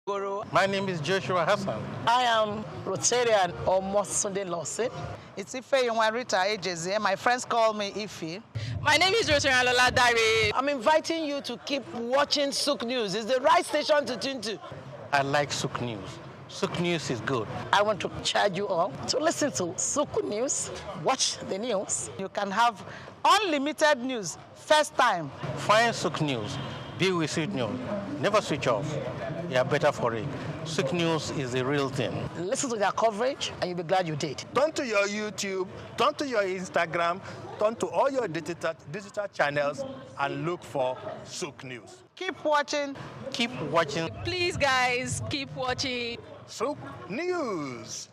Guru. My name is Joshua Hassan. I am Rotarian or Mosunde Lawson. It's Ife Rita Ejeze. My friends call me Ife. My name is Rotarian Lola Dare. I'm inviting you to keep watching SOUQ News. It's the right station to tune to. I like SOUQ News. SOUQ News is good. I want to charge you all to listen to SOUQ News, watch the news. You can have unlimited news, first time. Find SOUQ News. Be with SOUQ News. Never switch off. You are better for it. SOUQ News is the real thing. Listen to their coverage and you'll be glad you did. Turn to your YouTube, turn to your Instagram, turn to all your digital channels and look for SOUQ News. Keep watching. Keep watching. Please, guys, keep watching. SOUQ News.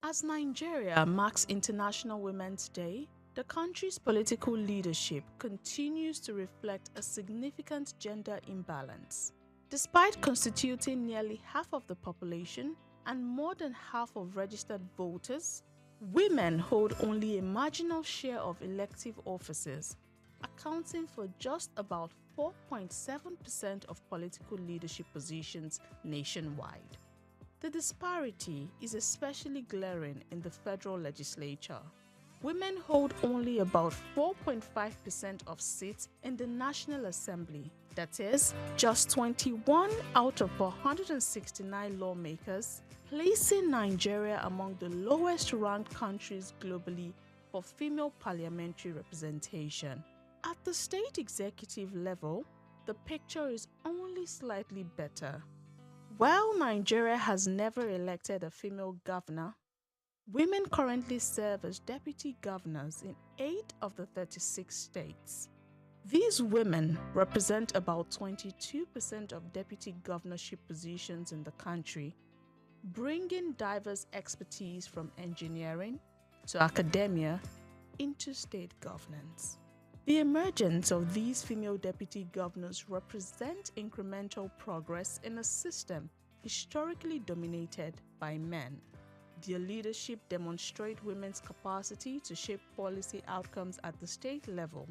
As Nigeria marks International Women's Day, the country's political leadership continues to reflect a significant gender imbalance. Despite constituting nearly half of the population and more than half of registered voters, women hold only a marginal share of elective offices, accounting for just about 4.7% of political leadership positions nationwide. The disparity is especially glaring in the federal legislature. Women hold only about 4.5% of seats in the National Assembly. That is, just 21 out of 169 lawmakers, placing Nigeria among the lowest-ranked countries globally for female parliamentary representation. At the state executive level, the picture is only slightly better. While Nigeria has never elected a female governor, women currently serve as deputy governors in 8 of the 36 states. These women represent about 22% of deputy governorship positions in the country, bringing diverse expertise from engineering to academia into state governance. The emergence of these female deputy governors represent incremental progress in a system historically dominated by men. Their leadership demonstrates women's capacity to shape policy outcomes at the state level.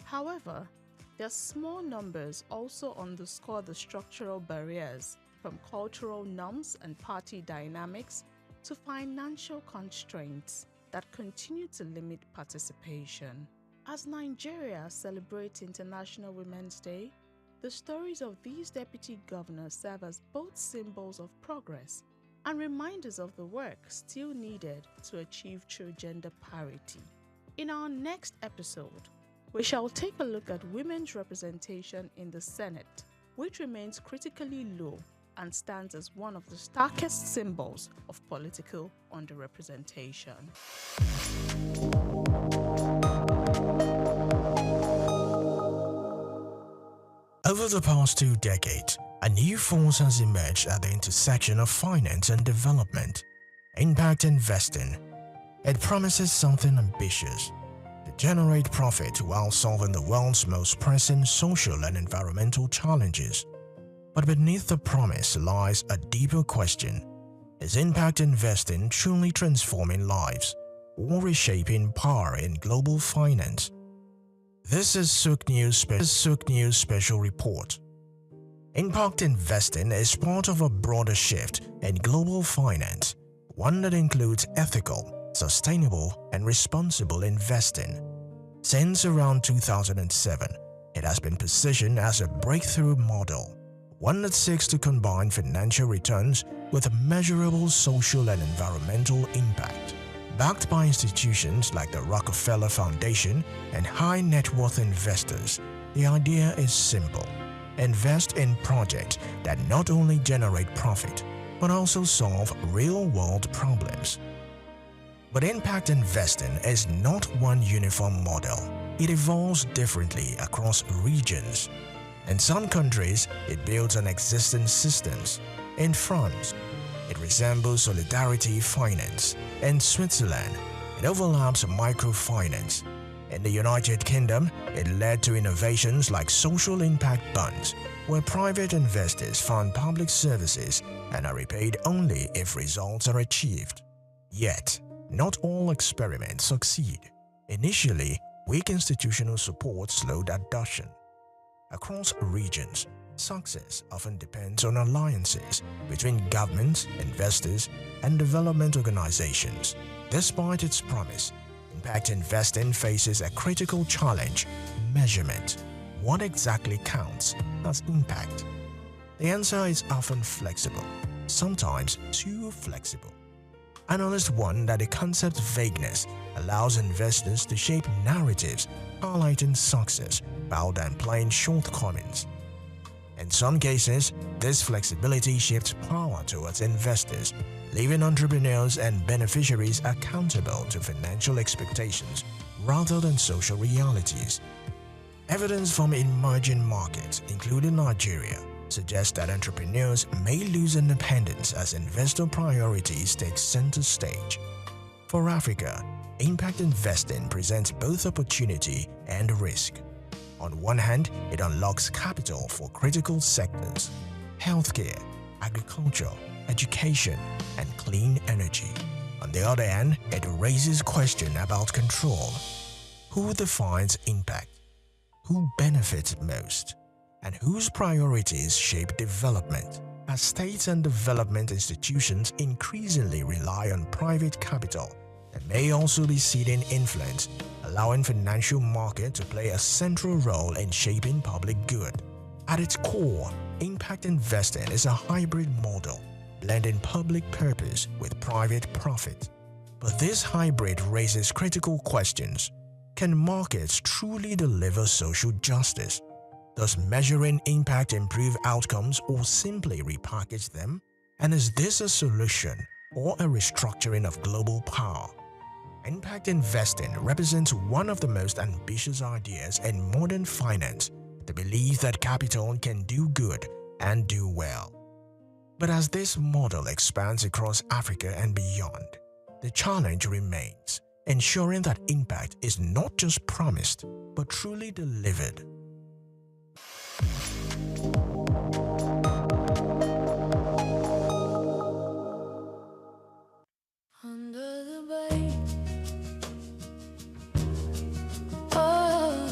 However, their small numbers also underscore the structural barriers, from cultural norms and party dynamics to financial constraints, that continue to limit participation. As Nigeria celebrates International Women's Day, the stories of these deputy governors serve as both symbols of progress and reminders of the work still needed to achieve true gender parity. In our next episode, we shall take a look at women's representation in the Senate, which remains critically low and stands as one of the starkest symbols of political underrepresentation. Over the past 2 decades, a new force has emerged at the intersection of finance and development: impact investing. It promises something ambitious: to generate profit while solving the world's most pressing social and environmental challenges. But beneath the promise lies a deeper question: is impact investing truly transforming lives or reshaping power in global finance? This is SOUQ News Special Report. Impact investing is part of a broader shift in global finance, one that includes ethical, sustainable, and responsible investing. Since around 2007, it has been positioned as a breakthrough model, one that seeks to combine financial returns with measurable social and environmental impact. Backed by institutions like the Rockefeller Foundation and high net worth investors, the idea is simple. Invest in projects that not only generate profit, but also solve real-world problems. But impact investing is not one uniform model. It evolves differently across regions. In some countries, it builds on existing systems. In France, it resembles solidarity finance. In Switzerland, it overlaps microfinance. In the United Kingdom, it led to innovations like social impact bonds, where private investors fund public services and are repaid only if results are achieved. Yet, not all experiments succeed. Initially, weak institutional support slowed adoption. Across regions, success often depends on alliances between governments, investors, and development organizations. Despite its promise, impact investing faces a critical challenge: measurement. What exactly counts as impact? The answer is often flexible, sometimes too flexible. Analysts warn that the concept's vagueness allows investors to shape narratives highlighting success while downplaying shortcomings. In some cases, this flexibility shifts power towards investors, leaving entrepreneurs and beneficiaries accountable to financial expectations rather than social realities. Evidence from emerging markets, including Nigeria, suggests that entrepreneurs may lose independence as investor priorities take center stage. For Africa, impact investing presents both opportunity and risk. On one hand, it unlocks capital for critical sectors: healthcare, agriculture, education, and clean energy. On the other hand, it raises questions about control. Who defines impact? Who benefits most? And whose priorities shape development? As states and development institutions increasingly rely on private capital, there may also be ceding influence, allowing financial markets to play a central role in shaping public good. At its core, impact investing is a hybrid model, blending public purpose with private profit. But this hybrid raises critical questions. Can markets truly deliver social justice? Does measuring impact improve outcomes or simply repackage them? And is this a solution or a restructuring of global power? Impact investing represents one of the most ambitious ideas in modern finance, the belief that capital can do good and do well. But as this model expands across Africa and beyond, the challenge remains: ensuring that impact is not just promised, but truly delivered. Under the bay, oh,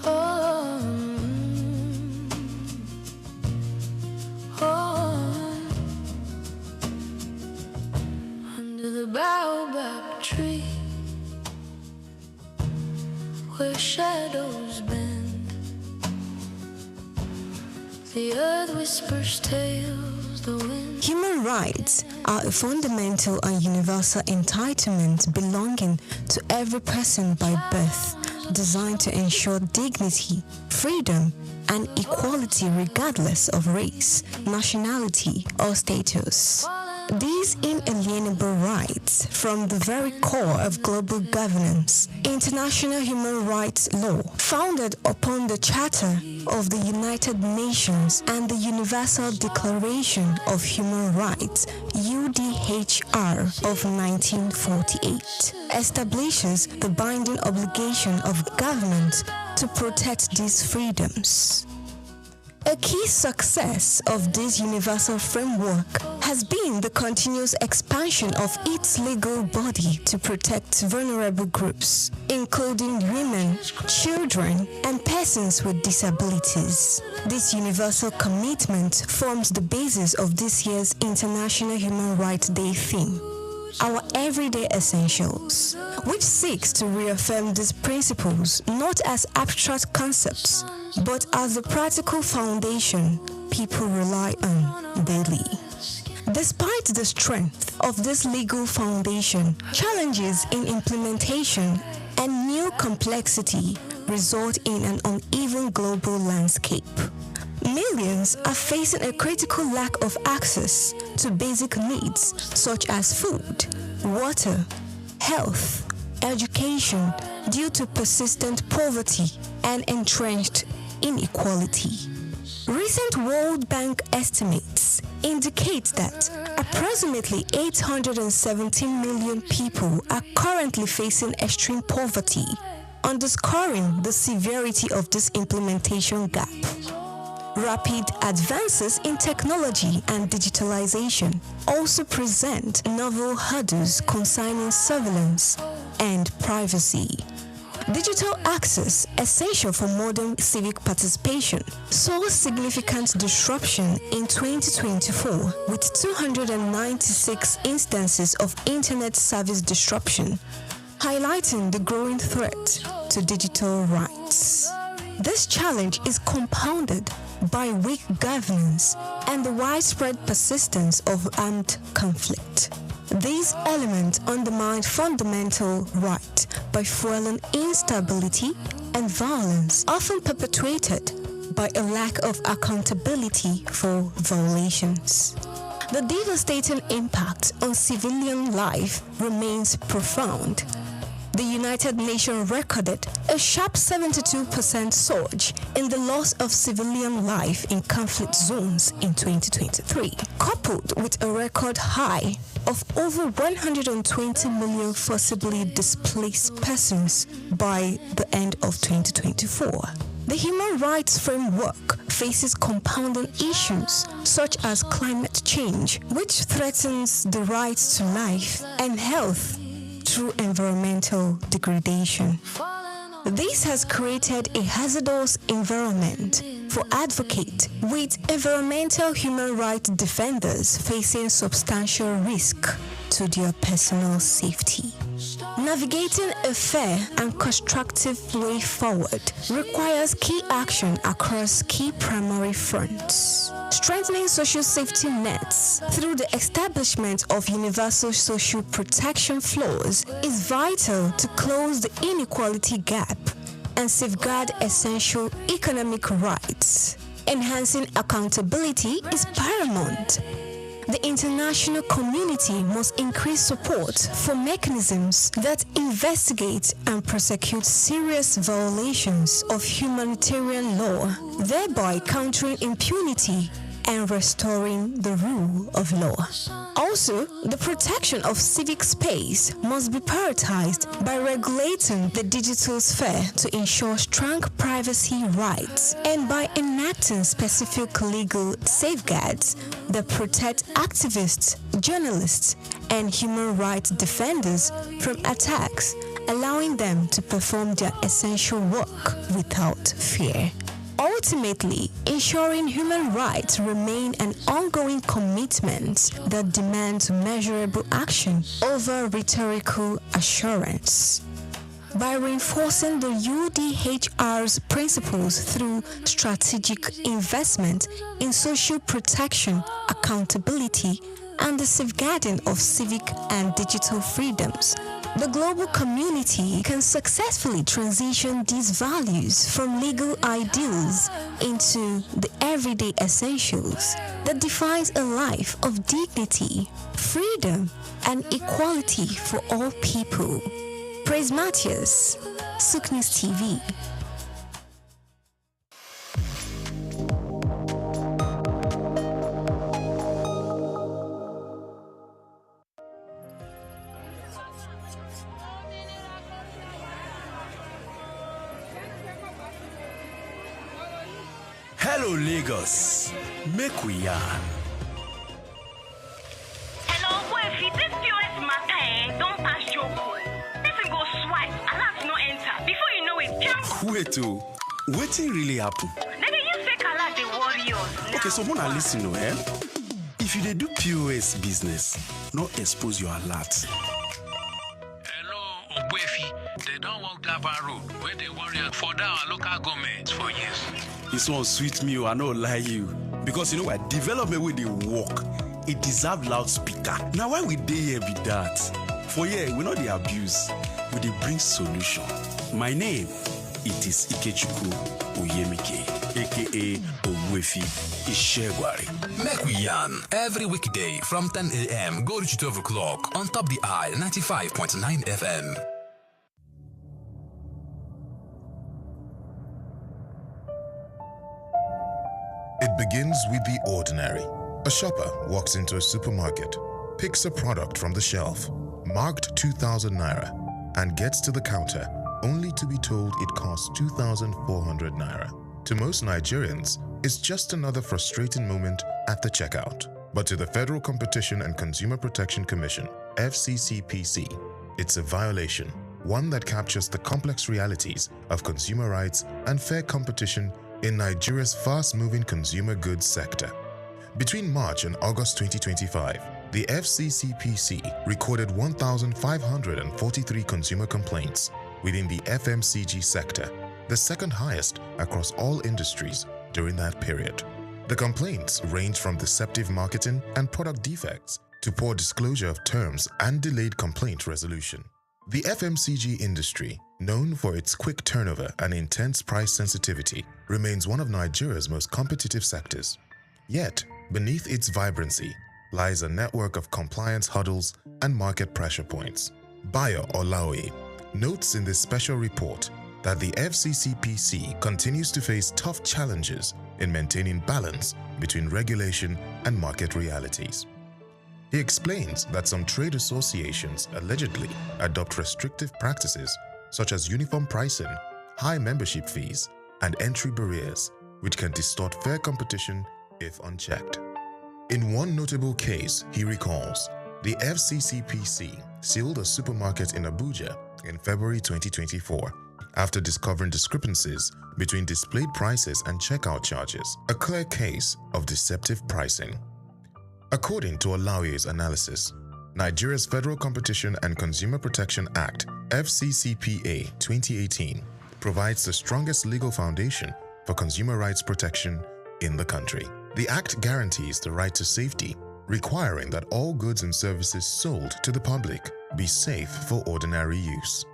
oh, oh, under the baobab tree, where shadows bend, the earth whispers tales, the wind. Human rights are a fundamental and universal entitlement belonging to every person by birth, designed to ensure dignity, freedom, and equality regardless of race, nationality, or status. These inalienable rights form the very core of global governance. International human rights law, founded upon the Charter of the United Nations and the Universal Declaration of Human Rights, UDHR of 1948, establishes the binding obligation of government to protect these freedoms. A key success of this universal framework has been the continuous expansion of its legal body to protect vulnerable groups, including women, children, and persons with disabilities. This universal commitment forms the basis of this year's International Human Rights Day theme, Our Everyday Essentials, which seeks to reaffirm these principles not as abstract concepts, but as the practical foundation people rely on daily. Despite the strength of this legal foundation, challenges in implementation and new complexity result in an uneven global landscape. Millions are facing a critical lack of access to basic needs such as food, water, health, education due to persistent poverty and entrenched inequality. Recent World Bank estimates indicate that approximately 817 million people are currently facing extreme poverty, underscoring the severity of this implementation gap. Rapid advances in technology and digitalization also present novel hurdles concerning surveillance and privacy. Digital access, essential for modern civic participation, saw significant disruption in 2024 with 296 instances of internet service disruption, highlighting the growing threat to digital rights. This challenge is compounded by weak governance and the widespread persistence of armed conflict. These elements undermine fundamental rights by fueling instability and violence, often perpetuated by a lack of accountability for violations. The devastating impact on civilian life remains profound. The United Nations recorded a sharp 72% surge in the loss of civilian life in conflict zones in 2023, coupled with a record high of over 120 million forcibly displaced persons by the end of 2024. The human rights framework faces compounding issues such as climate change, which threatens the rights to life and health through environmental degradation. This has created a hazardous environment for advocates, with environmental human rights defenders facing substantial risk to their personal safety. Navigating a fair and constructive way forward requires key action across key primary fronts. Strengthening social safety nets through the establishment of universal social protection floors is vital to close the inequality gap and safeguard essential economic rights. Enhancing accountability is paramount. The international community must increase support for mechanisms that investigate and prosecute serious violations of humanitarian law, thereby countering impunity and restoring the rule of law. Also, the protection of civic space must be prioritized by regulating the digital sphere to ensure strong privacy rights and by enacting specific legal safeguards that protect activists, journalists, and human rights defenders from attacks, allowing them to perform their essential work without fear. Ultimately, ensuring human rights remain an ongoing commitment that demands measurable action over rhetorical assurance. By reinforcing the UDHR's principles through strategic investment in social protection, accountability, and the safeguarding of civic and digital freedoms, the global community can successfully transition these values from legal ideals into the everyday essentials that defines a life of dignity, freedom, and equality for all people. Praise Matthias, SOUQ News TV. Hello Lagos, make we yarn. Hello, boy, this POS matter, don't pass joke. Person go swipe, alert no enter. Before you know it, jump. Wait, wetin really happen? Maybe you fake alert the warriors. Okay, so wanna listen, If you dey do POS business, no expose your alert. Hello, Ogbefi. They don't walk Gaba Road where they warriors for our local government for years. This one sweet me, I no lie you. Because you know what? Development with the work, it deserve loudspeaker. Now why we dey here be that? For here, we know the abuse, we dey bring solution. My name, it is Ikechukwu Oyemike, aka Ogwefi Ishegwari. Make we yarn every weekday from 10 a.m. go to 12 o'clock on Top the Eye 95.9 FM. It begins with the ordinary. A shopper walks into a supermarket, picks a product from the shelf, marked 2,000 naira, and gets to the counter only to be told it costs 2,400 naira. To most Nigerians, it's just another frustrating moment at the checkout. But to the Federal Competition and Consumer Protection Commission, FCCPC, it's a violation, one that captures the complex realities of consumer rights and fair competition in Nigeria's fast-moving consumer goods sector. Between March and August 2025, the FCCPC recorded 1,543 consumer complaints within the FMCG sector, the second highest across all industries during that period. The complaints range from deceptive marketing and product defects to poor disclosure of terms and delayed complaint resolution. The FMCG industry, known for its quick turnover and intense price sensitivity, remains one of Nigeria's most competitive sectors. Yet, beneath its vibrancy lies a network of compliance hurdles and market pressure points. Bayo Olaoye notes in this special report that the FCCPC continues to face tough challenges in maintaining balance between regulation and market realities. He explains that some trade associations allegedly adopt restrictive practices such as uniform pricing, high membership fees, and entry barriers, which can distort fair competition if unchecked. In one notable case, he recalls, the FCCPC sealed a supermarket in Abuja in February 2024 after discovering discrepancies between displayed prices and checkout charges, a clear case of deceptive pricing. According to Olaoye's analysis, Nigeria's Federal Competition and Consumer Protection Act, FCCPA 2018, provides the strongest legal foundation for consumer rights protection in the country. The Act guarantees the right to safety, requiring that all goods and services sold to the public be safe for ordinary use.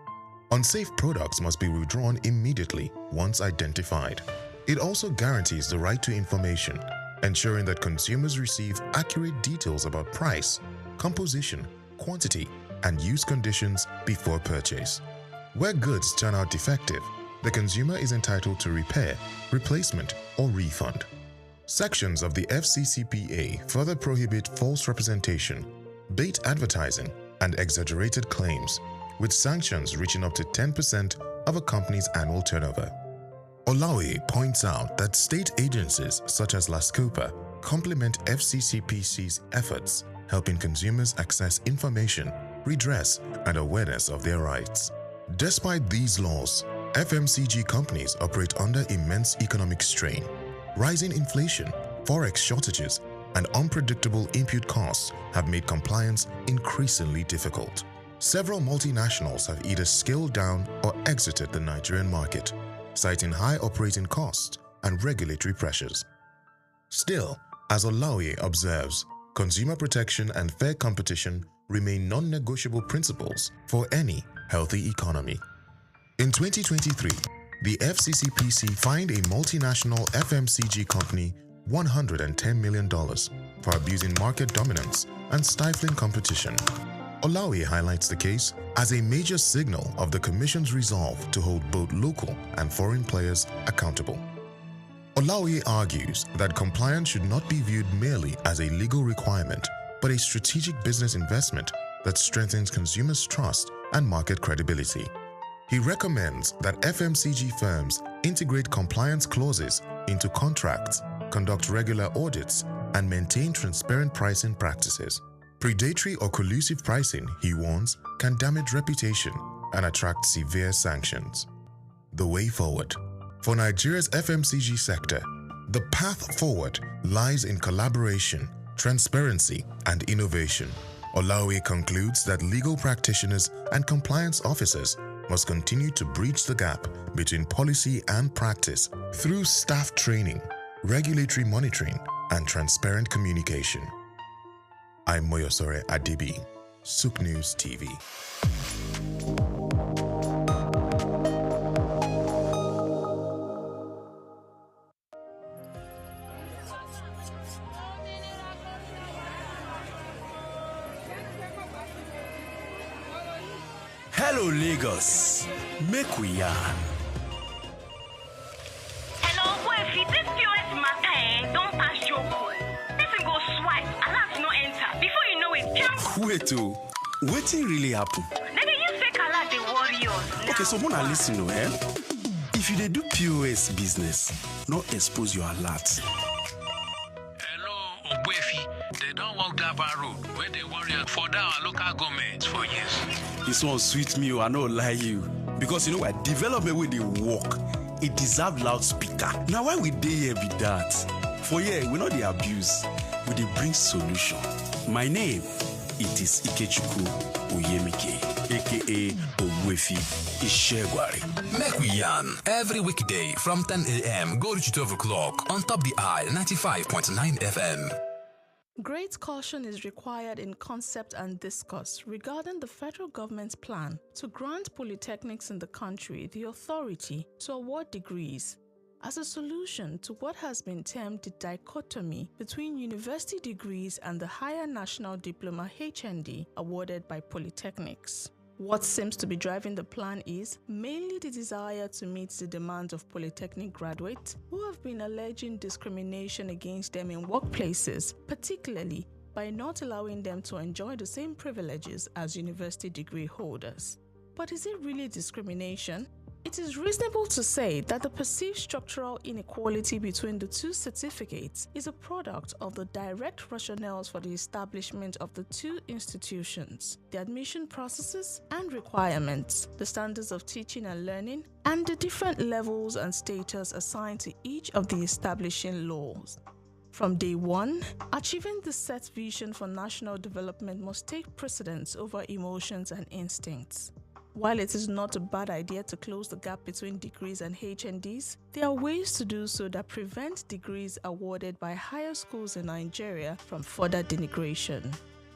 Unsafe products must be withdrawn immediately once identified. It also guarantees the right to information, ensuring that consumers receive accurate details about price, composition, quantity, and use conditions before purchase. Where goods turn out defective, the consumer is entitled to repair, replacement, or refund. Sections of the FCCPA further prohibit false representation, bait advertising, and exaggerated claims, with sanctions reaching up to 10% of a company's annual turnover. Olaoye points out that state agencies such as LASCOPA complement FCCPC's efforts, helping consumers access information, redress, and awareness of their rights. Despite these laws, FMCG companies operate under immense economic strain. Rising inflation, forex shortages, and unpredictable input costs have made compliance increasingly difficult. Several multinationals have either scaled down or exited the Nigerian market, citing high operating costs and regulatory pressures. Still, as Olaoye observes, consumer protection and fair competition remain non-negotiable principles for any healthy economy. In 2023, the FCCPC fined a multinational FMCG company $110 million for abusing market dominance and stifling competition. Olaoye highlights the case as a major signal of the Commission's resolve to hold both local and foreign players accountable. Olaoye argues that compliance should not be viewed merely as a legal requirement, but a strategic business investment that strengthens consumers' trust and market credibility. He recommends that FMCG firms integrate compliance clauses into contracts, conduct regular audits, and maintain transparent pricing practices. Predatory or collusive pricing, he warns, can damage reputation and attract severe sanctions. The way forward. For Nigeria's FMCG sector, the path forward lies in collaboration, transparency, and innovation. Olaoye concludes that legal practitioners and compliance officers must continue to bridge the gap between policy and practice through staff training, regulatory monitoring, and transparent communication. I'm Moyosore Adibi, SOUQ News TV. Hello, Lagos. Make we yarn. Hello, Wefi, this POS matter don't pass your code. Person go swipe, alert no enter. Before you know it, jump. Wait, wetin really happen? Then they use fake alert, the warriors. Okay, so mona listen to If you dey do POS business, no expose your alert. Hello, Ogbefi. They don't walk that bar road where they worry for our local government for years. This one sweet me, I no lie you. Because you know what? Development with the work, it deserve loudspeaker. Now why we dey here be that? For here, we know the abuse, we dey bring solution. My name, it is Ikechukwu Oyemike, aka Ogbefi Ishegwari. Make we yarn every weekday from 10 a.m. go reach 12 o'clock on Top the Eye 95.9 FM. Great caution is required in concept and discourse regarding the federal government's plan to grant polytechnics in the country the authority to award degrees as a solution to what has been termed the dichotomy between university degrees and the higher national diploma HND awarded by polytechnics. What seems to be driving the plan is mainly the desire to meet the demands of polytechnic graduates who have been alleging discrimination against them in workplaces, particularly by not allowing them to enjoy the same privileges as university degree holders. But is it really discrimination? It is reasonable to say that the perceived structural inequality between the two certificates is a product of the direct rationales for the establishment of the two institutions, the admission processes and requirements, the standards of teaching and learning, and the different levels and status assigned to each of the establishing laws. From day one, achieving the set vision for national development must take precedence over emotions and instincts. While it is not a bad idea to close the gap between degrees and HNDs, there are ways to do so that prevent degrees awarded by higher schools in Nigeria from further denigration.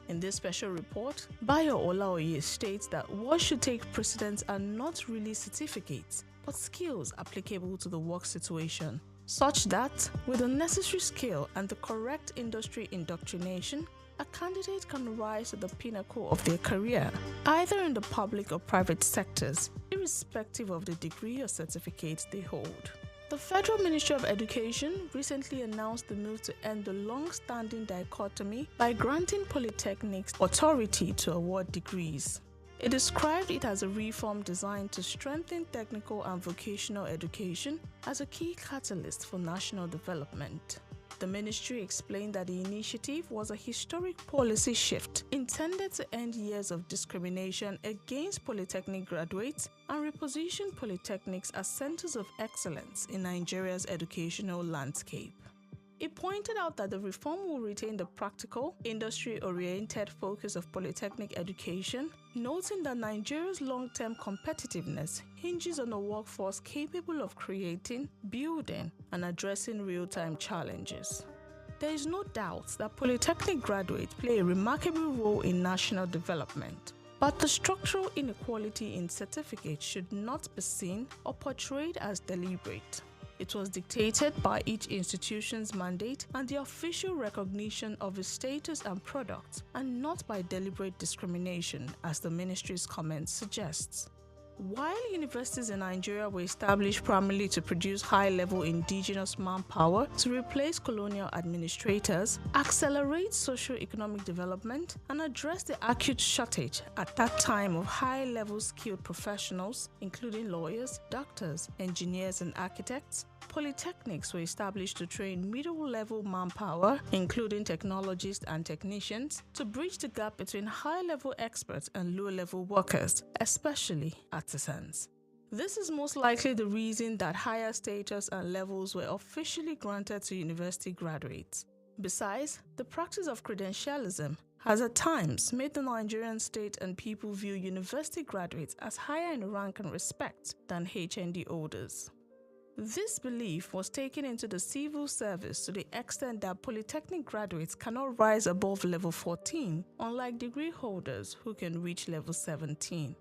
In this special report, Bayo Olaoye states that what should take precedence are not really certificates, but skills applicable to the work situation, such that, with the necessary skill and the correct industry indoctrination, a candidate can rise to the pinnacle of their career, either in the public or private sectors, irrespective of the degree or certificate they hold. The Federal Ministry of Education recently announced the move to end the long-standing dichotomy by granting polytechnics authority to award degrees. It described it as a reform designed to strengthen technical and vocational education as a key catalyst for national development. The ministry explained that the initiative was a historic policy shift intended to end years of discrimination against polytechnic graduates and reposition polytechnics as centers of excellence in Nigeria's educational landscape. It pointed out that the reform will retain the practical, industry-oriented focus of polytechnic education, noting that Nigeria's long-term competitiveness hinges on a workforce capable of creating, building, and addressing real-time challenges. There is no doubt that polytechnic graduates play a remarkable role in national development, but the structural inequality in certificates should not be seen or portrayed as deliberate. It was dictated by each institution's mandate and the official recognition of its status and products, and not by deliberate discrimination, as the ministry's comments suggests. While universities in Nigeria were established primarily to produce high-level indigenous manpower to replace colonial administrators, accelerate socio-economic development, and address the acute shortage at that time of high-level skilled professionals, including lawyers, doctors, engineers, and architects, polytechnics were established to train middle-level manpower, including technologists and technicians, to bridge the gap between high-level experts and low-level workers, especially artisans. This is most likely the reason that higher status and levels were officially granted to university graduates. Besides, the practice of credentialism has at times made the Nigerian state and people view university graduates as higher in rank and respect than HND holders. This belief was taken into the civil service to the extent that polytechnic graduates cannot rise above level 14, unlike degree holders who can reach level 17.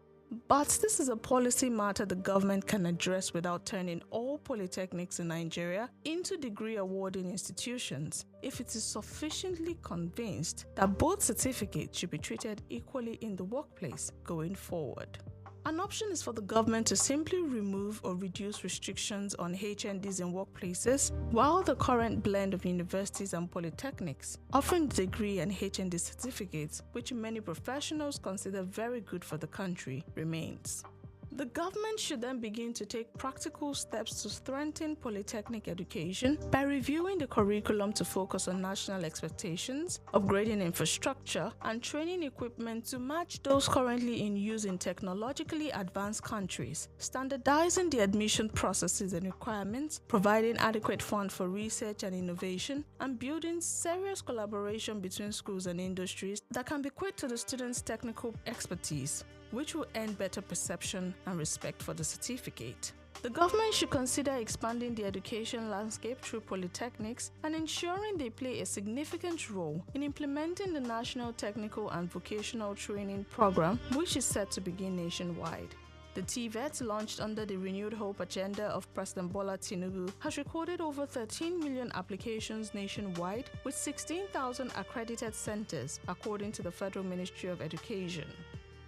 But this is a policy matter the government can address without turning all polytechnics in Nigeria into degree awarding institutions if it is sufficiently convinced that both certificates should be treated equally in the workplace going forward. An option is for the government to simply remove or reduce restrictions on HNDs in workplaces, while the current blend of universities and polytechnics offering degree and HND certificates, which many professionals consider very good for the country, remains. The government should then begin to take practical steps to strengthen polytechnic education by reviewing the curriculum to focus on national expectations, upgrading infrastructure, and training equipment to match those currently in use in technologically advanced countries, standardizing the admission processes and requirements, providing adequate funds for research and innovation, and building serious collaboration between schools and industries that can bequeath to the students' technical expertise, which will earn better perception and respect for the certificate. The government should consider expanding the education landscape through polytechnics and ensuring they play a significant role in implementing the National Technical and Vocational Training Program, which is set to begin nationwide. The TVET, launched under the renewed hope agenda of President Bola Tinubu, has recorded over 13 million applications nationwide with 16,000 accredited centers, according to the Federal Ministry of Education.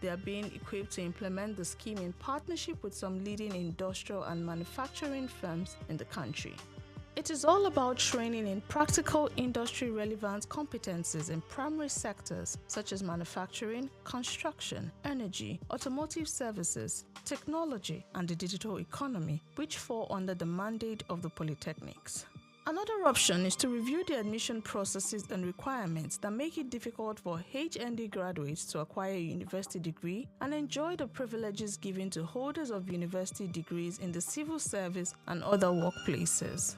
They are being equipped to implement the scheme in partnership with some leading industrial and manufacturing firms in the country. It is all about training in practical industry-relevant competencies in primary sectors such as manufacturing, construction, energy, automotive services, technology, and the digital economy, which fall under the mandate of the polytechnics. Another option is to review the admission processes and requirements that make it difficult for HND graduates to acquire a university degree and enjoy the privileges given to holders of university degrees in the civil service and other workplaces.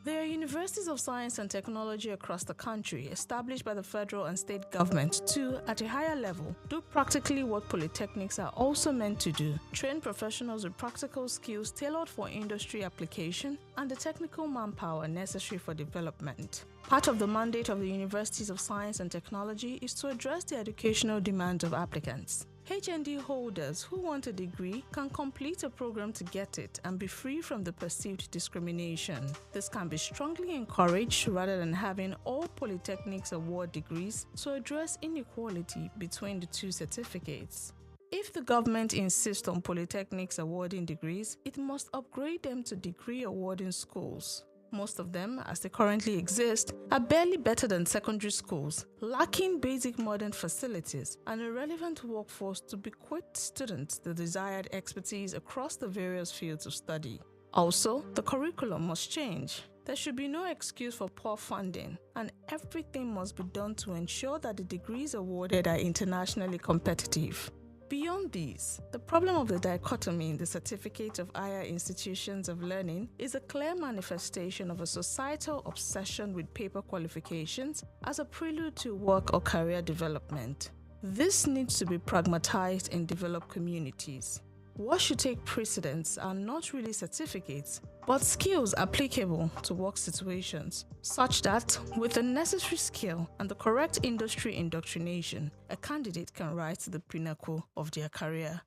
There are universities of science and technology across the country established by the federal and state government to, at a higher level, do practically what polytechnics are also meant to do: train professionals with practical skills tailored for industry application and the technical manpower necessary for development. Part of the mandate of the universities of science and technology is to address the educational demands of applicants. HND holders who want a degree can complete a program to get it and be free from the perceived discrimination. This can be strongly encouraged rather than having all polytechnics award degrees to address inequality between the two certificates. If the government insists on polytechnics awarding degrees, it must upgrade them to degree awarding schools. Most of them, as they currently exist, are barely better than secondary schools, lacking basic modern facilities and a relevant workforce to bequeath students the desired expertise across the various fields of study. Also, the curriculum must change. There should be no excuse for poor funding, and everything must be done to ensure that the degrees awarded are internationally competitive. Beyond these, the problem of the dichotomy in the certificate of higher institutions of learning is a clear manifestation of a societal obsession with paper qualifications as a prelude to work or career development. This needs to be pragmatized in developed communities. What should take precedence are not really certificates, but skills applicable to work situations, such that, with the necessary skill and the correct industry indoctrination, a candidate can rise to the pinnacle of their career.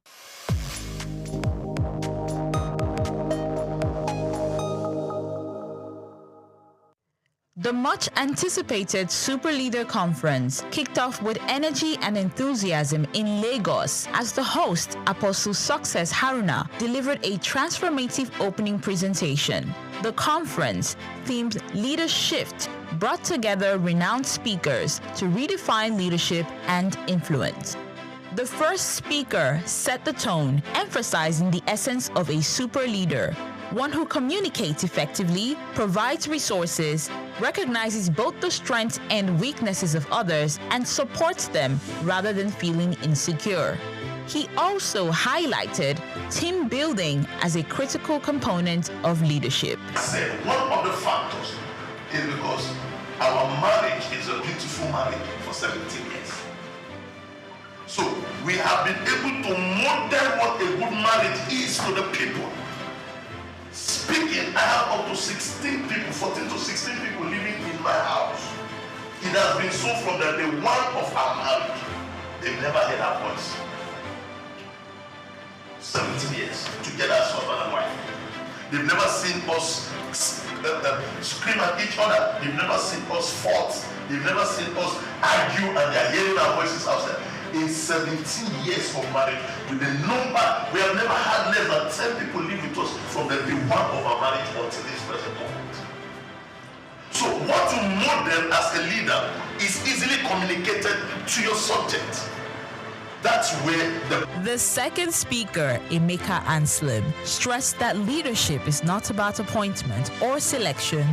The much-anticipated Super Leader Conference kicked off with energy and enthusiasm in Lagos as the host, Apostle Success Haruna, delivered a transformative opening presentation. The conference, themed Leader Shift, brought together renowned speakers to redefine leadership and influence. The first speaker set the tone, emphasizing the essence of a super leader, one who communicates effectively, provides resources, recognizes both the strengths and weaknesses of others, and supports them rather than feeling insecure. He also highlighted team building as a critical component of leadership. One of the factors is because our marriage is a beautiful marriage for 17 years. So we have been able to model what a good marriage is to the people. Speaking, I have up to 16 people, 14 to 16 people living in my house. It has been so from the day one of our marriage. They've never heard our voice. 17 years together as husband and wife. They've never seen us scream at each other. They've never seen us fight. They've never seen us argue and they're hearing our voices outside. In 17 years of marriage, with the number, we have never had less than 10 people live with us from the day one of our marriage until this present moment. So what you model as a leader is easily communicated to your subject. That's where The second speaker, Emeka Anslim, stressed that leadership is not about appointment or selection,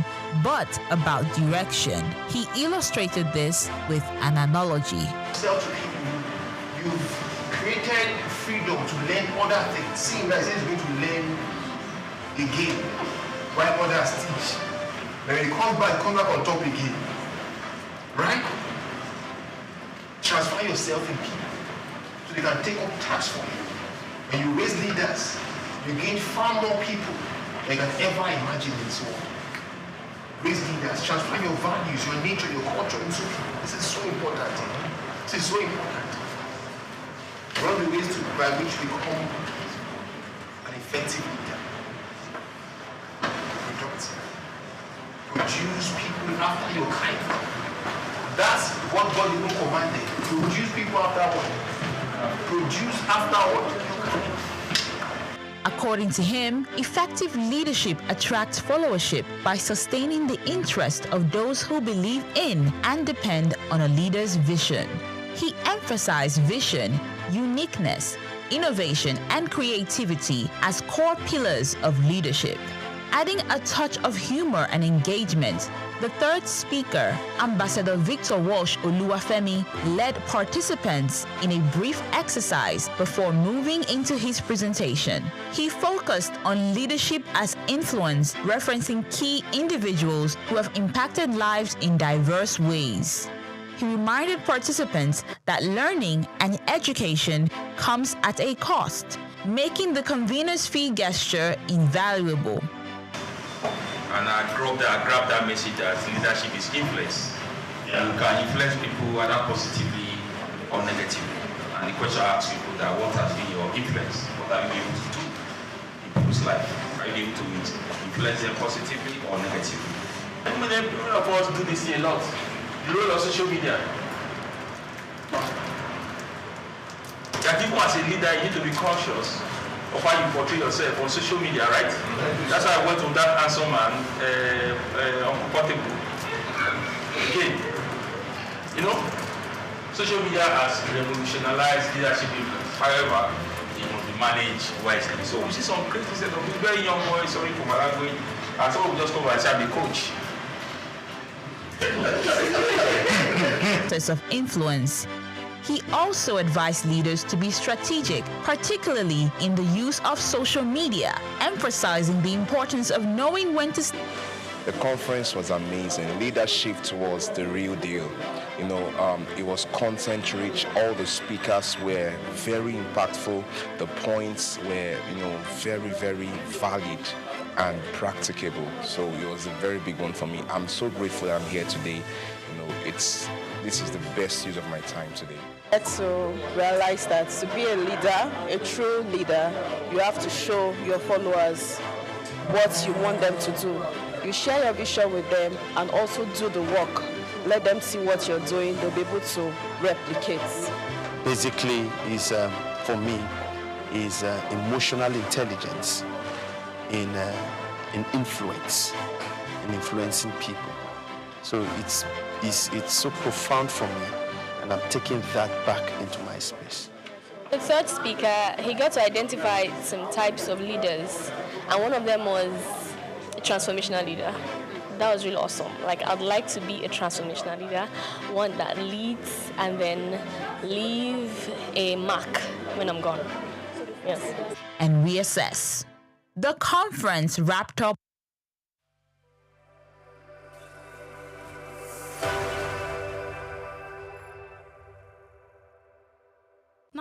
but about direction. He illustrated this with an analogy. You've created freedom to learn other things. Seeing that he's going to learn again while others teach. When he comes back on top again. Right? Transfer yourself in people so they can take up tasks for you. When you raise leaders, you gain far more people than you can ever imagine in this world. Raise leaders, transfer your values, your nature, your culture into people. This is so important. This is so important. One of the ways by which we become an effective leader. Produce people after your kind. That's what God even commanded. Produce people after what? Produce after what? According to him, effective leadership attracts followership by sustaining the interest of those who believe in and depend on a leader's vision. He emphasized vision, uniqueness, innovation, and creativity as core pillars of leadership. Adding a touch of humor and engagement, the third speaker, Ambassador Victor Walsh Oluwafemi, led participants in a brief exercise before moving into his presentation. He focused on leadership as influence, referencing key individuals who have impacted lives in diverse ways. He reminded participants that learning and education comes at a cost, making the convener's fee gesture invaluable. And I grabbed that message that leadership is influence. Yeah. You can influence people either positively or negatively. And the question I ask people that what has been your influence? What have you been able to do in people's life? Are you able to influence them positively or negatively? Many of us do this a lot. The role of social media. That people as a leader, you need to be conscious of how you portray yourself on social media, right? That's why I went on that handsome man, uncomfortable. Again, you know, social media has revolutionized leadership influence. However, it must be managed wisely. So we see some crazy set of very young boys, sorry for my language, and some will just come and say, I'm the coach. Of influence. He also advised leaders to be strategic, particularly in the use of social media, emphasizing the importance of knowing when to. The conference was amazing. Leadership was the real deal. You know, it was content rich. All the speakers were very impactful. The points were, you know, very, very valid and practicable. So it was a very big one for me. I'm so grateful I'm here today. You know, this is the best use of my time today. I had to realize that to be a leader, a true leader, you have to show your followers what you want them to do. You share your vision with them and also do the work. Let them see what you're doing. They'll be able to replicate. Basically, is for me, is emotional intelligence in influence, in influencing people. So it's so profound for me, and I'm taking that back into my space. The third speaker, he got to identify some types of leaders, and one of them was a transformational leader. That was really awesome. Like, I'd like to be a transformational leader, one that leads and then leave a mark when I'm gone. Yes. And reassess. The conference wrapped up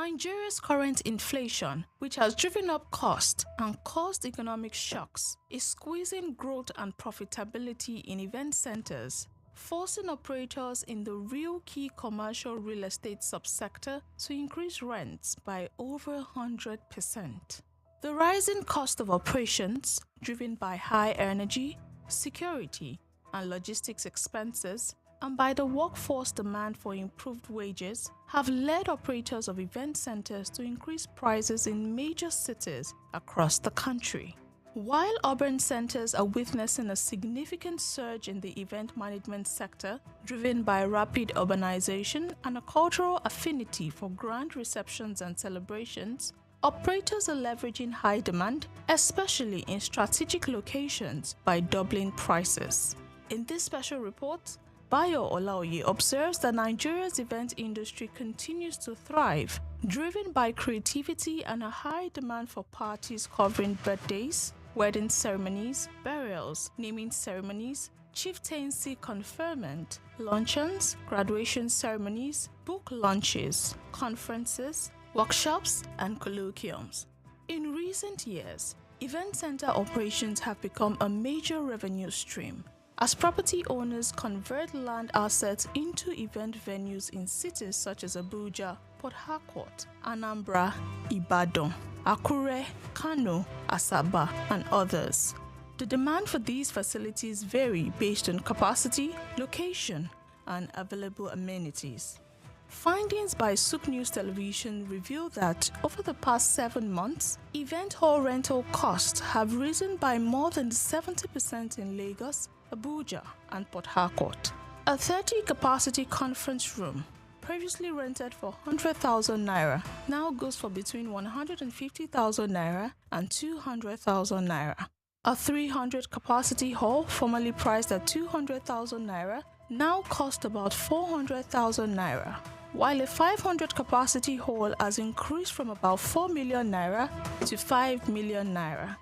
Nigeria's current inflation, which has driven up costs and caused economic shocks, is squeezing growth and profitability in event centers, forcing operators in the real key commercial real estate subsector to increase rents by over 100%. The rising cost of operations, driven by high energy, security, and logistics expenses, and by the workforce demand for improved wages, have led operators of event centers to increase prices in major cities across the country. While urban centers are witnessing a significant surge in the event management sector, driven by rapid urbanization and a cultural affinity for grand receptions and celebrations, operators are leveraging high demand, especially in strategic locations, by doubling prices. In this special report, Bayo Olaoye observes that Nigeria's event industry continues to thrive, driven by creativity and a high demand for parties covering birthdays, wedding ceremonies, burials, naming ceremonies, chieftaincy conferment, luncheons, graduation ceremonies, book launches, conferences, workshops, and colloquiums. In recent years, event center operations have become a major revenue stream, as property owners convert land assets into event venues in cities such as Abuja, Port Harcourt, Anambra, Ibadan, Akure, Kano, Asaba, and others. The demand for these facilities vary based on capacity, location, and available amenities. Findings by SOUQ News Television reveal that over the past 7 months, event hall rental costs have risen by more than 70% in Lagos, Abuja, and Port Harcourt. A 30-capacity conference room, previously rented for 100,000 naira, now goes for between 150,000 naira and 200,000 naira. A 300-capacity hall, formerly priced at 200,000 naira, now costs about 400,000 naira, while a 500-capacity hall has increased from about 4 million naira to 5 million naira.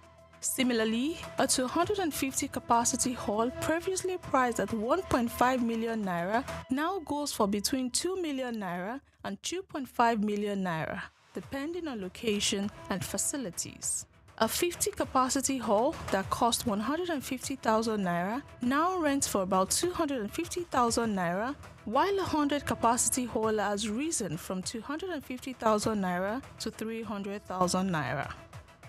Similarly, a 250-capacity hall, previously priced at 1.5 million naira, now goes for between 2 million naira and 2.5 million naira, depending on location and facilities. A 50-capacity hall that cost 150,000 naira now rents for about 250,000 naira, while a 100-capacity hall has risen from 250,000 naira to 300,000 naira.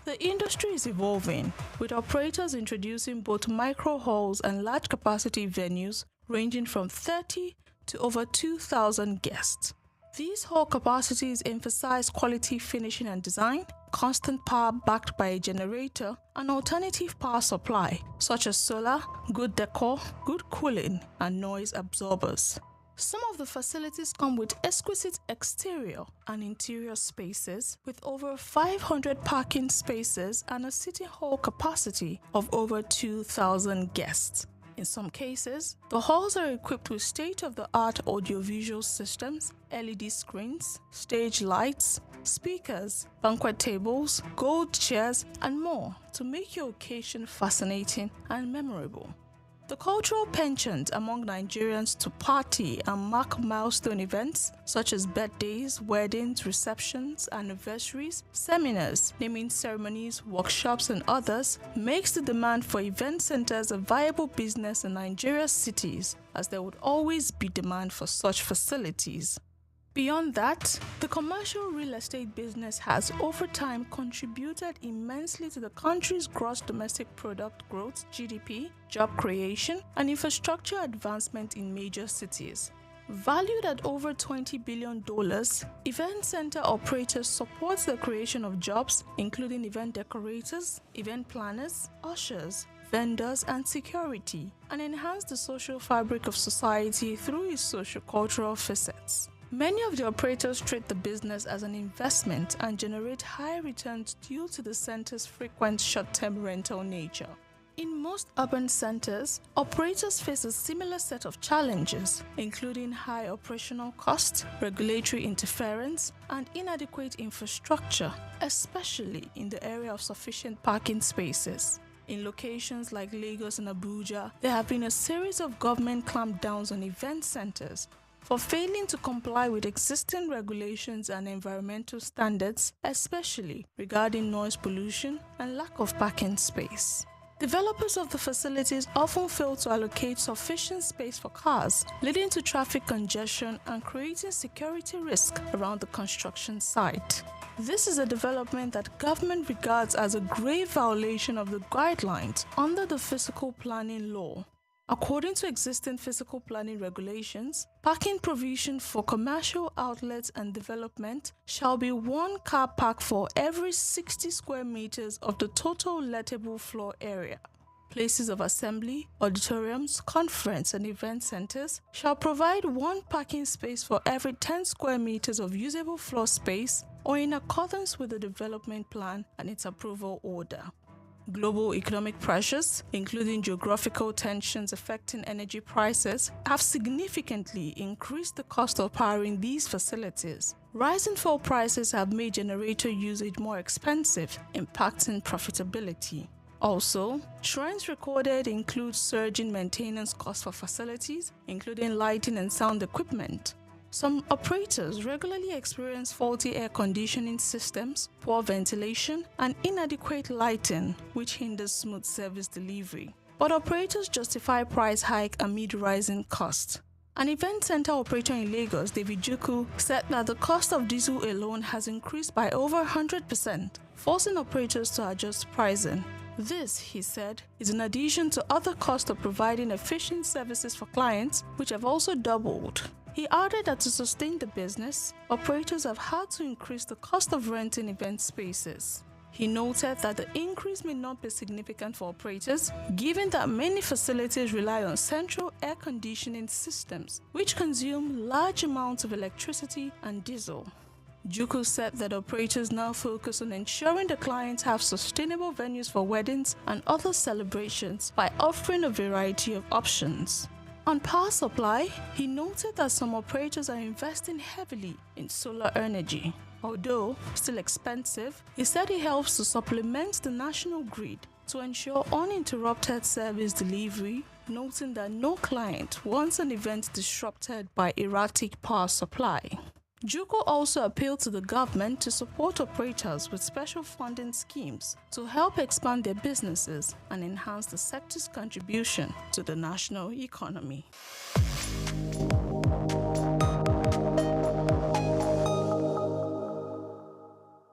The industry is evolving, with operators introducing both micro halls and large capacity venues ranging from 30 to over 2,000 guests. These hall capacities emphasize quality finishing and design, constant power backed by a generator, and alternative power supply such as solar, good decor, good cooling, and noise absorbers. Some of the facilities come with exquisite exterior and interior spaces, with over 500 parking spaces and a sitting hall capacity of over 2,000 guests. In some cases, the halls are equipped with state-of-the-art audiovisual systems, LED screens, stage lights, speakers, banquet tables, gold chairs, and more to make your occasion fascinating and memorable. The cultural penchant among Nigerians to party and mark milestone events such as birthdays, weddings, receptions, anniversaries, seminars, naming ceremonies, workshops, and others makes the demand for event centers a viable business in Nigeria's cities, as there would always be demand for such facilities. Beyond that, the commercial real estate business has over time contributed immensely to the country's gross domestic product growth, GDP, job creation, and infrastructure advancement in major cities. Valued at over $20 billion, event center operators support the creation of jobs, including event decorators, event planners, ushers, vendors, and security, and enhance the social fabric of society through its socio-cultural facets. Many of the operators treat the business as an investment and generate high returns due to the center's frequent short-term rental nature. In most urban centers, operators face a similar set of challenges, including high operational costs, regulatory interference, and inadequate infrastructure, especially in the area of sufficient parking spaces. In locations like Lagos and Abuja, there have been a series of government clampdowns on event centers, for failing to comply with existing regulations and environmental standards, especially regarding noise pollution and lack of parking space. Developers of the facilities often fail to allocate sufficient space for cars, leading to traffic congestion and creating security risk around the construction site. This is a development that government regards as a grave violation of the guidelines under the Physical Planning Law. According to existing physical planning regulations, parking provision for commercial outlets and development shall be one car park for every 60 square meters of the total lettable floor area. Places of assembly, auditoriums, conference and event centers shall provide one parking space for every 10 square meters of usable floor space or in accordance with the development plan and its approval order. Global economic pressures, including geographical tensions affecting energy prices, have significantly increased the cost of powering these facilities. Rising fuel prices have made generator usage more expensive, impacting profitability. Also, trends recorded include surging maintenance costs for facilities, including lighting and sound equipment. Some operators regularly experience faulty air conditioning systems, poor ventilation, and inadequate lighting, which hinders smooth service delivery. But operators justify price hike amid rising costs. An event center operator in Lagos, David Juku, said that the cost of diesel alone has increased by over 100%, forcing operators to adjust pricing. This, he said, is in addition to other costs of providing efficient services for clients, which have also doubled. He added that to sustain the business, operators have had to increase the cost of renting event spaces. He noted that the increase may not be significant for operators, given that many facilities rely on central air conditioning systems, which consume large amounts of electricity and diesel. Juku said that operators now focus on ensuring the clients have sustainable venues for weddings and other celebrations by offering a variety of options. On power supply, he noted that some operators are investing heavily in solar energy. Although still expensive, he said it helps to supplement the national grid to ensure uninterrupted service delivery, noting that no client wants an event disrupted by erratic power supply. Juko also appealed to the government to support operators with special funding schemes to help expand their businesses and enhance the sector's contribution to the national economy.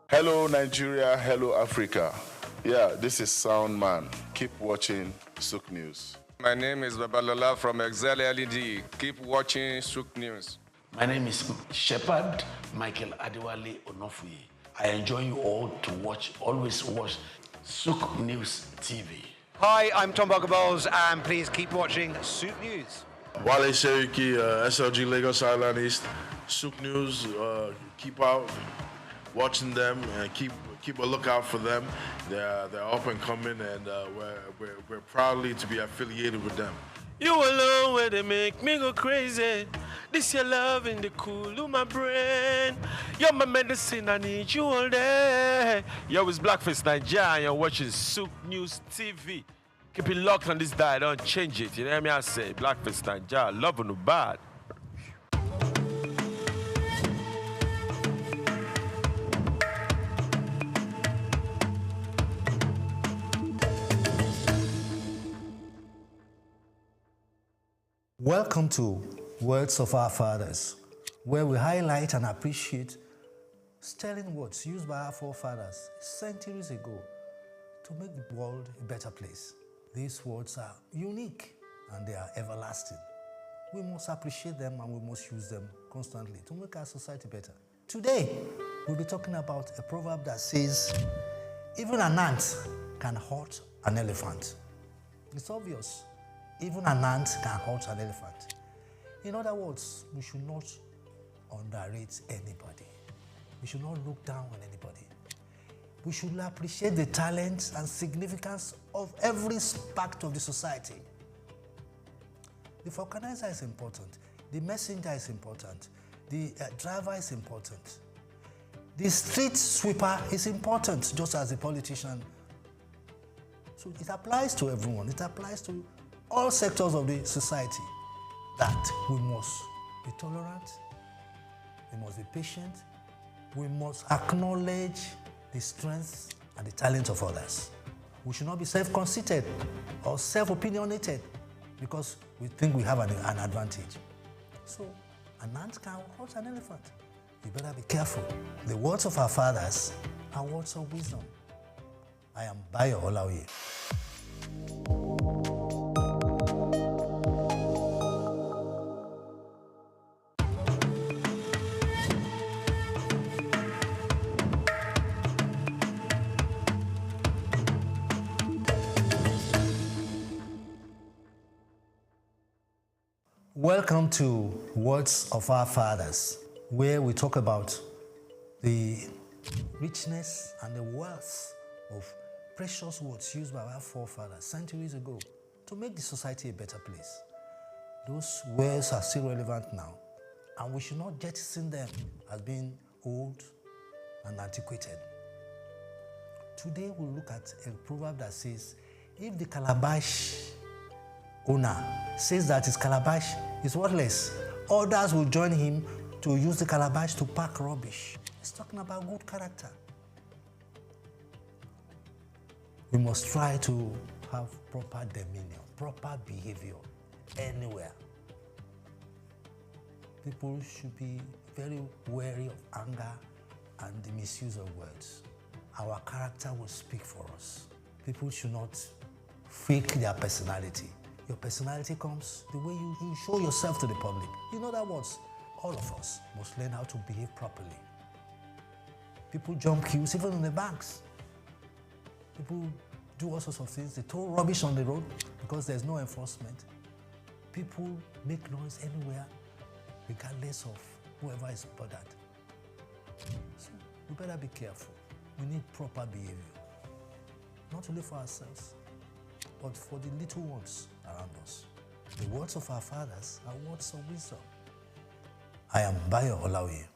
Hello Nigeria, hello Africa. Yeah, this is Sound Man. Keep watching SOUQ News. My name is Babalola from Excel LED. Keep watching SOUQ News. My name is Shepherd Michael Adewale Onofuye. I enjoy you all to watch, always watch SOUQ News TV. Hi, I'm Tom Bogaballs, and please keep watching SOUQ News. Wale Seriki, SLG Lagos Island East, SOUQ News. Keep out watching them and keep a lookout for them. They're up and coming, and we're proudly to be affiliated with them. You alone where they make me go crazy. This your love in the cool of my brain. You're my medicine, I need you all day. Yo, it's Blackface Nigeria and you're watching SOUQ News TV. Keep it locked on this dial, don't change it. You know what I say? Blackface Nigeria, love no bad. Welcome to Words of Our Fathers, where we highlight and appreciate sterling words used by our forefathers centuries ago to make the world a better place. These words are unique and they are everlasting. We must appreciate them and we must use them constantly to make our society better. Today, we'll be talking about a proverb that says, even an ant can hurt an elephant. It's obvious. Even an ant can hurt an elephant. In other words, we should not underrate anybody. We should not look down on anybody. We should appreciate the talent and significance of every part of the society. The organizer is important. The messenger is important. The driver is important. The street sweeper is important, just as the politician. So it applies to everyone. It applies to all sectors of the society that we must be tolerant, we must be patient, we must acknowledge the strengths and the talents of others. We should not be self-conceited or self-opinionated because we think we have an advantage. So, an ant can horse an elephant. You better be careful. The words of our fathers are words of wisdom. I am Bayo Olaoye. Welcome to Words of Our Fathers, where we talk about the richness and the wealth of precious words used by our forefathers centuries ago to make the society a better place. Those words are still relevant now, and we should not jettison them as being old and antiquated. Today we'll look at a proverb that says, if the calabash owner says that his calabash is worthless, others will join him to use the calabash to pack rubbish. It's talking about good character. We must try to have proper demeanor, proper behavior anywhere. People should be very wary of anger and the misuse of words. Our character will speak for us. People should not fake their personality. Your personality comes the way you show yourself to the public. In other words, all of us must learn how to behave properly. People jump queues, even in the banks. People do all sorts of things. They throw rubbish on the road because there's no enforcement. People make noise anywhere, regardless of whoever is bothered. So we better be careful. We need proper behavior, not only for ourselves, but for the little ones around us. The words of our fathers are words of wisdom. I am Bayo Olaoye.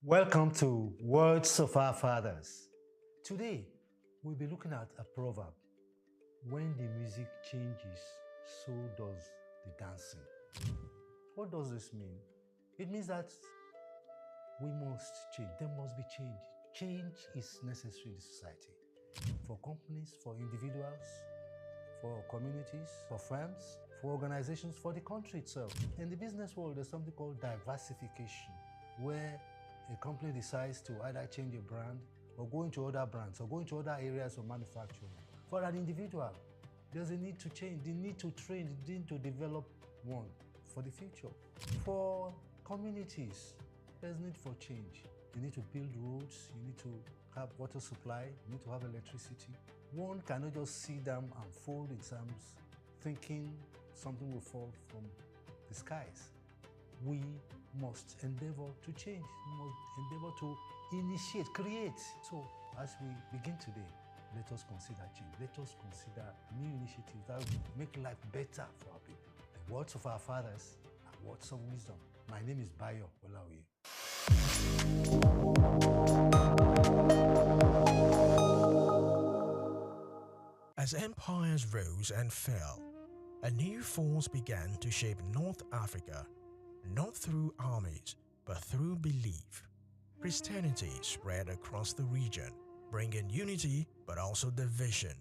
Welcome to Words of Our Fathers. Today, we'll be looking at a proverb. When the music changes, so does the dancing. What does this mean? It means that we must change. There must be change. Change is necessary in society. For companies, for individuals, for communities, for firms, for organizations, for the country itself. In the business world, there's something called diversification, where a company decides to either change a brand or go into other brands or go into other areas of manufacturing. For an individual, there's a need to change, the need to train, the need to develop one for the future. For communities, there's need for change. You need to build roads, you need to have water supply, you need to have electricity. One cannot just sit down and fold its arms thinking something will fall from the skies. We must endeavor to change. We must endeavor to initiate, create. So as we begin today, let us consider change. Let us consider new initiatives that will make life better for our people. The words of our fathers are words of wisdom. My name is Bayo Olaoye. As empires rose and fell, a new force began to shape North Africa, not through armies, but through belief. Christianity spread across the region, bringing unity but also division.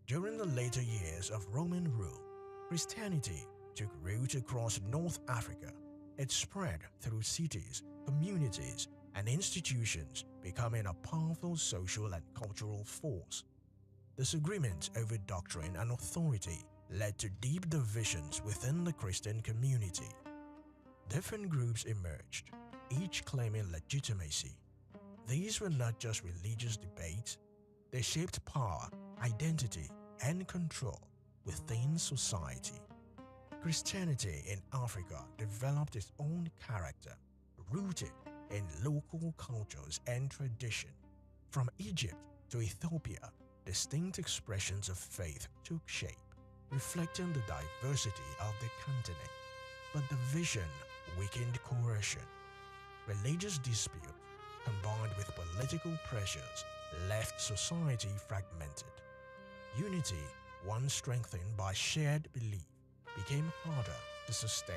During the later years of Roman rule, Christianity took root across North Africa. It spread through cities, communities, and institutions, becoming a powerful social and cultural force. Disagreement over doctrine and authority led to deep divisions within the Christian community. Different groups emerged, each claiming legitimacy. These were not just religious debates, they shaped power, identity, and control within society. Christianity in Africa developed its own character, rooted in local cultures and tradition. From Egypt to Ethiopia, distinct expressions of faith took shape. reflecting the diversity of the continent. But the vision weakened coercion. Religious dispute, combined with political pressures, left society fragmented. Unity, once strengthened by shared belief, became harder to sustain.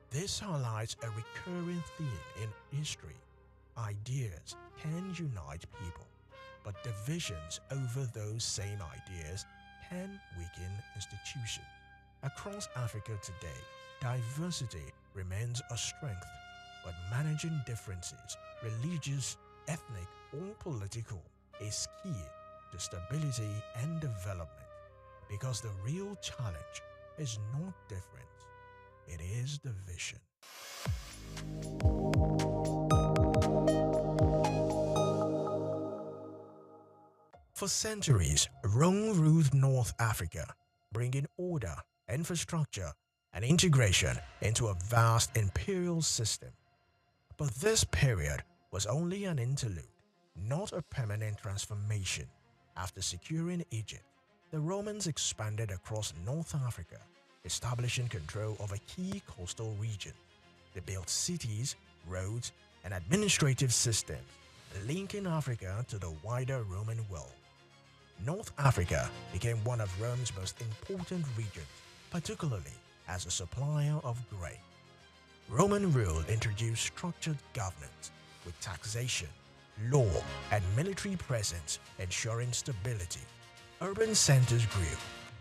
This highlights a recurring theme in history. Ideas can unite people, but divisions over those same ideas can weaken institutions. Across Africa today, diversity remains a strength, but managing differences, religious, ethnic, or political, is key to stability and development, because the real challenge is not difference, it is division. For centuries, Rome ruled North Africa, bringing order, infrastructure, and integration into a vast imperial system. But this period was only an interlude, not a permanent transformation. After securing Egypt, the Romans expanded across North Africa, establishing control over key coastal regions. They built cities, roads, and administrative systems, linking Africa to the wider Roman world. North Africa became one of Rome's most important regions, particularly as a supplier of grain. Roman rule introduced structured governance with taxation, law, and military presence ensuring stability. Urban centers grew,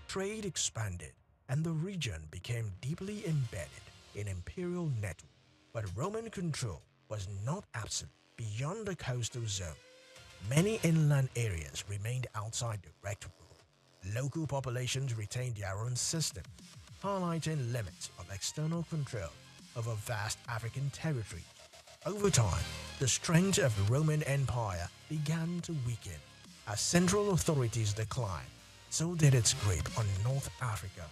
trade expanded, and the region became deeply embedded in imperial network. But Roman control was not absent beyond the coastal zone. Many inland areas remained outside direct rule. Local populations retained their own system, highlighting limits of external control over vast African territories. Over time, the strength of the Roman Empire began to weaken. As central authorities declined, so did its grip on North Africa.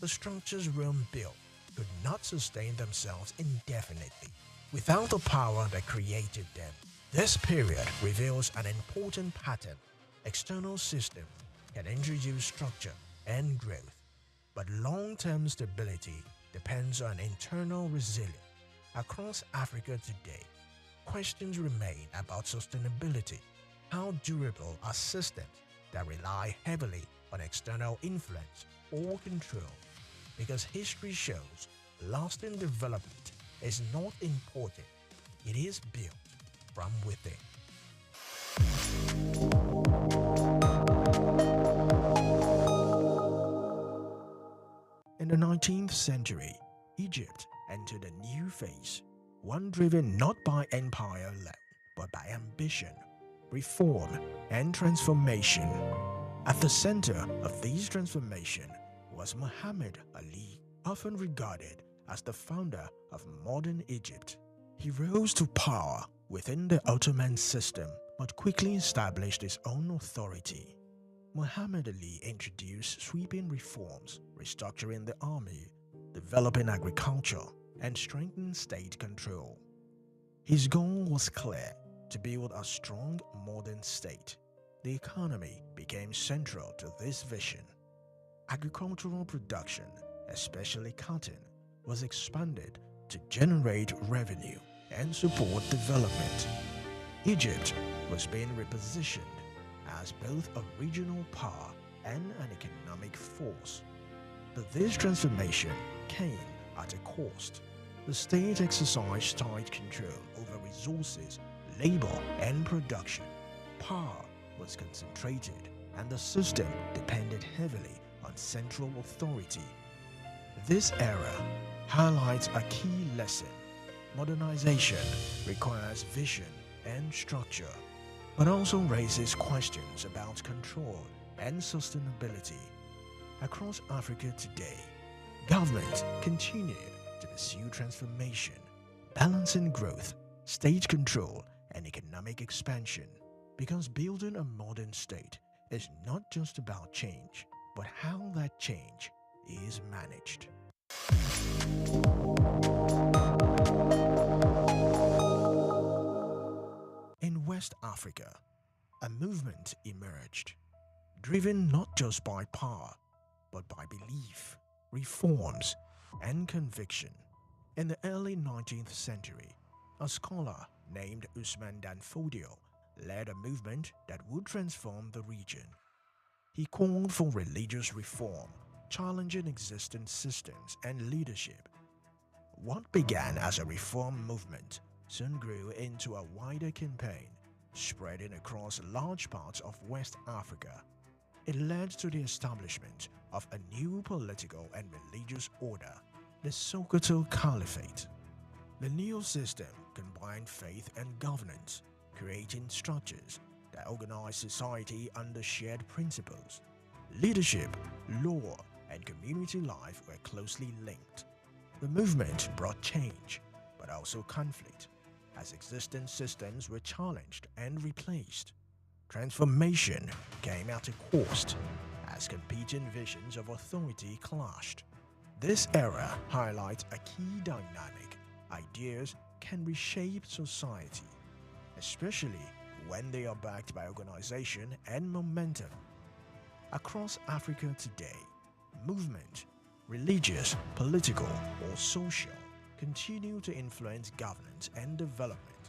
The structures Rome built could not sustain themselves indefinitely without the power that created them. This period reveals an important pattern. External systems can introduce structure and growth, but long-term stability depends on internal resilience. Across Africa today, questions remain about sustainability. How durable are systems that rely heavily on external influence or control? Because history shows lasting development is not imported, it is built from within. In the 19th century, Egypt entered a new phase, one driven not by empire alone, but by ambition, reform, and transformation. At the center of these transformations was Muhammad Ali, often regarded as the founder of modern Egypt. He rose to power within the Ottoman system, but quickly established his own authority. Muhammad Ali introduced sweeping reforms, restructuring the army, developing agriculture, and strengthening state control. His goal was clear: to build a strong modern state. The economy became central to this vision. Agricultural production, especially cotton, was expanded to generate revenue and support development. Egypt was being repositioned as both a regional power and an economic force. But this transformation came at a cost. The state exercised tight control over resources, labor, and production. Power was concentrated, and the system depended heavily on central authority. This era highlights a key lesson. Modernization requires vision and structure, but also raises questions about control and sustainability. Across Africa today, governments continue to pursue transformation, balancing growth, state control, and economic expansion, because building a modern state is not just about change, but how that change is managed. In West Africa, a movement emerged, driven not just by power, but by belief, reforms, and conviction. In the early 19th century, a scholar named Usman Dan Fodio led a movement that would transform the region. He called for religious reform, challenging existing systems and leadership. What began as a reform movement soon grew into a wider campaign, spreading across large parts of West Africa. It led to the establishment of a new political and religious order, the Sokoto Caliphate. The new system combined faith and governance, creating structures that organized society under shared principles. Leadership, law, and community life were closely linked. The movement brought change, but also conflict, as existing systems were challenged and replaced. Transformation came at a cost, as competing visions of authority clashed. This era highlights a key dynamic: ideas can reshape society, especially when they are backed by organization and momentum. Across Africa today, movement, religious, political, or social, continue to influence governance and development.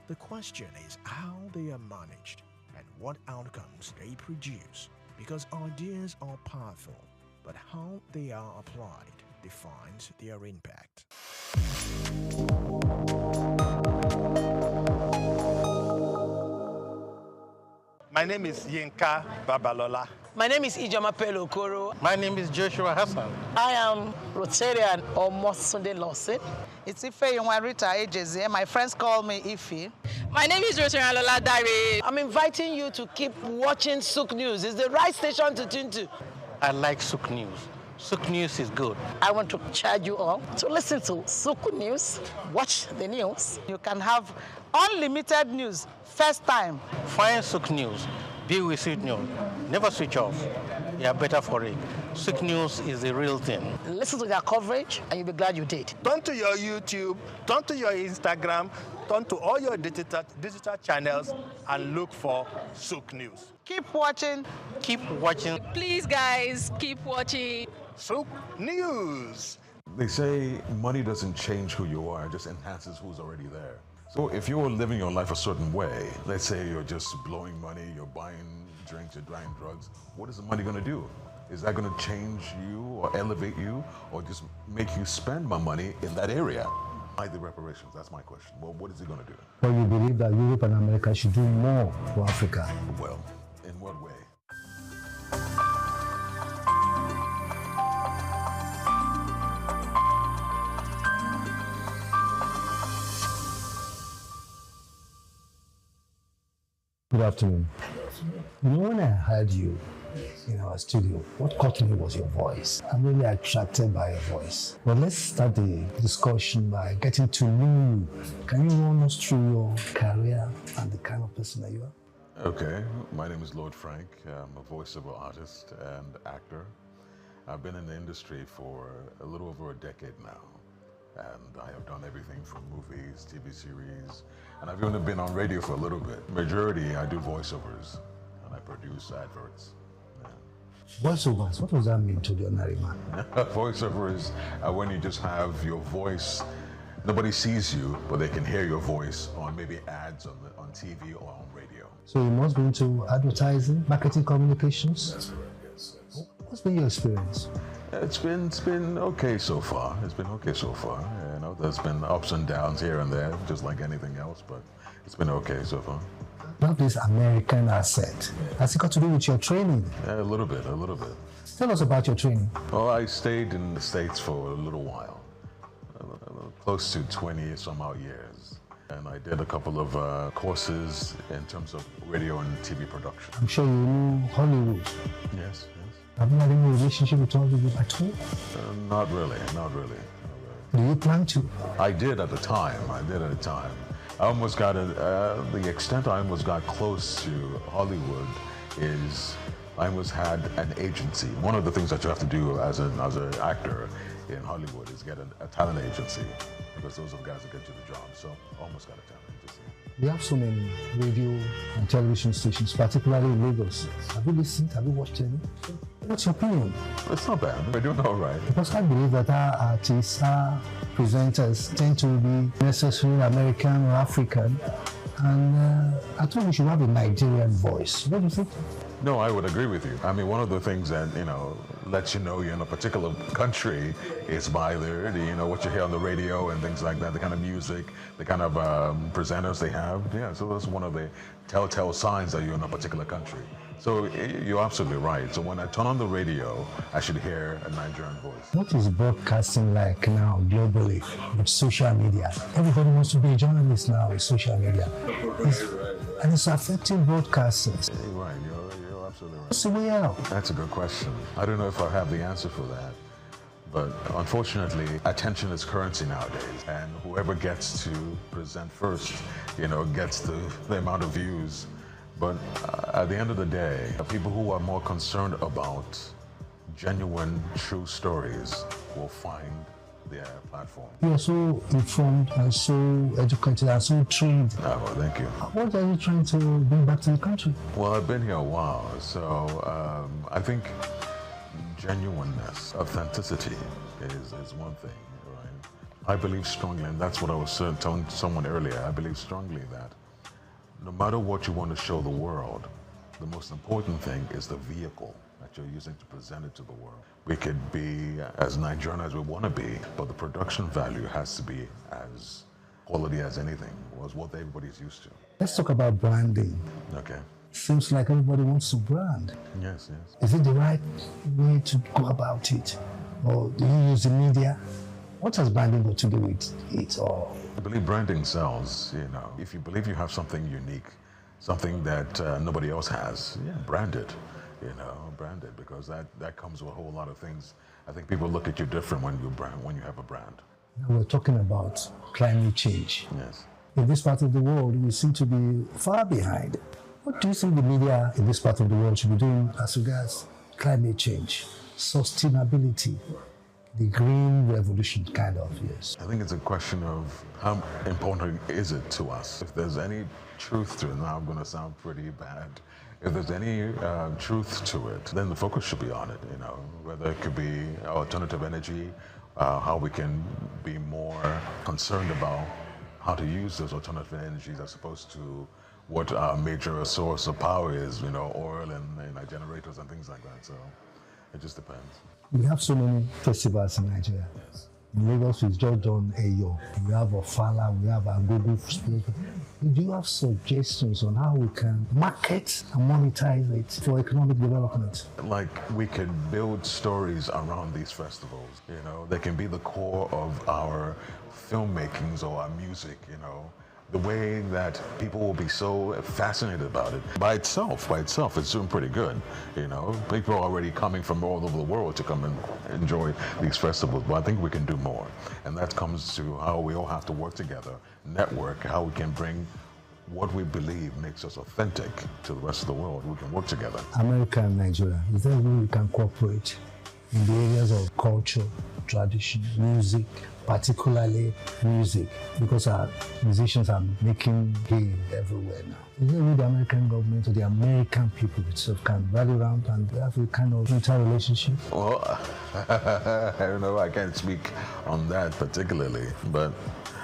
The question is how they are managed and what outcomes they produce, because ideas are powerful, but how they are applied defines their impact. My name is Yinka Babalola. My name is Ijoma Pelokoro. My name is Joshua Hassan. I am Rotarian or Mosunde Lawson. It's Ife Rita Ejeze. My friends call me Ife. My name is Rotarian Lola Dare. I'm inviting you to keep watching SOUQ News. It's the right station to tune to. I like SOUQ News. SOUQ News is good. I want to charge you all to listen to SOUQ News, watch the news. You can have unlimited news, first time. Find SOUQ News. Be with SOUQ News. Never switch off. You are better for it. SOUQ News is the real thing. Listen to their coverage and you'll be glad you did. Turn to your YouTube, turn to your Instagram, turn to all your digital channels and look for SOUQ News. Keep watching. Keep watching. Please, guys, keep watching. SOUQ News. They say money doesn't change who you are, it just enhances who's already there. So if you're living your life a certain way, let's say you're just blowing money, you're buying drinks, you're buying drugs, what is the money going to do? Is that going to change you or elevate you or just make you spend more money in that area? Why the reparations? That's my question. Well, what is it going to do? Well, you believe that Europe and America should do more for Africa? Well, in what way? Good afternoon. You know, when I heard you in our studio, what caught me was your voice. I'm really attracted by your voice. But let's start the discussion by getting to know you. Can you run us through your career and the kind of person that you are? Okay, my name is Lord Frank. I'm a voiceover artist and actor. I've been in the industry for a little over a decade now. And I have done everything from movies, TV series, and I've even been on radio for a little bit. Majority, I do voiceovers, and I produce adverts. Voiceovers, what does that mean to the ordinary man? Voiceovers are when you just have your voice, nobody sees you, but they can hear your voice on maybe ads on TV or on radio. So you must be into advertising, marketing, communications? That's correct, yes. What's been your experience? It's been okay so far. It's been okay so far. You know, there's been ups and downs here and there, just like anything else, but it's been okay so far. Not this American accent. Has it got to do with your training? Yeah, a little bit. Tell us about your training. Well, I stayed in the States for a little while, close to 20 some odd years. And I did a couple of courses in terms of radio and TV production. I'm sure you know Hollywood. Yes. Have you had any relationship with Hollywood at all? Not really. Do you plan to? I did at the time. I almost got the extent I almost got close to Hollywood is I almost had an agency. One of the things that you have to do as an actor in Hollywood is get a talent agency because those are the guys that get you the job. So I almost got a talent agency. We have so many radio and television stations, particularly in Lagos. Have you listened? Have you watched any? What's your opinion? It's not bad. We're doing all right. Because I believe that our artists, our presenters tend to be necessarily American or African. And I thought we should have a Nigerian voice. What do you think? No, I would agree with you. I mean, one of the things that, lets you know you're in a particular country is by what you hear on the radio and things like that, the kind of music, the kind of presenters they have. Yeah, so that's one of the telltale signs that you're in a particular country. So you're absolutely right. So when I turn on the radio, I should hear a Nigerian voice. What is broadcasting like now globally with social media? Everybody wants to be a journalist now with social media. And it's affecting broadcasters. You're right. You're absolutely right. What's the way out? That's a good question. I don't know if I have the answer for that. But unfortunately, attention is currency nowadays. And whoever gets to present first, gets the amount of views. But at the end of the day, people who are more concerned about genuine, true stories will find their platform. You are so informed and so educated and so trained. Oh, well, thank you. What are you trying to bring back to the country? Well, I've been here a while, so I think genuineness, authenticity is one thing, right? I believe strongly, and that's what I was telling someone earlier, I believe strongly that no matter what you want to show the world, the most important thing is the vehicle that you're using to present it to the world. We could be as Nigerian as we want to be, but the production value has to be as quality as anything, was what everybody's used to. Let's talk about branding. Okay. Seems like everybody wants to brand. Yes, yes. Is it the right way to go about it? Or do you use the media? What has branding got to do with it all? I believe branding sells, If you believe you have something unique, something that nobody else has, brand it, brand it, because that comes with a whole lot of things. I think people look at you different when you have a brand. Now we're talking about climate change. Yes. In this part of the world, we seem to be far behind. What do you think the media in this part of the world should be doing as regards climate change, sustainability, the green revolution kind of, yes? I think it's a question of how important is it to us. If there's any truth to it, now I'm going to sound pretty bad. If there's any truth to it, then the focus should be on it, whether it could be alternative energy, how we can be more concerned about how to use those alternative energies as opposed to what our major source of power is, oil and generators and things like that. So it just depends. We have so many festivals in Nigeria. Yes. In Lagos, we've just done Eyo. We have Ofala, we have Agogo. Do you have suggestions on how we can market and monetize it for economic development? Like, we could build stories around these festivals, They can be the core of our filmmakings or our music, The way that people will be so fascinated about it. By itself, it's doing pretty good, People are already coming from all over the world to come and enjoy these festivals, but I think we can do more. And that comes to how we all have to work together, network, how we can bring what we believe makes us authentic to the rest of the world. We can work together. America and Nigeria, is there a way we can cooperate in the areas of culture, tradition, music, particularly music, because our musicians are making gain everywhere now? Is there a way the American government or the American people itself can rally around and have a kind of interrelationship? Well, I don't know, I can't speak on that particularly, but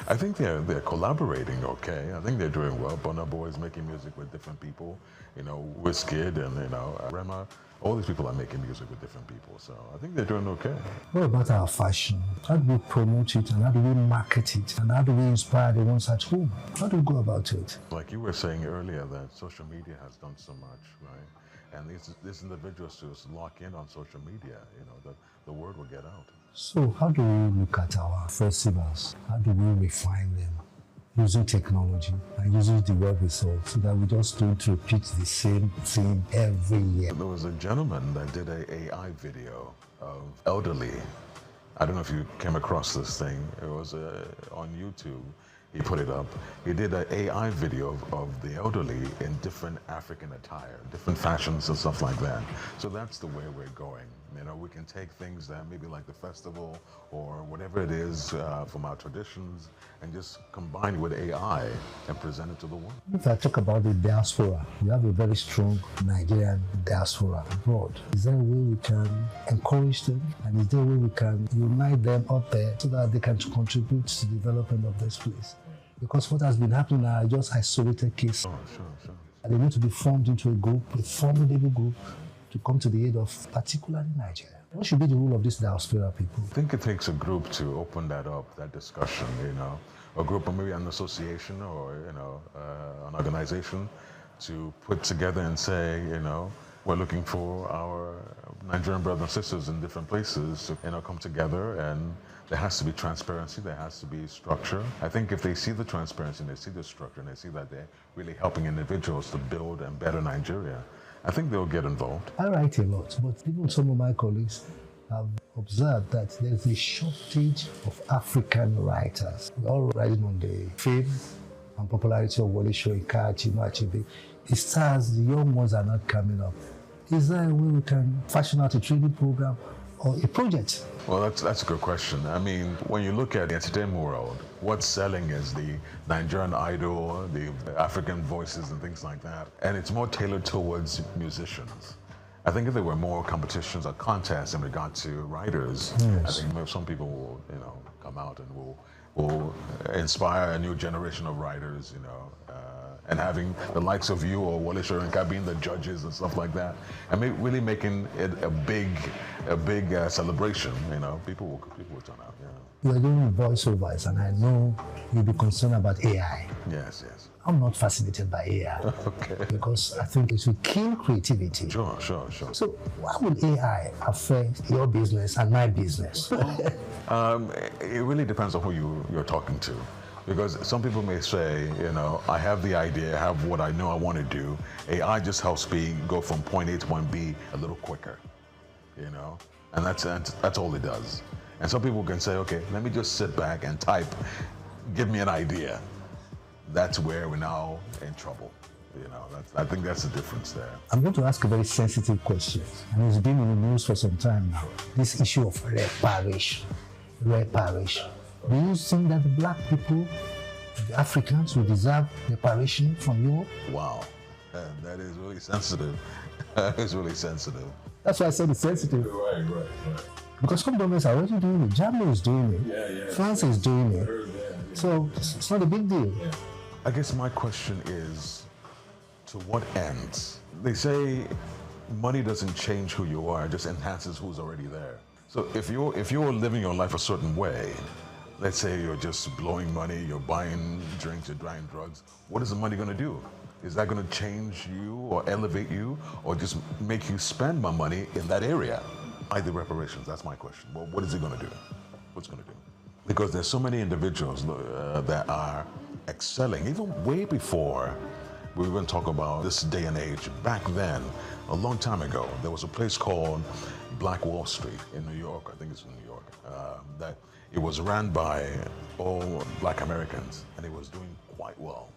I think they're collaborating okay. I think they're doing well. Burna Boy is making music with different people, Wizkid and, Rema. All these people are making music with different people, so I think they're doing okay. What about our fashion? How do we promote it and how do we market it and how do we inspire the ones at home? How do we go about it? Like you were saying earlier, that social media has done so much, right? And these individuals just lock in on social media, the word will get out. So how do we look at our festivals? How do we refine them? Using technology and using the web results so that we just don't repeat the same thing every year. There was a gentleman that did an AI video of elderly. I don't know if you came across this thing. It was on YouTube. He put it up. He did an AI video of the elderly in different African attire, different fashions and stuff like that. So that's the way we're going. You know, we can take things that maybe like the festival or whatever it is from our traditions and just combine it with AI and present it to the world. If I talk about the diaspora, we have a very strong Nigerian diaspora abroad. Is there a way we can encourage them, and is there a way we can unite them up there so that they can contribute to the development of this place? Because what has been happening are just isolated cases. Sure. And they need to be formed into a group, a formidable group, to come to the aid of particularly Nigeria. What should be the role of these diaspora people? I think it takes a group to open that up, that discussion, you know. A group or maybe an association or, you know, an organization to put together and say, you know, we're looking for our Nigerian brothers and sisters in different places to, you know, come together, and there has to be transparency, there has to be structure. I think if they see the transparency and they see the structure and they see that they're really helping individuals to build and better Nigeria, I think they'll get involved. I write a lot, but even some of my colleagues have observed that there's a shortage of African writers. We're all riding on the fame and popularity of Wole Soyinka, Chinua Achebe. It stars, the young ones are not coming up. Is there a way we can fashion out a training program or a project? Well, that's a good question. I mean, when you look at the entertainment world, what's selling is the Nigerian Idol, the African voices and things like that. And it's more tailored towards musicians. I think if there were more competitions or contests in regard to writers, yes, I think some people will, you know, come out and will inspire a new generation of writers, you know, and having the likes of you or Wole Soyinka being the judges and stuff like that, and really making it a big celebration. You know, people will turn out. Yeah. You're doing voiceovers, and I know you'll be concerned about AI. Yes. I'm not fascinated by AI. Okay. Because I think it will kill creativity. Sure. So how will AI affect your business and my business? It really depends on who you're talking to. Because some people may say, you know, I have the idea, I have what I know I want to do. AI just helps me go from point A to point B a little quicker, you know? And that's all it does. And some people can say, okay, let me just sit back and type, give me an idea. That's where we're now in trouble. You know, I think that's the difference there. I'm going to ask a very sensitive question, and it's been in the news for some time now. This issue of reparation. Do you think that the black people, the Africans, will deserve reparation from Europe? Wow, that is really sensitive. That is really sensitive. That's why I said it's sensitive. Right. Because some governments are already doing it. Germany is doing it. Yeah. France is doing it. So it's not a big deal. Yeah. I guess my question is, to what end? They say money doesn't change who you are, it just enhances who's already there. So if you're living your life a certain way, let's say you're just blowing money, you're buying drinks, you're buying drugs, what is the money going to do? Is that going to change you or elevate you or just make you spend more money in that area? Why the reparations? That's my question. Well, what is it going to do? What's it going to do? Because there's so many individuals that are excelling, even way before we were going to talk about this day and age. Back then, a long time ago, there was a place called Black Wall Street in New York. I think it's in New York. That it was ran by all black Americans, and it was doing well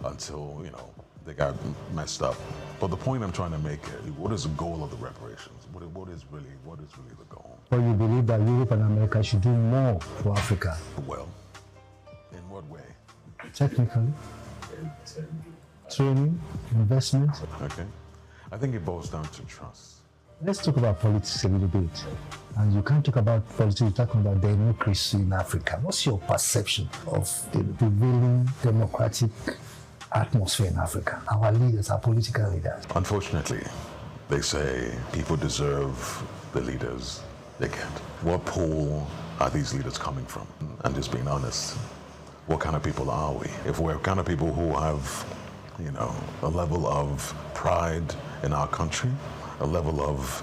until, you know, they got messed up. But the point I'm trying to make is, what is the goal of the reparations? What is really the goal? Well, you believe that Europe and America should do more for Africa? Well, in what way? Technically, training, investment. Okay. I think it boils down to trust. Let's talk about politics a little bit. And you can't talk about politics without talking about democracy in Africa. What's your perception of the prevailing democratic atmosphere in Africa? Our leaders, our political leaders. Unfortunately, they say people deserve the leaders they get. What pool are these leaders coming from? And just being honest, what kind of people are we? If we're kind of people who have, you know, a level of pride in our country, a level of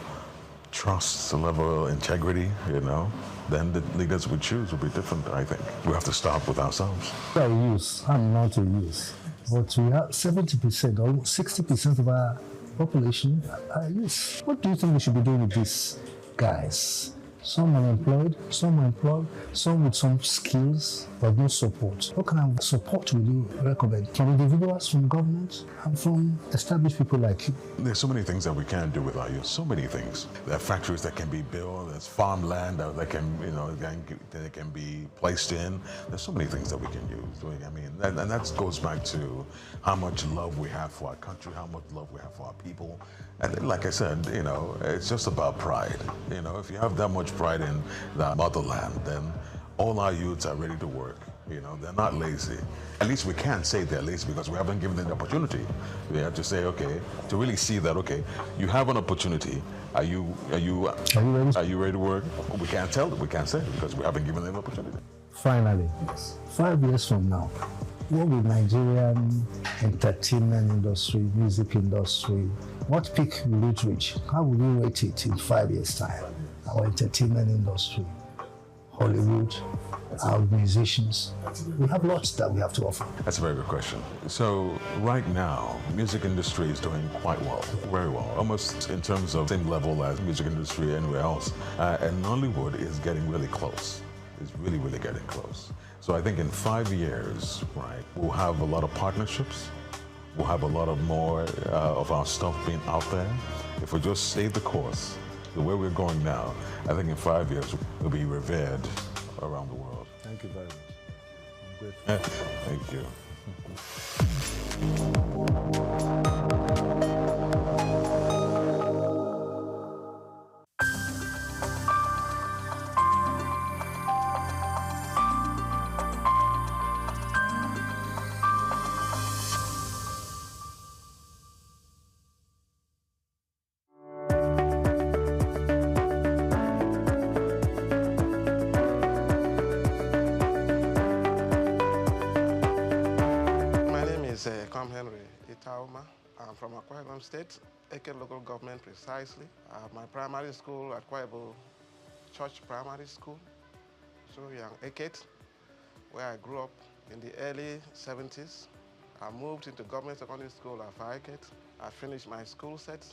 trust, a level of integrity, you know, then the leaders we choose will be different, I think. We have to start with ourselves. I'm not a youth. But we have 70% or 60% of our population are youth. What do you think we should be doing with these guys? some unemployed, some employed, some with some skills, but no support. What kind of support would you recommend from individuals, from government, and from established people like you? There's so many things that we can do with our youth. So many things. There are factories that can be built. There's farmland that can, that can be placed in. There's so many things that we can use. I mean, and that goes back to how much love we have for our country, how much love we have for our people. And like I said, it's just about pride. If you have that much pride in the motherland, then all our youths are ready to work. They're not lazy. At least we can't say they're lazy because we haven't given them the opportunity. We have to say, okay, to really see that, okay, you have an opportunity. Are you ready to work? We can't tell them. We can't say it because we haven't given them the opportunity. Finally, 5 years from now, what will Nigerian entertainment industry, music industry, what peak will it reach? How will you rate it in 5 years' time? Our entertainment industry, Hollywood, our musicians. We have lots that we have to offer. That's a very good question. So right now, music industry is doing quite well, very well, almost in terms of same level as music industry anywhere else. And Nollywood is getting really close. It's really, really getting close. So I think in 5 years, right, we'll have a lot of partnerships. We'll have a lot of more of our stuff being out there. If we just stay the course, the way we're going now, I think in 5 years, we'll be revered around the world. Thank you very much. I'm grateful. Thank you. I'm from Akwa Ibom State, Eke local government precisely. My primary school at Akwa Ibom Church Primary School, so young Eket, where I grew up in the early 70s. I moved into government secondary school at Eket. I finished my school set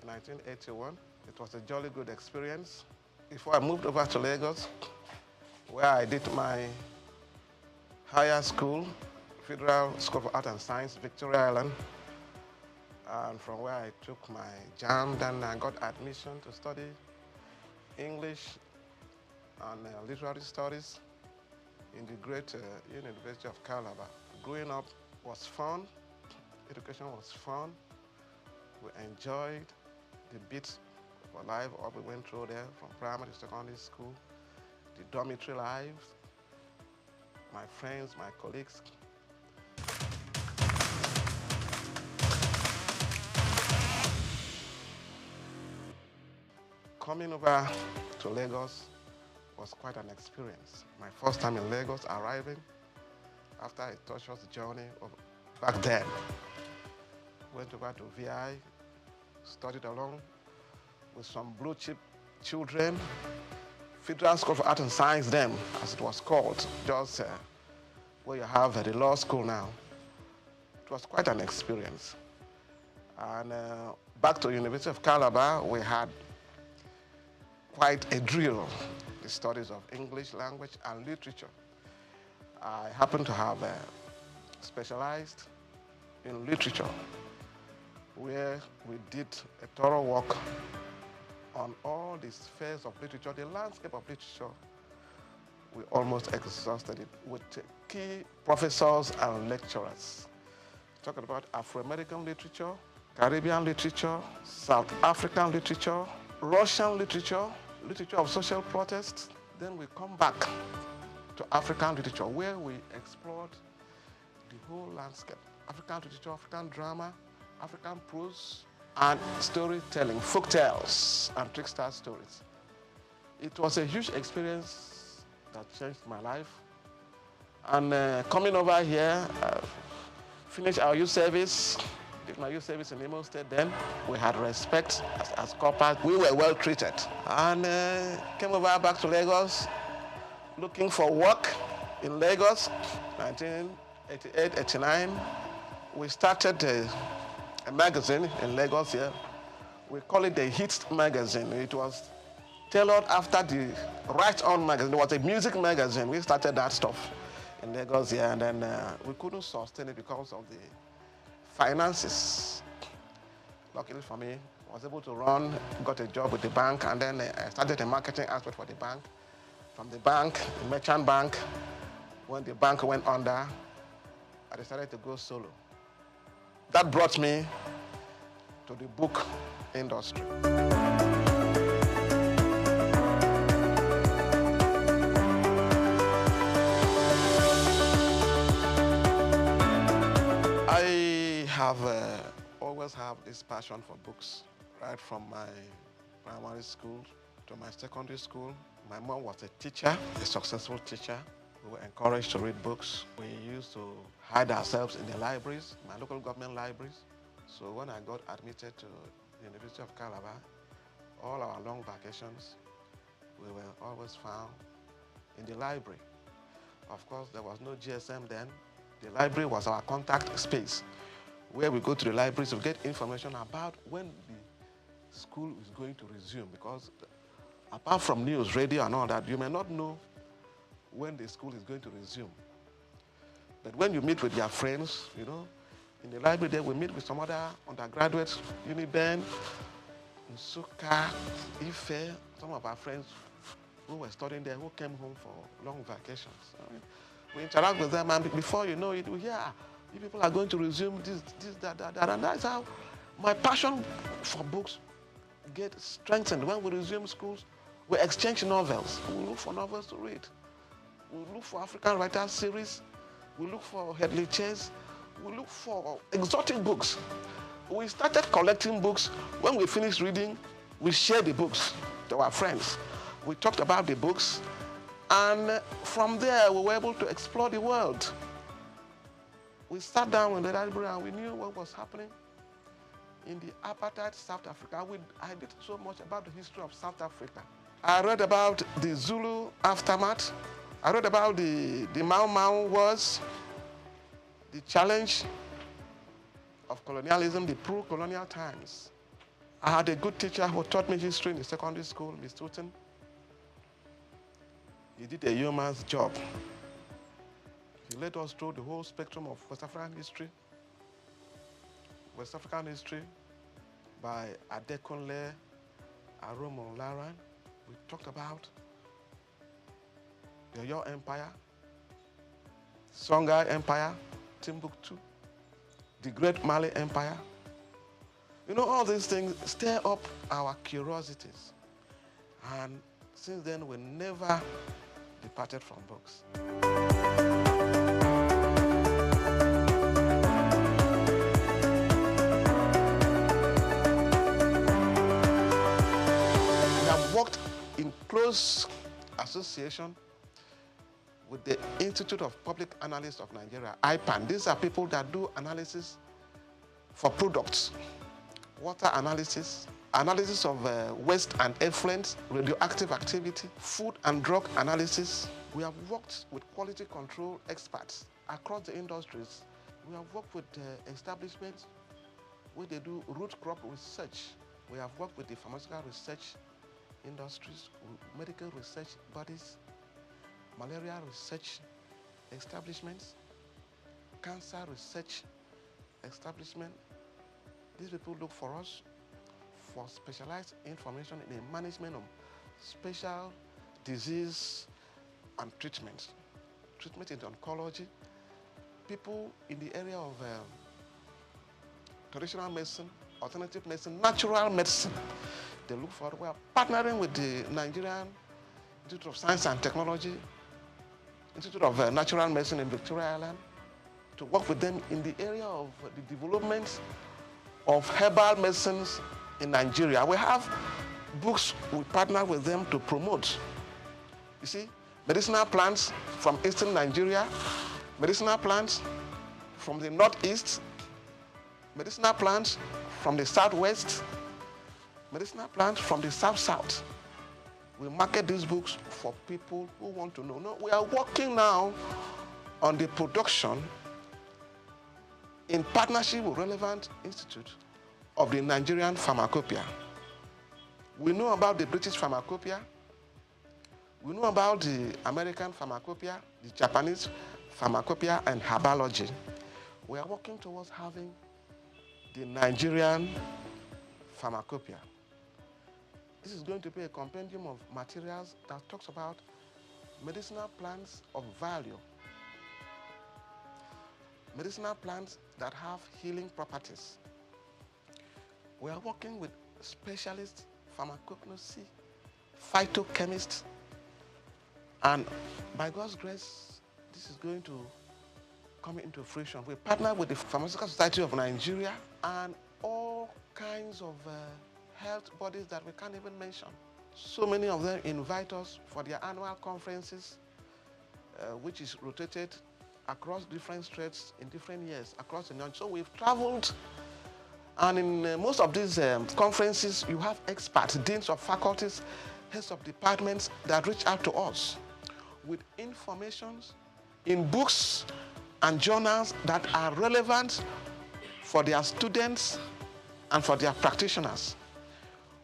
in 1981. It was a jolly good experience. Before I moved over to Lagos, where I did my higher school, Federal School of Art and Science, Victoria Island. And from where I took my JAM, then I got admission to study English and literary studies in the great University of Calabar. Growing up was fun, education was fun. We enjoyed the bits of our life, all we went through there, from primary to secondary school, the dormitory life, my friends, my colleagues. Coming over to Lagos was quite an experience. My first time in Lagos, arriving after a tortuous journey back then. Went over to VI, studied along with some blue chip children, Federal School of Art and Science then, as it was called, just where you have the law school now. It was quite an experience. And back to University of Calabar, we had quite a drill, the studies of English language and literature. I happen to have specialized in literature, where we did a thorough work on all the spheres of literature, the landscape of literature. We almost exhausted it with key professors and lecturers. Talking about Afro-American literature, Caribbean literature, South African literature, Russian literature, literature of social protest. Then we come back to African literature, where we explored the whole landscape. African literature, African drama, African prose, and storytelling, folk tales and trickster stories. It was a huge experience that changed my life. And coming over here, finished our youth service. Did my youth service in Imo State then. We had respect as corporate. We were well treated. And came over back to Lagos, looking for work in Lagos, 1988, 89. We started a magazine in Lagos here. We call it the Hits magazine. It was tailored after the Right On magazine. It was a music magazine. We started that stuff in Lagos here, and then we couldn't sustain it because of the finances. Luckily for me, I was able to run, got a job with the bank, and then I started a marketing aspect for the bank. From the bank, the merchant bank, when the bank went under, I decided to go solo. That brought me to the book industry. I have always had this passion for books, right from my primary school to my secondary school. My mom was a teacher, a successful teacher. We were encouraged to read books. We used to hide ourselves in the libraries, my local government libraries. So when I got admitted to the University of Calabar, all our long vacations, we were always found in the library. Of course, there was no GSM then. The library was our contact space, where we go to the library to get information about when the school is going to resume, because apart from news, radio, and all that, you may not know when the school is going to resume. But when you meet with your friends, you know, in the library there, we meet with some other undergraduates, Uniben, SOUQ, Ife, some of our friends who were studying there, who came home for long vacations. We interact with them, and before you know it, we hear, you people are going to resume this, that, and that's how my passion for books gets strengthened. When we resume schools, we exchange novels. We look for novels to read. We look for African writers series. We look for Headley Chase. We look for exotic books. We started collecting books. When we finished reading, we shared the books to our friends. We talked about the books, and from there, we were able to explore the world. We sat down in the library and we knew what was happening in the apartheid South Africa. I did so much about the history of South Africa. I read about the Zulu aftermath. I read about the Mau Mau Wars, the challenge of colonialism, the pro-colonial times. I had a good teacher who taught me history in the secondary school, Miss Tooten. He did a yeoman's job. He led us through the whole spectrum of West African history. West African history by Adekunle Aromo-Laran. We talked about the Oyo Empire, Songhai Empire, Timbuktu, the Great Mali Empire. You know, all these things stir up our curiosities. And since then, we never departed from books. We have worked in close association with the Institute of Public Analysts of Nigeria, IPAN. These are people that do analysis for products, water analysis, analysis of waste and effluent, radioactive activity, food and drug analysis. We have worked with quality control experts across the industries. We have worked with establishments where they do root crop research. We have worked with the pharmaceutical research industries, medical research bodies, malaria research establishments, cancer research establishment. These people look for us for specialized information in the management of special disease and treatment in oncology. People in the area of traditional medicine, alternative medicine, natural medicine, they look for it. We are partnering with the Nigerian Institute of Science and Technology, Institute of Natural Medicine in Victoria Island, to work with them in the area of the development of herbal medicines in Nigeria. We have books we partner with them to promote. You see, medicinal plants from eastern Nigeria, medicinal plants from the northeast, medicinal plants from the southwest, medicinal plants from the south-south. We market these books for people who want to know. No, we are working now on the production in partnership with relevant institute of the Nigerian Pharmacopoeia. We know about the British pharmacopoeia. We know about the American pharmacopoeia, the Japanese pharmacopoeia, and herbology. We are working towards having the Nigerian pharmacopoeia. This is going to be a compendium of materials that talks about medicinal plants of value, medicinal plants that have healing properties. We are working with specialists, pharmacognosy, phytochemists, and by God's grace, this is going to come into fruition. We partner with the Pharmaceutical Society of Nigeria and all kinds of health bodies that we can't even mention. So many of them invite us for their annual conferences, which is rotated across different states in different years across the nation. So we've traveled, and in most of these conferences, you have experts, deans of faculties, heads of departments that reach out to us with informations in books and journals that are relevant for their students and for their practitioners.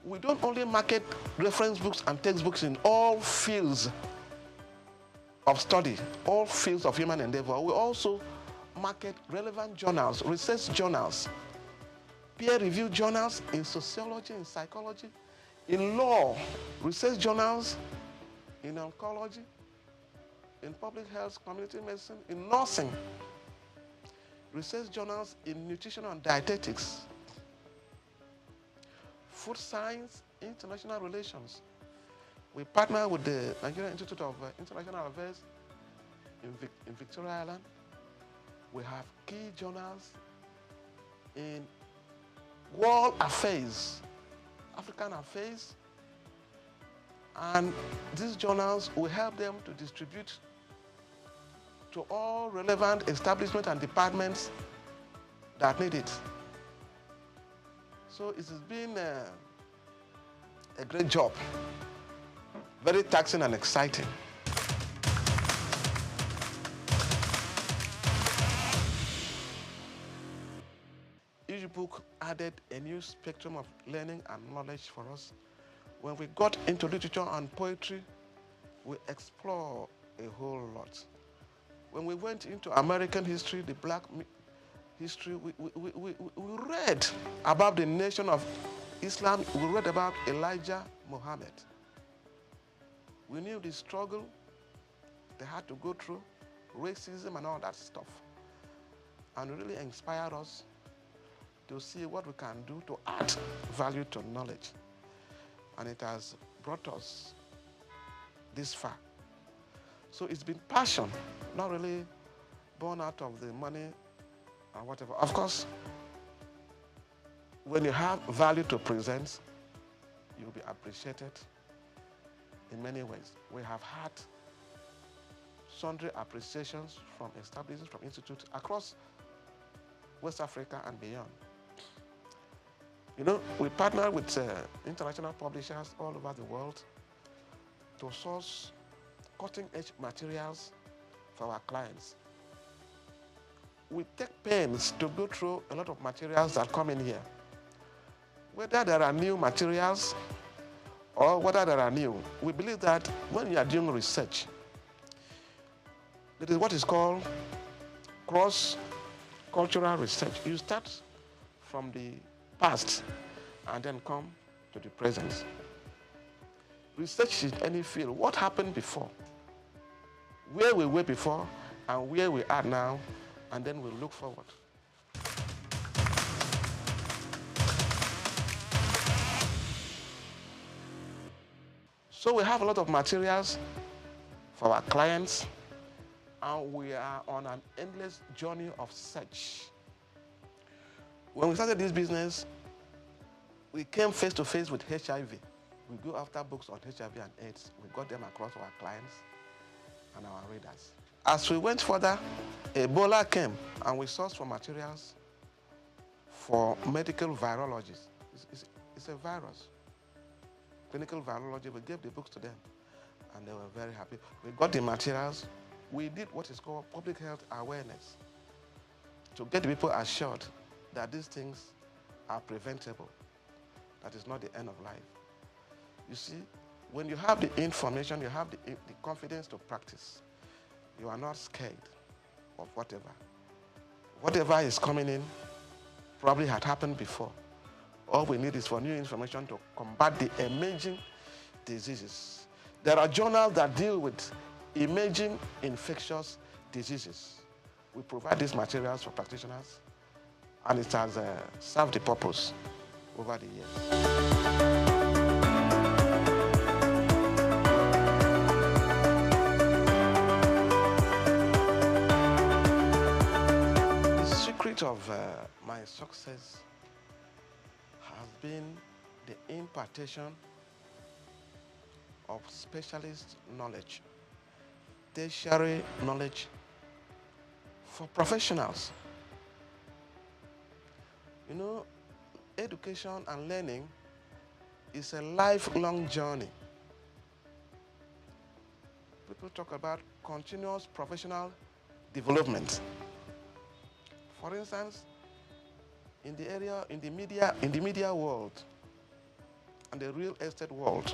We don't only market reference books and textbooks in all fields of study, all fields of human endeavor. We also market relevant journals, research journals, peer-reviewed journals in sociology, in psychology, in law, research journals in oncology, in public health, community medicine, in nursing, research journals in nutrition and dietetics, food science, international relations. We partner with the Nigerian Institute of International Affairs in Victoria Island. We have key journals in world affairs, African affairs, and these journals will help them to distribute to all relevant establishments and departments that need it. So it has been a great job, very taxing and exciting. Each book added a new spectrum of learning and knowledge for us. When we got into literature and poetry, we explored a whole lot. When we went into American history, the black history, we read about the nation of Islam. We read about Elijah Muhammad. We knew the struggle they had to go through, racism and all that stuff. And it really inspired us to see what we can do to add value to knowledge. And it has brought us this far. So it's been passion, not really born out of the money and whatever. Of course, when you have value to present, you'll be appreciated in many ways. We have had sundry appreciations from establishments, from institutes across West Africa and beyond. You know, we partner with international publishers all over the world to source cutting-edge materials for our clients. We take pains to go through a lot of materials that come in here. Whether there are new materials or whether there are new, we believe that when you are doing research, it is what is called cross-cultural research. You start from the past and then come to the present. Research in any field, what happened before, where we were before and where we are now, and then we'll look forward. So we have a lot of materials for our clients, and we are on an endless journey of search. When we started this business, we came face to face with HIV. We go after books on HIV and AIDS. We got them across our clients and our readers. As we went further, Ebola came, and we sourced for materials for medical virologists. It's a virus. Clinical virology, we gave the books to them, and they were very happy. We got the materials. We did what is called public health awareness to get the people assured that these things are preventable. That is not the end of life. You see, when you have the information, you have the confidence to practice. You are not scared of whatever. Whatever is coming in probably had happened before. All we need is for new information to combat the emerging diseases. There are journals that deal with emerging infectious diseases. We provide these materials for practitioners, and it has served the purpose over the years. Of my success has been the impartation of specialist knowledge, tertiary knowledge for professionals. You know, education and learning is a lifelong journey. People talk about continuous professional development. For instance, in the media world and the real estate world,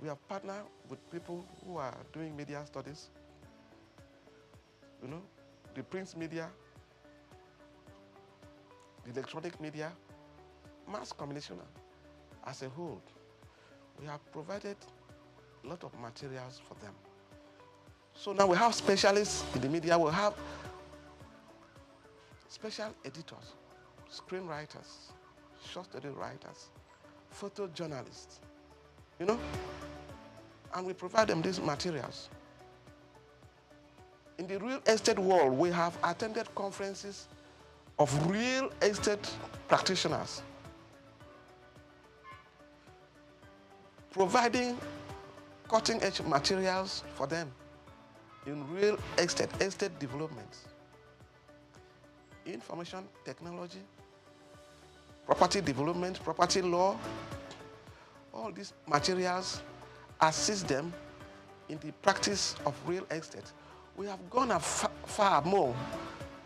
we have partnered with people who are doing media studies, you know, the print media, the electronic media, mass communication as a whole. We have provided a lot of materials for them. So now we have specialists in the media, we have special editors, screenwriters, short story writers, photojournalists, you know, and we provide them these materials. In the real estate world, we have attended conferences of real estate practitioners, providing cutting-edge materials for them in real estate development, information technology, property development, property law. All these materials assist them in the practice of real estate. We have gone far more.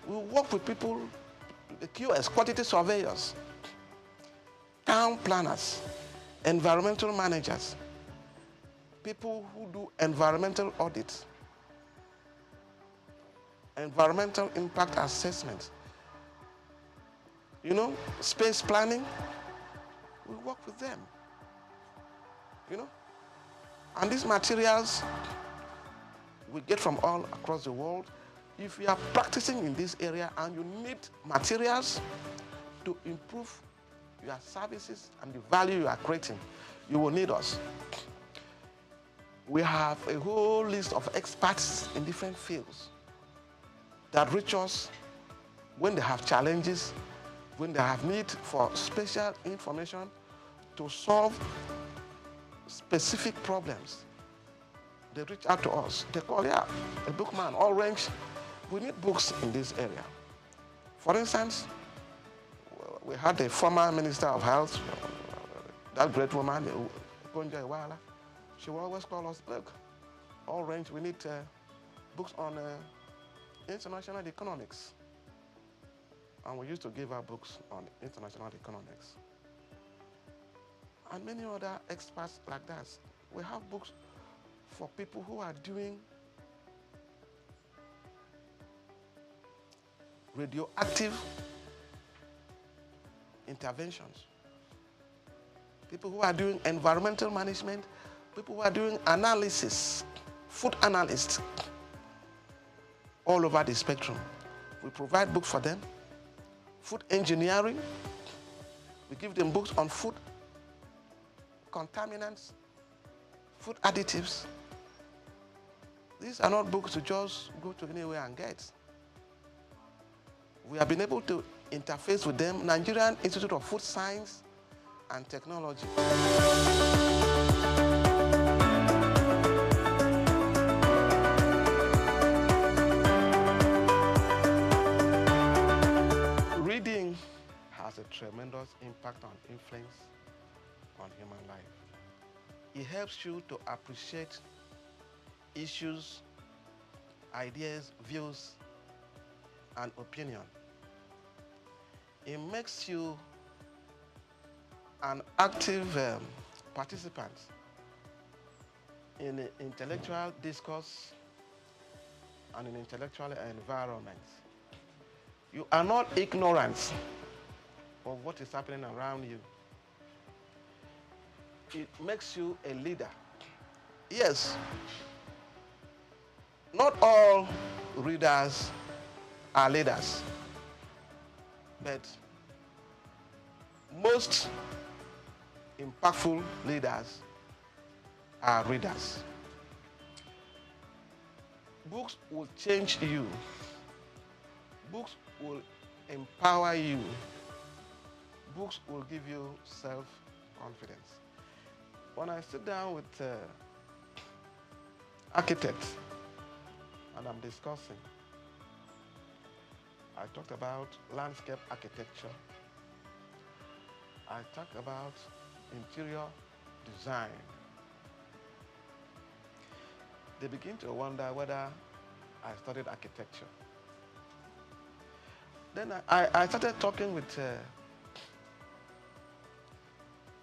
We work with people, the QS, quantity surveyors, town planners, environmental managers, people who do environmental audits, environmental impact assessment, you know, space planning. We work with them, you know. And these materials we get from all across the world. If you are practicing in this area and you need materials to improve your services and the value you are creating, you will need us. We have a whole list of experts in different fields that reach us when they have challenges, when they have need for special information to solve specific problems. They reach out to us. They call, yeah, a bookman, Orange. We need books in this area. For instance, we had the former Minister of Health, that great woman, Gonja Iwala. She will always call us, look, Orange, we need books on international economics. And we used to give her books on international economics. And many other experts like that. We have books for people who are doing radioactive interventions, people who are doing environmental management, people who are doing analysis, food analysts, all over the spectrum. We provide books for them. Food engineering, we give them books on food, contaminants, food additives. These are not books to just go to anywhere and get. We have been able to interface with them, Nigerian Institute of Food Science and Technology. Reading has a tremendous impact on influence on human life. It helps you to appreciate issues, ideas, views, and opinion. It makes you an active participants in intellectual discourse and in intellectual environment. You are not ignorant of what is happening around you. It makes you a leader. Yes, not all readers are leaders, but most impactful leaders are readers. Books will change you. Books will empower you. Books will give you self-confidence. When I sit down with architects and I'm discussing, I talked about landscape architecture. I talked about interior design. They begin to wonder whether I studied architecture. Then I started talking with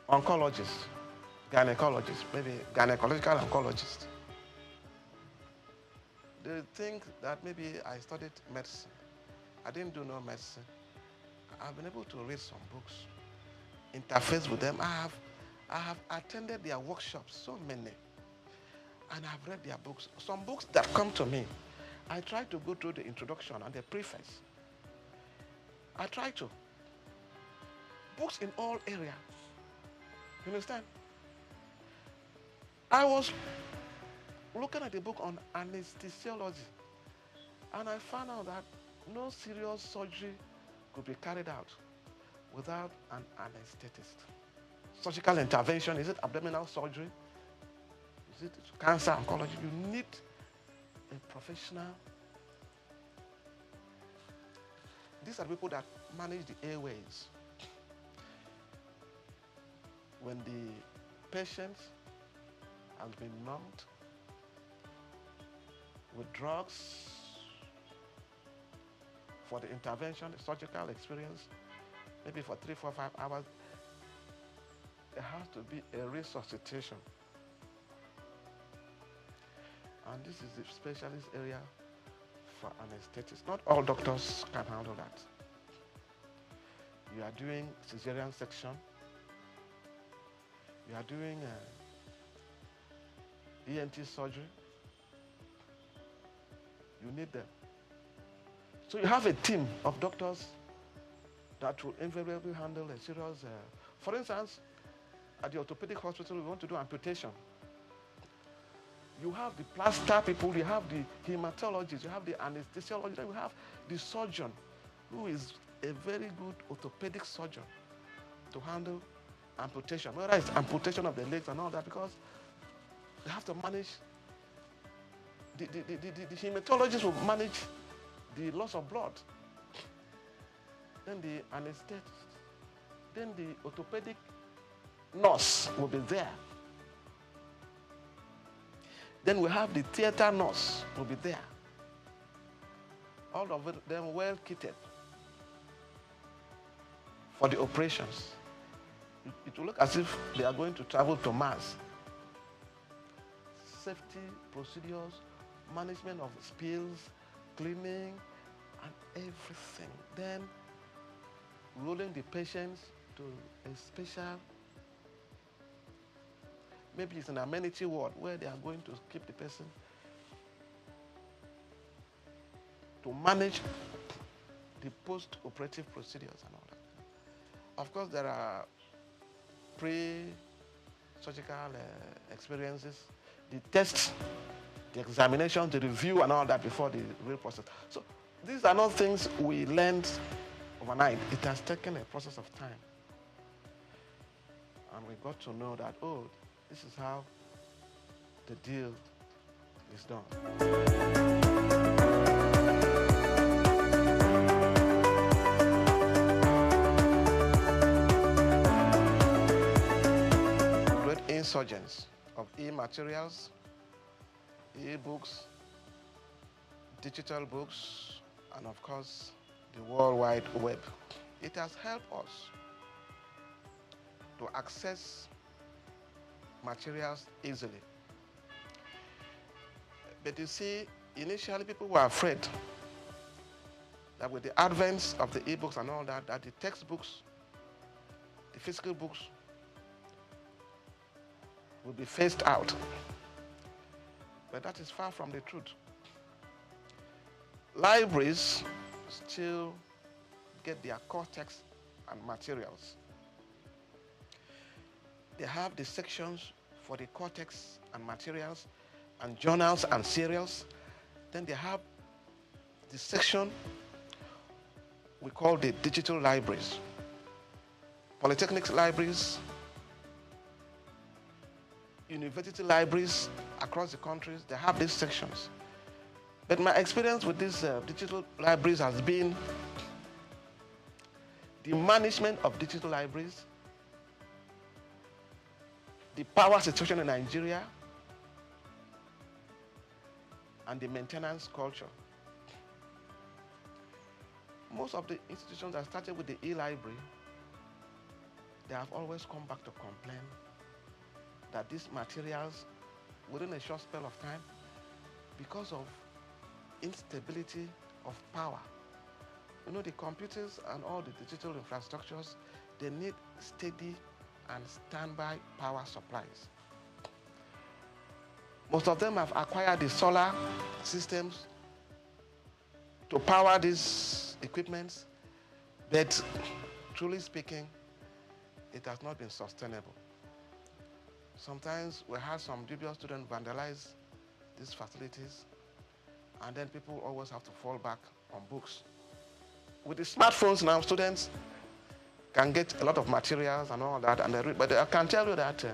oncologists, gynecologists, maybe gynecological oncologists. They think that maybe I studied medicine. I didn't do no medicine. I've been able to read some books, interface with them. I have attended their workshops, so many, and I've read their books. Some books that come to me, I try to go through the introduction and the preface. I try to. Books in all areas. You understand? I was looking at a book on anesthesiology, and I found out that no serious surgery could be carried out without an anesthetist. Surgical intervention, is it abdominal surgery? Is it cancer, oncology? You need a professional. These are people that manage the airways. When the patient has been numbed with drugs for the intervention, the surgical experience, maybe for 3, 4, 5 hours, there has to be a resuscitation. And this is the specialist area for anesthetists. Not all doctors can handle that. You are doing cesarean section. You are doing ENT surgery. You need them. So you have a team of doctors that will invariably handle a serious, for instance, at the orthopedic hospital, we want to do amputation. You have the plaster people, you have the hematologist, you have the anesthesiologist, then you have the surgeon, who is a very good orthopedic surgeon to handle amputation, whether it's amputation of the legs and all that, because they have to manage, the hematologist will manage the loss of blood, then the anesthetist, then the orthopedic nurse will be there. Then we have the theater nurse will be there. All of them well kitted for the operations. It will look as if they are going to travel to Mars. Safety procedures, management of spills, cleaning, and everything. Then rolling the patients to a special, maybe it's an amenity ward where they are going to keep the person to manage the post-operative procedures and all that. Of course, there are pre-surgical experiences, the tests, the examination, the review and all that before the real process. So these are not things we learned overnight. It has taken a process of time. And we got to know that, oh, this is how the deal is done. Great insurgents of e-materials, e-books, digital books, and of course, the World Wide Web. It has helped us to access materials easily. But you see, initially people were afraid that with the advent of the e-books and all that, that the textbooks, the physical books, will be phased out. But that is far from the truth. Libraries still get their core text and materials. They have the sections for the core text and materials and journals and serials. Then they have the section we call the digital libraries. Polytechnic libraries, university libraries across the countries, they have these sections. But my experience with these digital libraries has been the management of digital libraries, the power situation in Nigeria, and the maintenance culture. Most of the institutions that started with the e-library, they have always come back to complain that these materials, within a short spell of time, because of instability of power. You know, the computers and all the digital infrastructures, they need steady and standby power supplies. Most of them have acquired the solar systems to power these equipments, but truly speaking, it has not been sustainable. Sometimes we had some dubious students vandalize these facilities, and then people always have to fall back on books. With the smartphones now, students can get a lot of materials and all that, and they read, but I can tell you that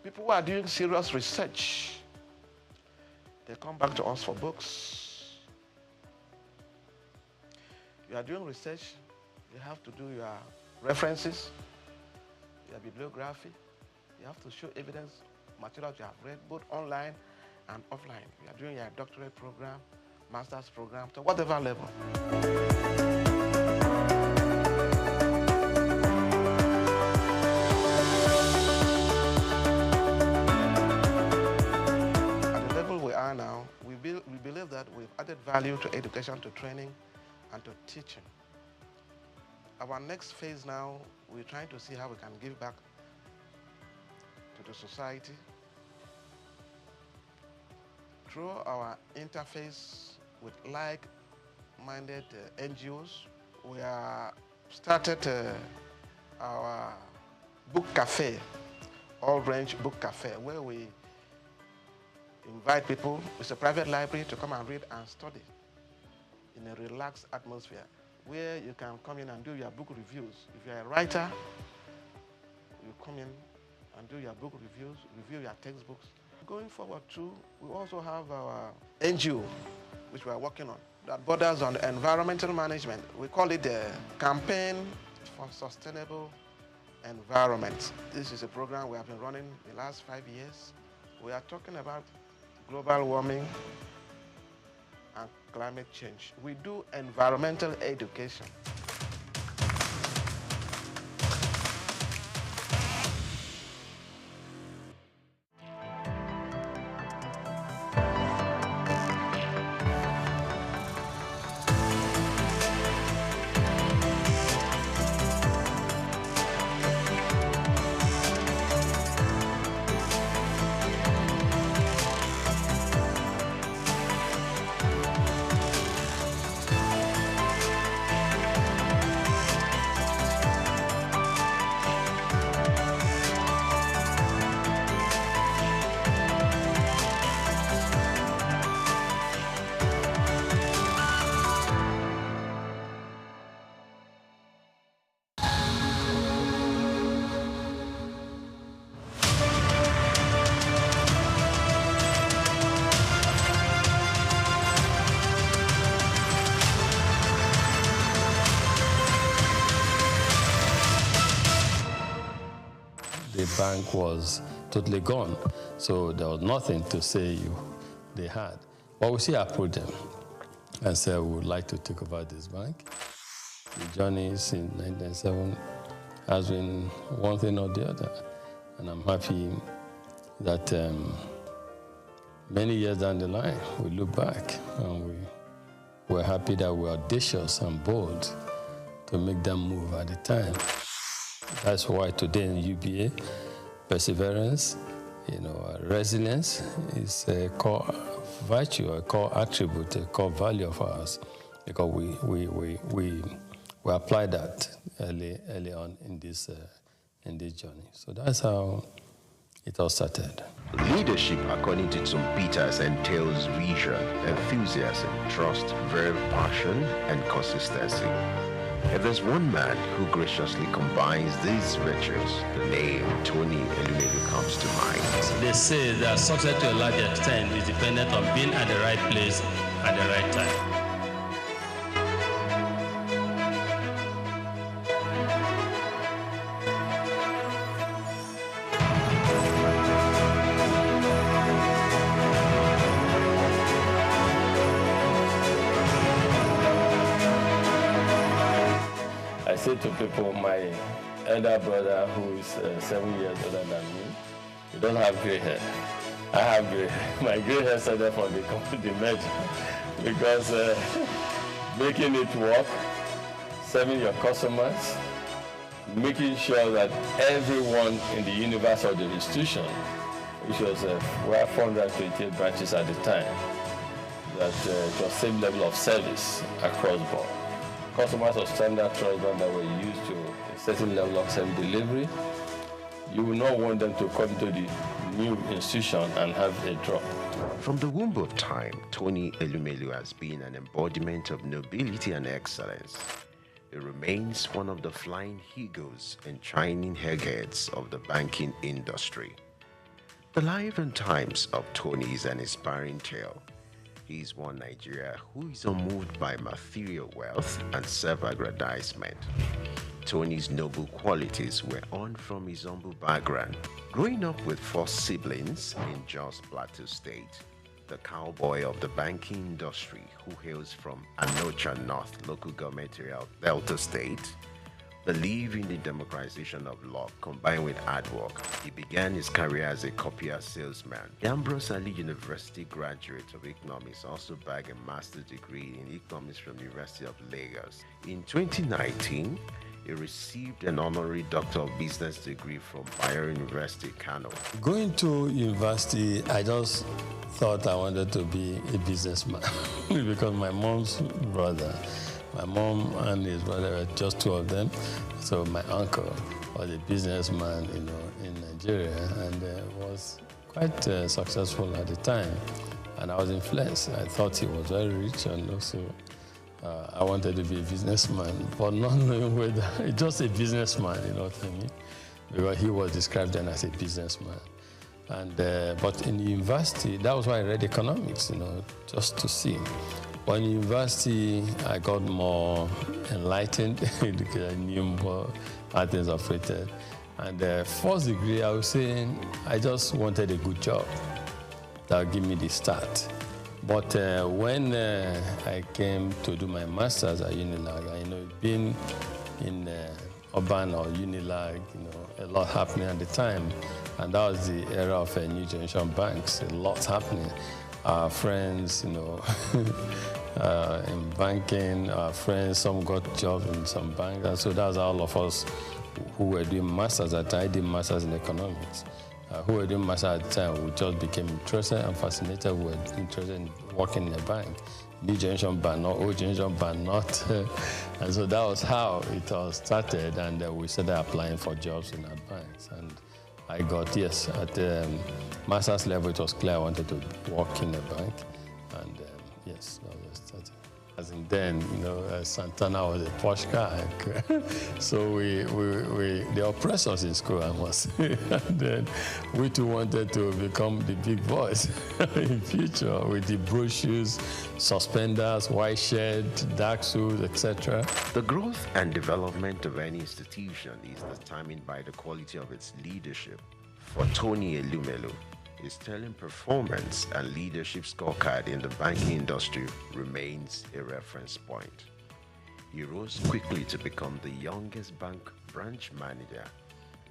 people who are doing serious research, they come back to us for books. You are doing research, you have to do your references, your bibliography. You have to show evidence, materials you have read, both online and offline. You are doing your doctorate program, master's program, to whatever level. At the level we are now, we believe that we've added value to education, to training, and to teaching. Our next phase now, we're trying to see how we can give back to the society through our interface with like-minded NGOs. We are started our book cafe, all-range book cafe, where we invite people, it's a private library, to come and read and study in a relaxed atmosphere, where you can come in and do your book reviews. If you're a writer, you come in and do your book reviews, review your textbooks. Going forward too, we also have our NGO, which we are working on, that borders on environmental management. We call it the Campaign for Sustainable Environment. This is a program we have been running the last 5 years. We are talking about global warming and climate change. We do environmental education. The bank was totally gone, so there was nothing to say they had. But we still approached them and said we would like to take over this bank. The journey since 1997 has been one thing or the other, and I'm happy that many years down the line, we look back and we're happy that we're audacious and bold to make them move at the time. That's why today in UBA, perseverance, resilience is a core virtue, a core attribute, a core value of ours, because we apply that early on in this journey. So that's how it all started. Leadership, according to some Peters, entails vision, enthusiasm, trust, verve, passion, and consistency. If there's one man who graciously combines these virtues, the name Tony Elumelu comes to mind. They say that success to a large extent is dependent on being at the right place at the right time. I say to people, my elder brother, who is 7 years older than me, he doesn't have gray hair. I have gray hair. My gray hair started from the merger, because making it work, serving your customers, making sure that everyone in the universe of the institution, which was we have 428 branches at the time, that it was same level of service across board. Customers of standard trust that were used to a certain level of service delivery, you will not want them to come to the new institution and have a drop. From the womb of time, Tony Elumelu has been an embodiment of nobility and excellence. He remains one of the flying eagles and shining heads of the banking industry. The life and times of Tony is an inspiring tale. He is one Nigeria who is unmoved by material wealth and self-aggrandizement. Tony's noble qualities were on from his humble background. Growing up with 4 siblings in Jos Plateau State, the cowboy of the banking industry who hails from Anocha North local government area of Delta State, believed in the democratization of law combined with hard work. He began his career as a copier salesman. The Ambrose Ali University graduate of economics also bagged a master's degree in economics from the University of Lagos. In 2019, he received an honorary Doctor of Business degree from Bayero University, Kano. Going to university, I just thought I wanted to be a businessman because my mom's brother, my mom and his brother were just 2 of them. So my uncle was a businessman, in Nigeria, and was quite successful at the time. And I was influenced. I thought he was very rich, and also I wanted to be a businessman, but not knowing whether just a businessman, you know what I mean? Because he was described then as a businessman. And but in university, that was why I read economics, just to see. But in university, I got more enlightened because I knew more how things operated. And first degree, I was saying I just wanted a good job that would give me the start. But when I came to do my master's at Unilag, being in urban or Unilag, a lot happening at the time. And that was the era of new generation banks, a lot happening. Our friends, in banking, our friends, some got jobs in some banks. And so that's all of us who were doing masters at the time. I did masters in economics. Who were doing masters at the time, we just became interested and fascinated. We were interested in working in a bank. New generation bank, not old generation bank, not. And so that was how it all started. And we started applying for jobs in our banks. And I got, yes, at the master's level, it was clear I wanted to work in a bank. And yes, that was started. As in then, Santana was a posh car. So they oppressed us in school, I must say. And then we too wanted to become the big boys in future with the brochures, suspenders, white shirt, dark suits, etc. The growth and development of any institution is determined by the quality of its leadership. For Tony Elumelu, his telling performance and leadership scorecard in the banking industry remains a reference point. He rose quickly to become the youngest bank branch manager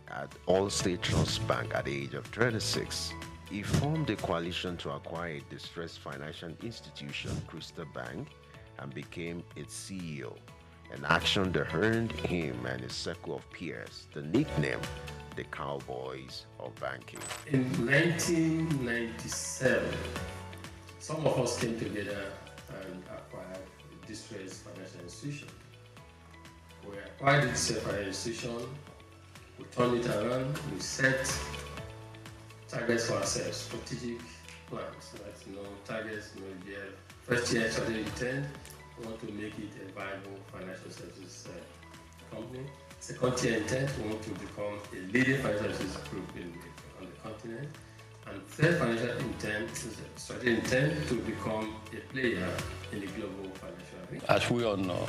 at Allstate Trust Bank at the age of 36. He formed a coalition to acquire a distressed financial institution, Crystal Bank, and became its CEO, an action that earned him and his circle of peers the nickname the Cowboys of Banking. In 1997, some of us came together and acquired a distressed financial institution. We acquired this financial institution, we turned it around, we set targets for ourselves, strategic plans. That's targets, we have first year strategic intent, we want to make it a viable financial services company. Second year intent, we want to become a leading financial services group on the continent. And third financial intent is a strategic intent to become a player in the global financial arena. As we all know,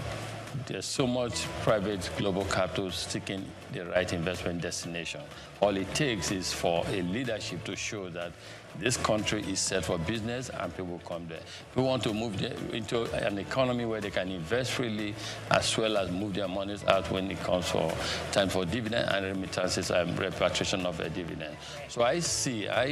there's so much private global capital seeking the right investment destination. All it takes is for a leadership to show that this country is set for business and people come there. We want to move into an economy where they can invest freely as well as move their monies out when it comes for time for dividend and remittances and repatriation of a dividend. So I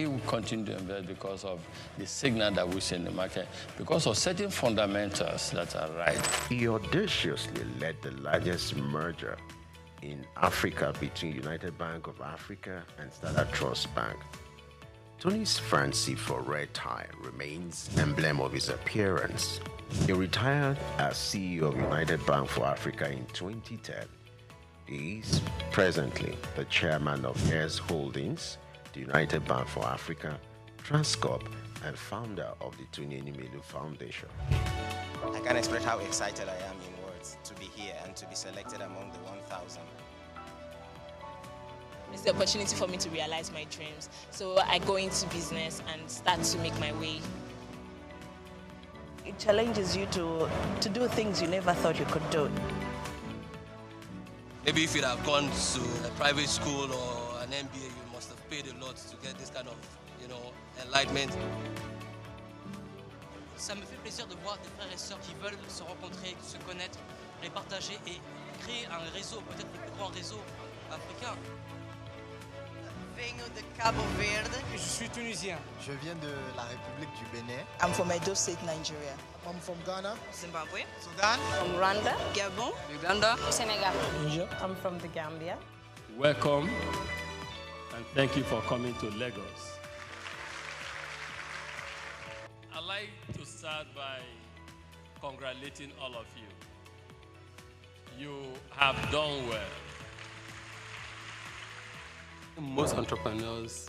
will continue to invest because of the signal that we see in the market, because of certain fundamentals that are right. He audaciously led the largest merger in Africa between United Bank of Africa and Standard Trust Bank. Tony's fancy for red tie remains emblem of his appearance. He retired as CEO of United Bank for Africa in 2010. He is presently the chairman of Heirs Holdings, the United Bank for Africa, Transcorp, and founder of the Tony Elumelu Foundation. I can't express how excited I am in words to be here and to be selected among the 1,000. It's the opportunity for me to realize my dreams. So I go into business and start to make my way. It challenges you to do things you never thought you could do. Maybe if you'd have gone to a private school or an MBA, you must have paid a lot to get this kind of, enlightenment. Ça me fait plaisir de voir des frères et sœurs qui veulent se rencontrer, se connaître, les partager et créer un réseau, peut-être le plus grand réseau africain. Vengo de Cabo Verde. Je suis tunisien. Je viens de la République du Bénin. I'm from Edo State, Nigeria. I'm from Ghana. Zimbabwe. Sudan. From Rwanda. Gabon. Uganda. Senegal. Niger. I'm from the Gambia. Welcome and thank you for coming to Lagos. I'd like to start by congratulating all of you. You have done well. Most entrepreneurs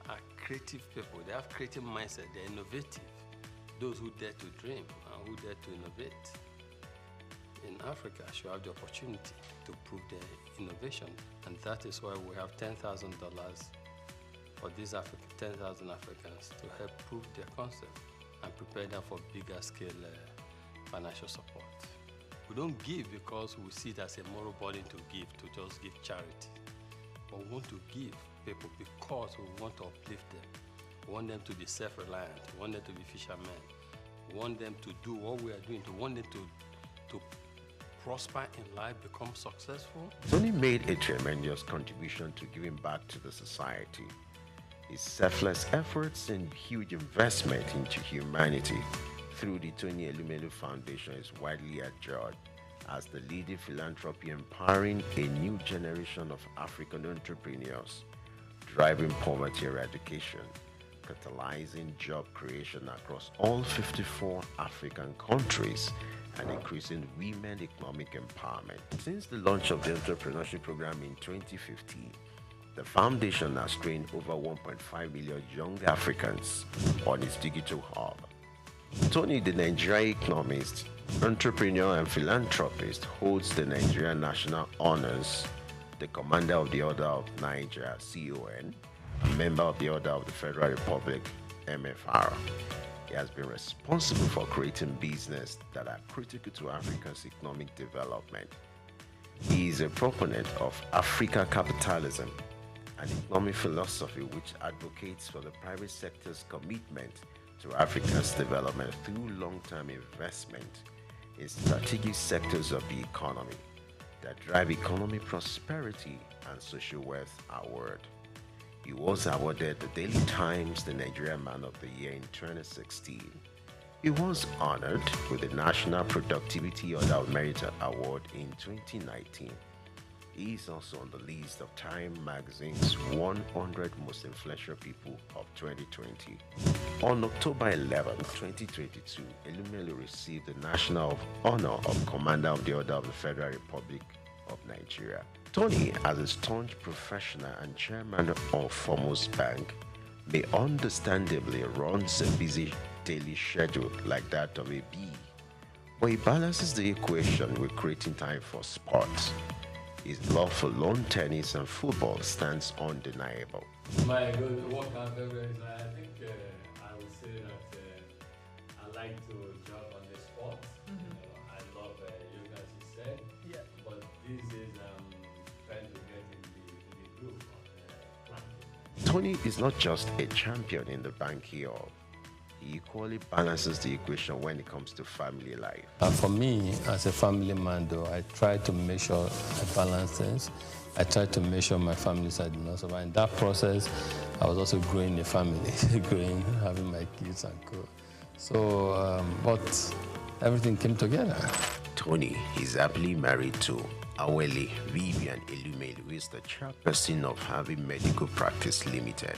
are creative people. They have creative mindset. They're innovative. Those who dare to dream and who dare to innovate in Africa should have the opportunity to prove their innovation. And that is why we have $10,000 for these 10,000 Africans to help prove their concept and prepare them for bigger scale financial support. We don't give because we see it as a moral burden to give, to just give charity. But we want to give people because we want to uplift them. We want them to be self-reliant. We want them to be fishermen. We want them to do what we are doing. We want them to prosper in life, become successful. Tony made a tremendous contribution to giving back to the society. His selfless efforts and huge investment into humanity through the Tony Elumelu Foundation is widely adjured as the leading philanthropy empowering a new generation of African entrepreneurs, driving poverty eradication, catalyzing job creation across all 54 African countries, and increasing women economic empowerment. Since the launch of the entrepreneurship program in 2015, the foundation has trained over 1.5 million young Africans on its digital hub. Tony, the Nigerian economist, entrepreneur and philanthropist, holds the Nigerian National Honors, the Commander of the Order of Nigeria, CON, a member of the Order of the Federal Republic, MFR. He has been responsible for creating business that are critical to Africa's economic development. He is a proponent of Africa capitalism, an economic philosophy which advocates for the private sector's commitment to Africa's development through long-term investment in strategic sectors of the economy. that drive economic prosperity and social wealth award. He was awarded the Daily Times the Nigerian Man of the Year in 2016. He was honored with the National Productivity Order of Merit Award in 2019. He is also on the list of Time magazine's 100 most influential people of 2020. On October 11, 2022, Elumelu received the National Honor of Commander of the Order of the Federal Republic of Nigeria. Tony, as a staunch professional and chairman of Foremost Bank, may understandably runs a busy daily schedule like that of a bee, but he balances the equation with creating time for sports. His love for lawn tennis and football stands undeniable. My good workout favorite, I think I would say that I like to jump on the sport. I love yoga, as you said. Yeah. But these days I'm trying to get in the group of practice. Tony is not just a champion in the bank here. He equally balances the equation when it comes to family life. For me, as a family man, though, I try to make sure I balance things. I try to make sure my family side did not survive. In that process, I was also growing a family, having my kids and co. So, but everything came together. Tony is happily married to Awele Vivian Elumelu, who is the chairperson of Harvey Medical Practice Limited.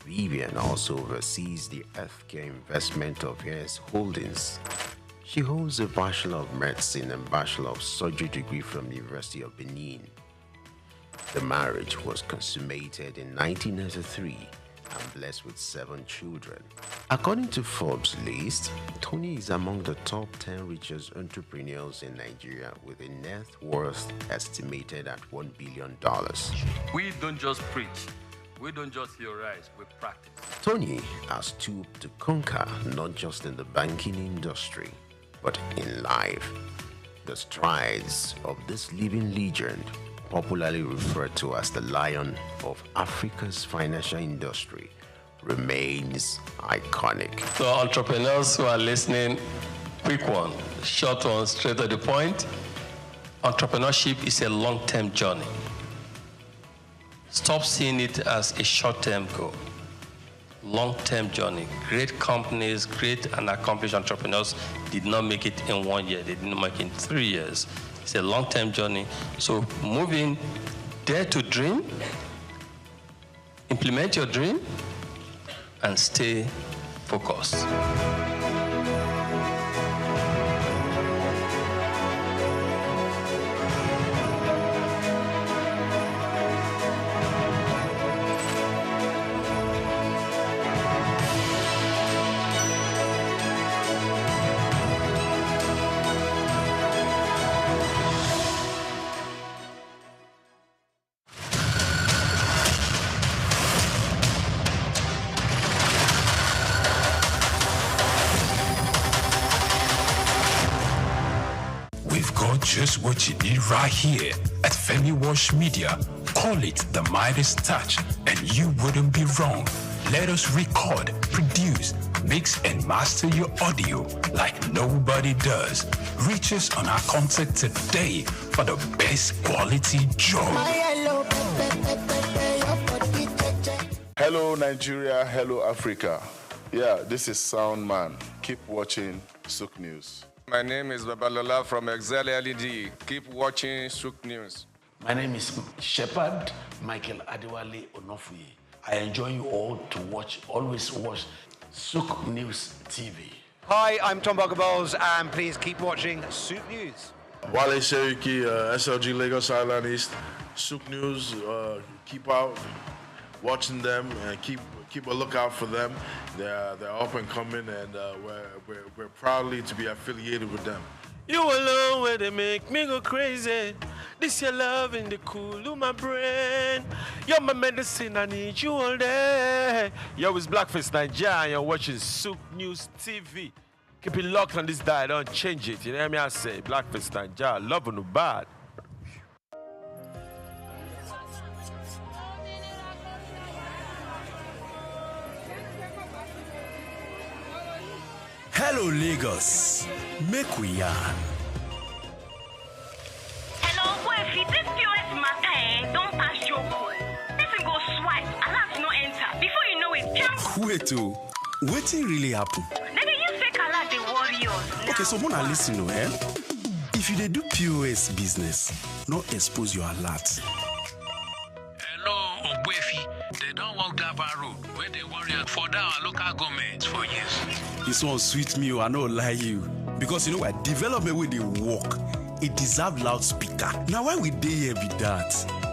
Vivian also oversees the healthcare investment of his holdings. She holds a Bachelor of Medicine and Bachelor of Surgery degree from the University of Benin. The marriage was consummated in 1993 and blessed with 7 children. According to Forbes' list, Tony is among the top 10 richest entrepreneurs in Nigeria with a net worth estimated at $1 billion. We don't just preach. We don't just theorize, we practice. Tony has stooped to conquer not just in the banking industry, but in life. The strides of this living legend, popularly referred to as the Lion of Africa's financial industry, remains iconic. So entrepreneurs who are listening, quick one, short one, straight to the point. Entrepreneurship is a long-term journey. Stop seeing it as a short-term goal. Long-term journey. Great companies, great and accomplished entrepreneurs did not make it in 1 year. They didn't make it in 3 years. It's a long-term journey. So move in, dare to dream, implement your dream, and stay focused. Just what you need right here at Femi Wash Media. Call it the Midas Touch and you wouldn't be wrong. Let us record, produce, mix and master your audio like nobody does. Reach us on our contact today for the best quality job. Hello Nigeria, hello Africa. Yeah, this is Sound Man. Keep watching SOUQ News. My name is Babalola from Excel LED. Keep watching SOUQ News. My name is Shepherd Michael Adewale Onofuye. I enjoy you all to always watch SOUQ News TV. Hi, I'm Tom Bogaballs, and please keep watching SOUQ News. Wale Seriki, SLG Lagos Island East, SOUQ News. Keep out watching them and keep a lookout for them. They're up and coming, and we're proudly to be affiliated with them. You alone where they make me go crazy. This your love in the cool of my brain. You're my medicine, I need you all day. Yo, it's Blackface Nigeria, and you're watching SOUQ News TV. Keep it locked on this dial, don't change it. You know what I say? Blackface Nigeria, love no bad. Hello Lagos, make we yarn. Hello swipe, alert no enter. Before you know it, jump. Wait, wetin really happen? They use fake alert, they worry us. Okay, so Mona listen, if you dey do POS business, no expose your alert. Hello, Ogbefi. They don't walk Gaba Road where they worry for our local government for years. This one sweet me, I no lie you. Because you know what? Development with the work, it deserve loudspeaker. Now why we dey here be that?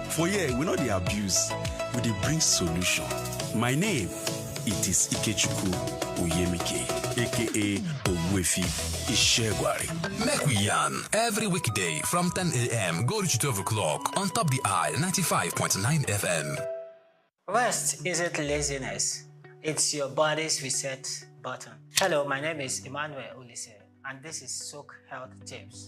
For here, we know the abuse, we dey bring solution. My name, it is Ikechukwu Oyemike, aka Ogbefi Ishegwari. Make we yarn every weekday from 10 a.m. go to 12 o'clock on Top the Eye 95.9 FM. Rest isn't laziness, it's your body's reset button. Hello, my name is Emmanuel Olise, and this is SOUQ Health Tips.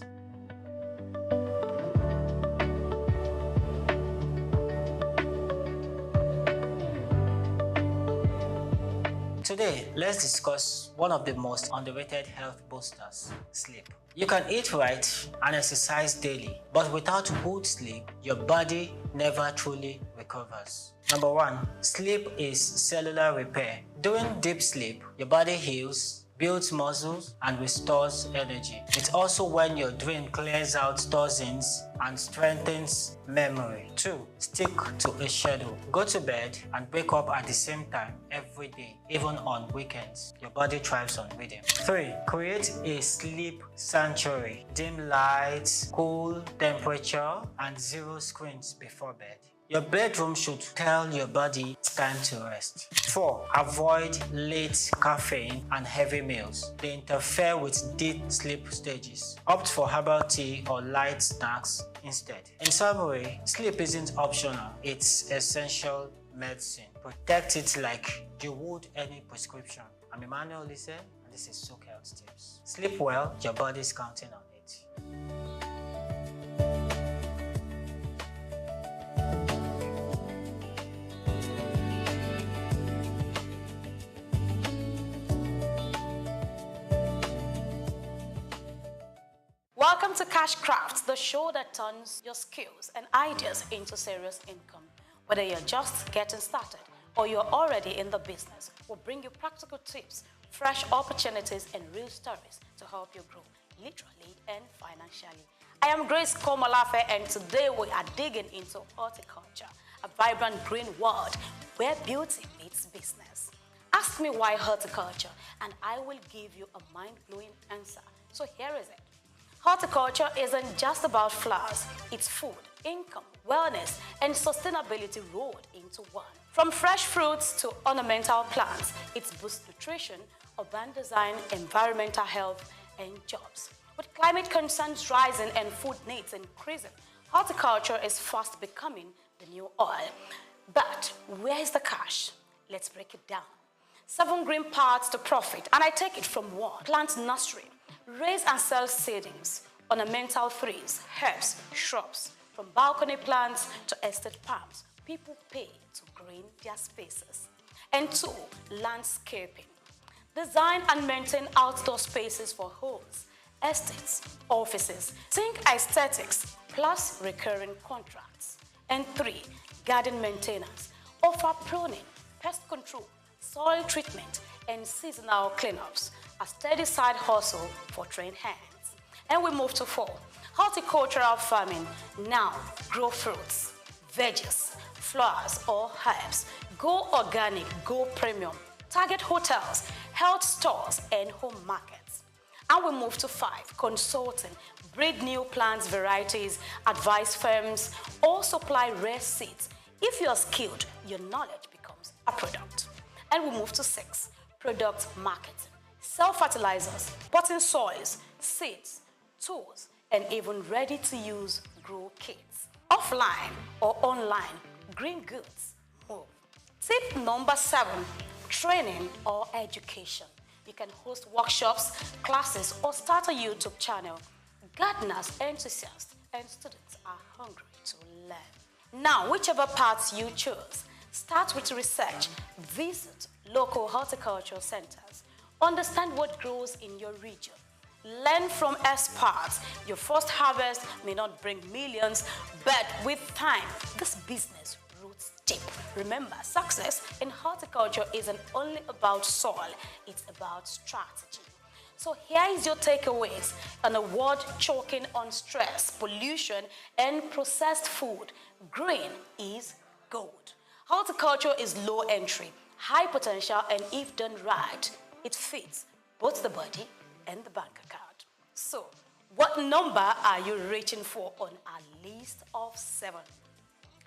Today, let's discuss one of the most underrated health boosters, sleep. You can eat right and exercise daily, but without good sleep, your body never truly recovers. Number 1, sleep is cellular repair. During deep sleep, your body heals, builds muscles, and restores energy. It's also when your brain clears out toxins and strengthens memory. 2, stick to a schedule. Go to bed and wake up at the same time every day, even on weekends. Your body thrives on rhythm. 3, create a sleep sanctuary. Dim lights, cool temperature, and 0 screens before bed. Your bedroom should tell your body it's time to rest. 4, avoid late caffeine and heavy meals. They interfere with deep sleep stages. Opt for herbal tea or light snacks instead. In summary, sleep isn't optional, it's essential medicine. Protect it like you would any prescription. I'm Emmanuel Olise, and this is SOUQ Health Tips. Sleep well, your body's counting on it. Welcome to Cash Crafts, the show that turns your skills and ideas into serious income. Whether you're just getting started or you're already in the business, we'll bring you practical tips, fresh opportunities, and real stories to help you grow, literally and financially. I am Grace Komolafe, and today we are digging into horticulture, a vibrant green world where beauty meets business. Ask me why horticulture, and I will give you a mind-blowing answer. So here is it. Horticulture isn't just about flowers, it's food, income, wellness, and sustainability rolled into one. From fresh fruits to ornamental plants, it boosts nutrition, urban design, environmental health, and jobs. With climate concerns rising and food needs increasing, horticulture is fast becoming the new oil. But where is the cash? Let's break it down. 7 green paths to profit, and I take it from 1. Plant nursery. Raise and sell seedlings, ornamental trees, herbs, shrubs. From balcony plants to estate palms, people pay to green their spaces. And 2, landscaping. Design and maintain outdoor spaces for homes, estates, offices. Think aesthetics plus recurring contracts. And 3, garden maintenance. Offer pruning, pest control, soil treatment, and seasonal cleanups. A steady side hustle for trained hands. And we move to 4, horticultural farming. Now, grow fruits, veggies, flowers, or herbs. Go organic, go premium. Target hotels, health stores, and home markets. And we move to 5, consulting. Breed new plants, varieties, advise firms, or supply rare seeds. If you are skilled, your knowledge becomes a product. And we move to 6, product marketing. Sell fertilizers, potting soils, seeds, tools, and even ready-to-use grow kits. Offline or online, green goods move. Tip number 7, training or education. You can host workshops, classes, or start a YouTube channel. Gardeners, enthusiasts, and students are hungry to learn. Now, whichever path you choose, start with research. Visit local horticultural centers. Understand what grows in your region. Learn from experts. Your first harvest may not bring millions, but with time, this business roots steep. Remember, success in horticulture isn't only about soil, it's about strategy. So here is your takeaways on a world choking on stress, pollution, and processed food. Green is gold. Horticulture is low entry, high potential, and if done right, it fits both the body and the bank account. So, what number are you reaching for on our list of 7?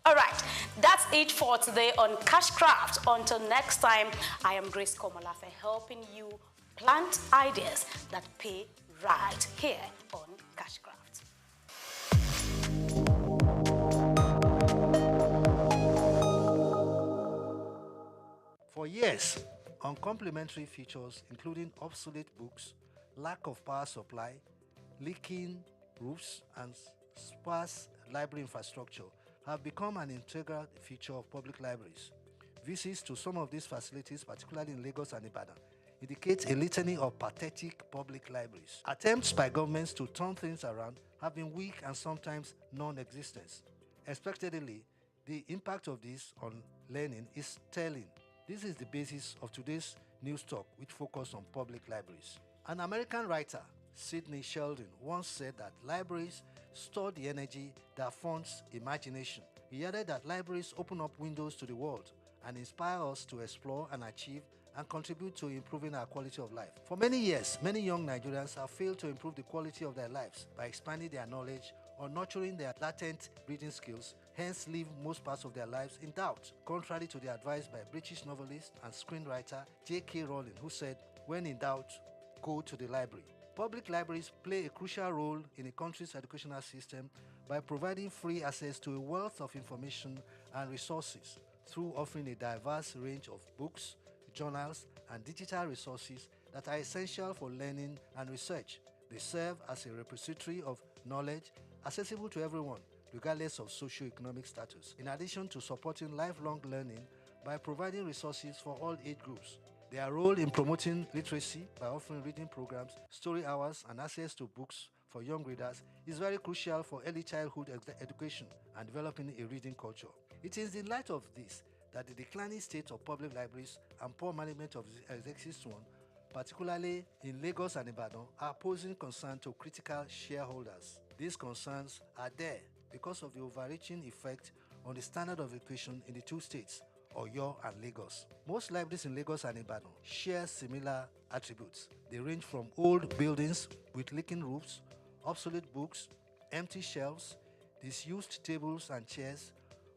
All right, that's it for today on Cashcraft. Until next time, I am Grace Komolafe, helping you plant ideas that pay right here on Cashcraft. For years, uncomplimentary features including obsolete books, lack of power supply, leaking roofs, and sparse library infrastructure have become an integral feature of public libraries. Visits to some of these facilities, particularly in Lagos and Ibadan, indicate a litany of pathetic public libraries. Attempts by governments to turn things around have been weak and sometimes non-existent. Expectedly, the impact of this on learning is telling. This is the basis of today's news talk, which focuses on public libraries. An American writer, Sidney Sheldon, once said that libraries store the energy that funds imagination. He added that libraries open up windows to the world and inspire us to explore and achieve and contribute to improving our quality of life. For many years, many young Nigerians have failed to improve the quality of their lives by expanding their knowledge or nurturing their latent reading skills, hence leave most parts of their lives in doubt, contrary to the advice by British novelist and screenwriter J.K. Rowling, who said, "When in doubt, go to the library." Public libraries play a crucial role in a country's educational system by providing free access to a wealth of information and resources through offering a diverse range of books, journals, and digital resources that are essential for learning and research. They serve as a repository of knowledge accessible to everyone, regardless of socio-economic status, in addition to supporting lifelong learning by providing resources for all age groups. Their role in promoting literacy by offering reading programs, story hours, and access to books for young readers is very crucial for early childhood education and developing a reading culture. It is in light of this that the declining state of public libraries and poor management of the existing one, particularly in Lagos and Ibadan, are posing concern to critical shareholders. These concerns are there because of the overreaching effect on the standard of education in the two states, Oyo and Lagos. Most libraries in Lagos and Ibadan share similar attributes. They range from old buildings with leaking roofs, obsolete books, empty shelves, disused tables and chairs,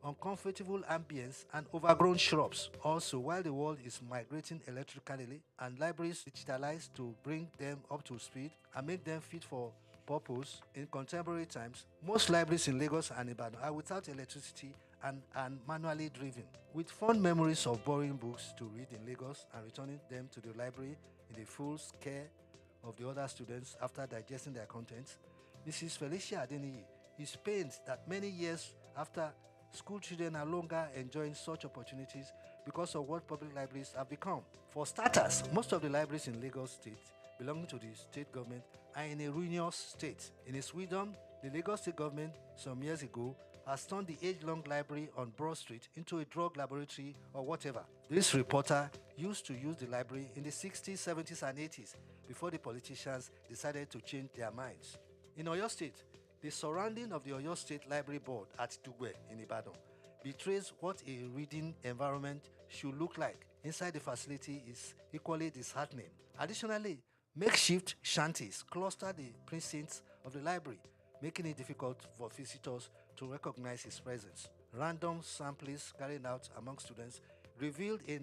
uncomfortable ambience, and overgrown shrubs. Also, while the world is migrating electrically and libraries digitalized to bring them up to speed and make them fit for purpose in contemporary times, most libraries in Lagos and Ibadan are without electricity and manually driven. With fond memories of borrowing books to read in Lagos and returning them to the library in the full care of the other students after digesting their contents, Mrs. Felicia Adeniyi is pained that many years after, school children are no longer enjoying such opportunities because of what public libraries have become. For starters, most of the libraries in Lagos State belonging to the state government are in a ruinous state. In its wisdom, the Lagos State government some years ago has turned the age-long library on Broad Street into a drug laboratory or whatever. This reporter used to use the library in the 60s, 70s, and 80s before the politicians decided to change their minds. In Oyo State, the surrounding of the Oyo State Library Board at Dugbe in Ibadan betrays what a reading environment should look like. Inside the facility is equally disheartening. Additionally, makeshift shanties cluster the precincts of the library, making it difficult for visitors to recognize his presence. Random samplings carried out among students revealed a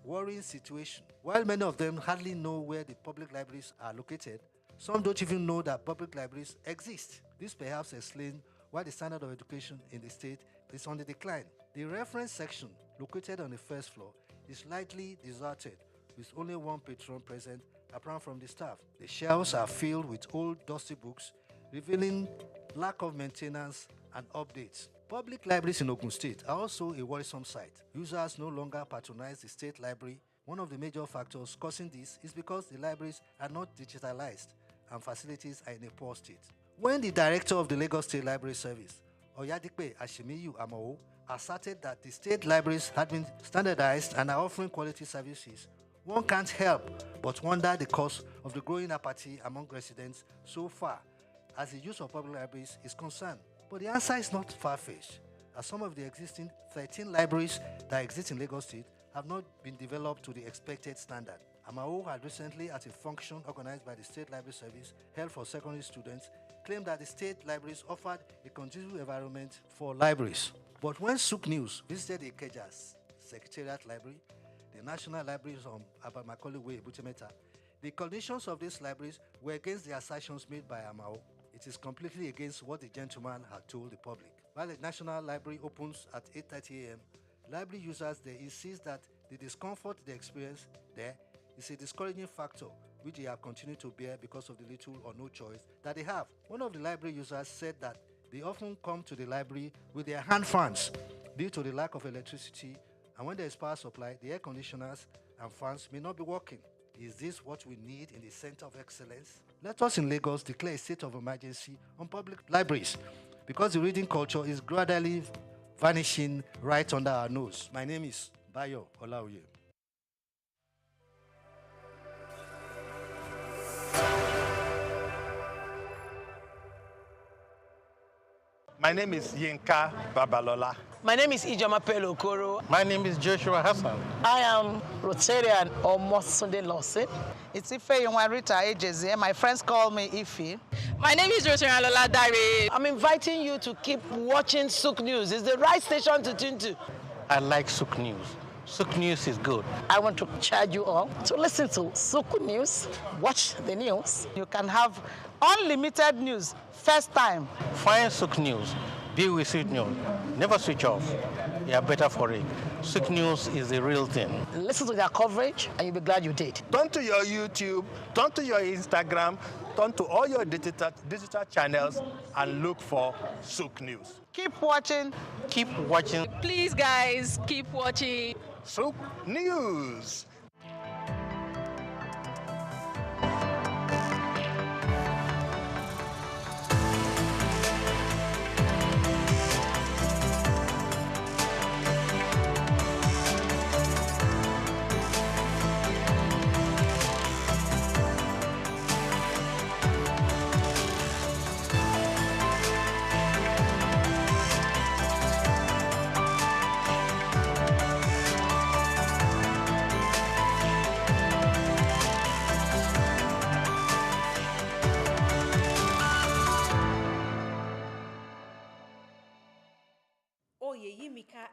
worrying situation. While many of them hardly know where the public libraries are located, some don't even know that public libraries exist. This perhaps explains why the standard of education in the state is on the decline. The reference section, located on the first floor, is lightly deserted, with only one patron present apart from the staff. The shelves are filled with old, dusty books, revealing lack of maintenance and updates. Public libraries in Ogun State are also a worrisome sight. Users no longer patronize the state library. One of the major factors causing this is because the libraries are not digitalized and facilities are in a poor state. When the director of the Lagos State Library Service, Oyadipe Ashimiyu Amao, asserted that the state libraries had been standardized and are offering quality services, one can't help but wonder the cause of the growing apathy among residents so far as the use of public libraries is concerned. But the answer is not far-fetched, as some of the existing 13 libraries that exist in Lagos State have not been developed to the expected standard. Amao had recently, at a function organized by the State Library Service held for secondary students, claimed that the state libraries offered a conducive environment for libraries. But when SOUQ News visited the Ikeja's Secretariat Library, the National Libraries on Macaulay Way, Butemeta, the conditions of these libraries were against the assertions made by Amao. It is completely against what the gentleman had told the public. While the National Library opens at 8:30 a.m., library users they insist that the discomfort they experience there is a discouraging factor which they have continued to bear because of the little or no choice that they have. One of the library users said that they often come to the library with their hand fans due to the lack of electricity, and when there is power supply, the air conditioners and fans may not be working. Is this what we need in the center of excellence? Let us in Lagos declare a state of emergency on public libraries because the reading culture is gradually vanishing right under our nose. My name is Bayo Olaoye. My name is Yinka Babalola. My name is Ijoma Pelokoro. My name is Joshua Hassan. I am Rotarian or Mosunde Lawson. It's Ife Rita Ejeze. My friends call me Ife. My name is Rotarian Lola Dare. I'm inviting you to keep watching SOUQ News. It's the right station to tune to. I like SOUQ News. SOUQ News is good. I want to charge you all to listen to SOUQ News, watch the news. You can have unlimited news, first time. Find SOUQ News. Be with SOUQ News. Never switch off. You are better for it. SOUQ News is the real thing. Listen to their coverage and you'll be glad you did. Turn to your YouTube, turn to your Instagram, turn to all your digital channels and look for SOUQ News. Keep watching. Keep watching. Please, guys, keep watching SOUQ News.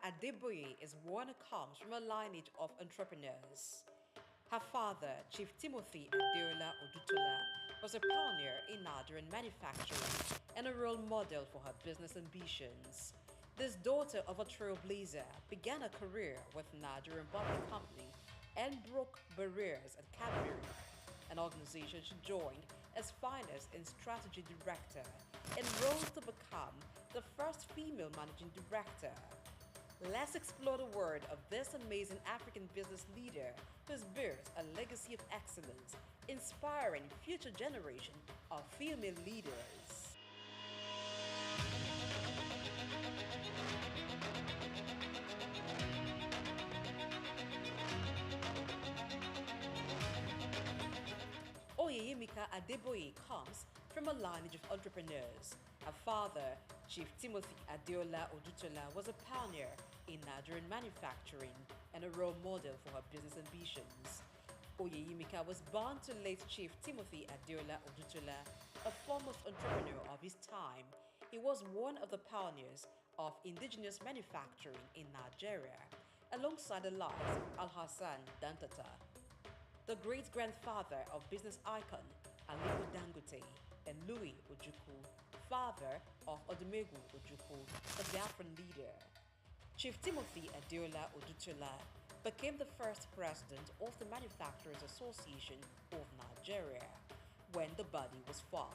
Adeboye is one who comes from a lineage of entrepreneurs. Her father, Chief Timothy Adeola Odutola, was a pioneer in Nigerian manufacturing and a role model for her business ambitions. This daughter of a trailblazer began a career with Nigerian Bottling Company and broke barriers at Cadbury, an organization she joined as Finance and Strategy Director and rose to become the first female managing director. Let's explore the world of this amazing African business leader who's built a legacy of excellence, inspiring future generation of female leaders. Oyeyemika Adeboye comes from a lineage of entrepreneurs. Her father, Chief Timothy Adeola Odutola, was a pioneer in Nigerian manufacturing and a role model for her business ambitions. Oyeyemika was born to late Chief Timothy Adeola Odutola, a foremost entrepreneur of his time. He was one of the pioneers of indigenous manufacturing in Nigeria, alongside the likes of Al-Hassan Dantata, the great-grandfather of business icon Aliko Dangote, and Louis Ojukwu, father of Odumegwu Ojukwu, a Biafran leader. Chief Timothy Adeola Odutola became the first president of the Manufacturers Association of Nigeria when the body was formed.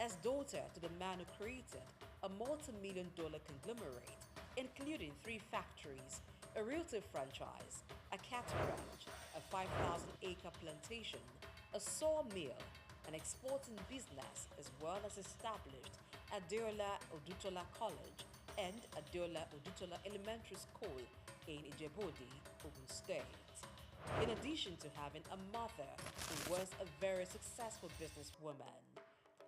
As daughter to the man who created a multi-million-dollar conglomerate, including 3 factories, a realty franchise, a cattle ranch, a 5,000-acre plantation, a sawmill, an exporting business, as well as established Adeola Odutola College and Adeola Odutola Elementary School in Ijebodi, Ogun State. In addition to having a mother who was a very successful businesswoman,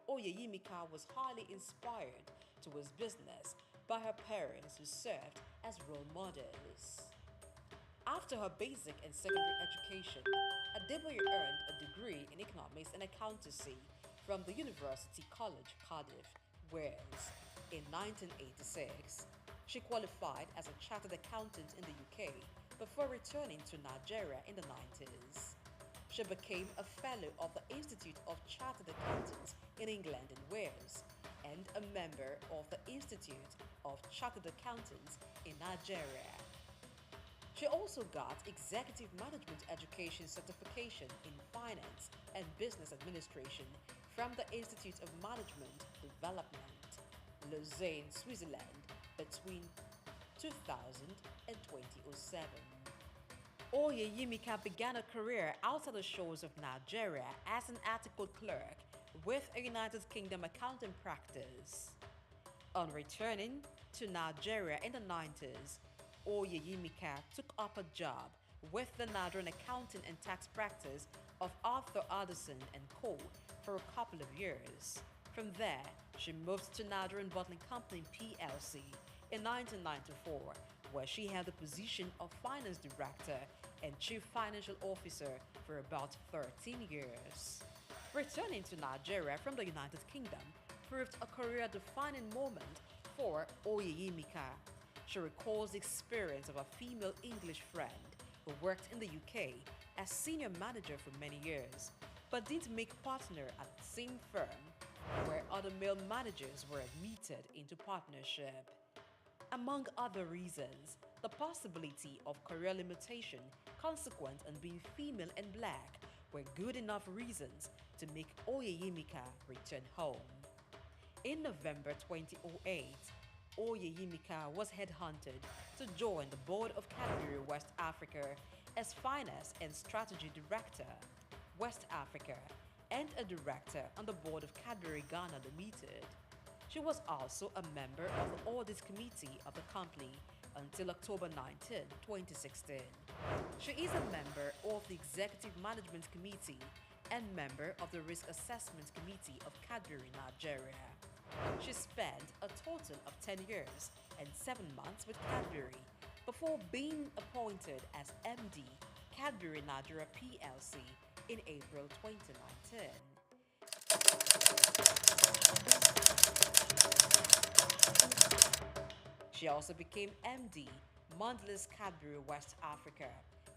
Oyeyimika was highly inspired towards business by her parents who served as role models. After her basic and secondary education, Adeboye earned a degree in economics and accountancy from the University College, Cardiff, Wales. In 1986, she qualified as a chartered accountant in the UK before returning to Nigeria in the 90s. She became a fellow of the Institute of Chartered Accountants in England and Wales and a member of the Institute of Chartered Accountants in Nigeria. She also got Executive Management Education Certification in Finance and Business Administration from the Institute of Management Development, Lausanne, Switzerland, between 2000 and 2007. Oyeyimika began a career outside the shores of Nigeria as an article clerk with a United Kingdom accounting practice. On returning to Nigeria in the 90s, Oyeyimika took up a job with the Nigerian accounting and tax practice of Arthur Addison and Co. for a couple of years. From there, she moved to Nigerian Bottling Company PLC in 1994, where she held the position of Finance Director and Chief Financial Officer for about 13 years. Returning to Nigeria from the United Kingdom proved a career-defining moment for Oyeyimika. She recalls the experience of a female English friend who worked in the UK as senior manager for many years, but didn't make partner at the same firm where other male managers were admitted into partnership. Among other reasons, the possibility of career limitation consequent on being female and black were good enough reasons to make Oyeyimika return home. In November 2008, Oyeyimika was headhunted to join the board of Cadbury West Africa as Finance and Strategy Director, West Africa, and a director on the board of Cadbury Ghana Limited. She was also a member of the Audit Committee of the company until October 19, 2016. She is a member of the Executive Management Committee and member of the Risk Assessment Committee of Cadbury Nigeria. She spent a total of 10 years and 7 months with Cadbury before being appointed as MD, Cadbury Nigeria PLC in April 2019. She also became MD, Mondelez Cadbury West Africa.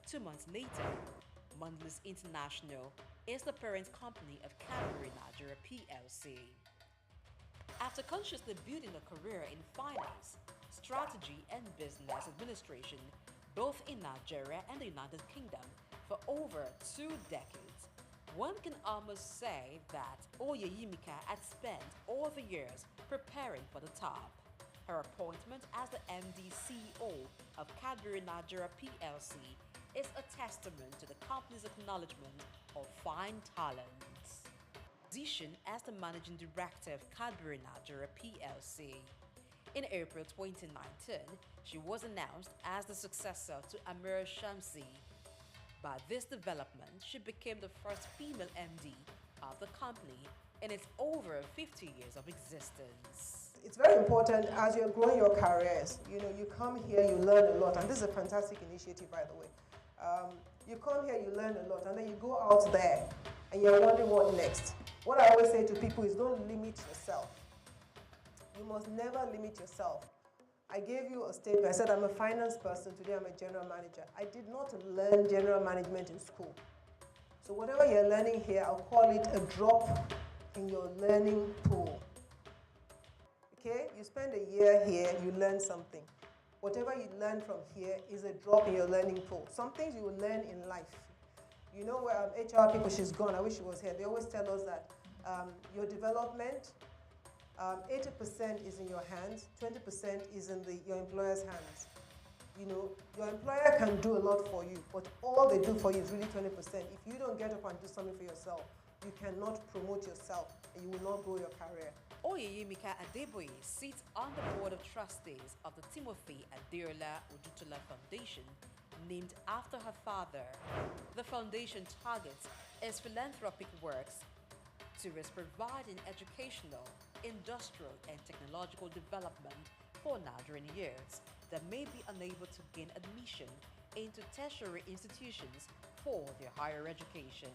2 months later, Mondelez International is the parent company of Cadbury Nigeria PLC. After consciously building a career in finance, strategy, and business administration, both in Nigeria and the United Kingdom, for over 2 decades, one can almost say that Oyeyimika had spent all the years preparing for the top. Her appointment as the MD CEO of Cadbury Nigeria PLC is a testament to the company's acknowledgement of fine talents. Position as the Managing Director of Cadbury Nigeria PLC. In April 2019, she was announced as the successor to Amira Shamsi. By this development, she became the first female MD of the company in its over 50 years of existence. It's very important as you're growing your careers. You know, you come here, you learn a lot, and this is a fantastic initiative, by the way. You come here, you learn a lot, and then you go out there, and you're wondering what next. What I always say to people is don't limit yourself. You must never limit yourself. I gave you a statement. I said I'm a finance person. Today I'm a general manager. I did not learn general management in school. So whatever you're learning here, I'll call it a drop in your learning pool. Okay? You spend a year here, you learn something. Whatever you learn from here is a drop in your learning pool. Some things you will learn in life. You know where HR people, she's gone, I wish she was here. They always tell us that your development, 80% is in your hands, 20% is in your employer's hands. You know, your employer can do a lot for you, but all they do for you is really 20%. If you don't get up and do something for yourself, you cannot promote yourself and you will not grow your career. Oyeyemika Adeboye sits on the board of trustees of the Timothy Adeola Odutola Foundation, named after her father. The foundation targets its philanthropic works towards providing educational, industrial, and technological development for Nigerian youths that may be unable to gain admission into tertiary institutions for their higher education.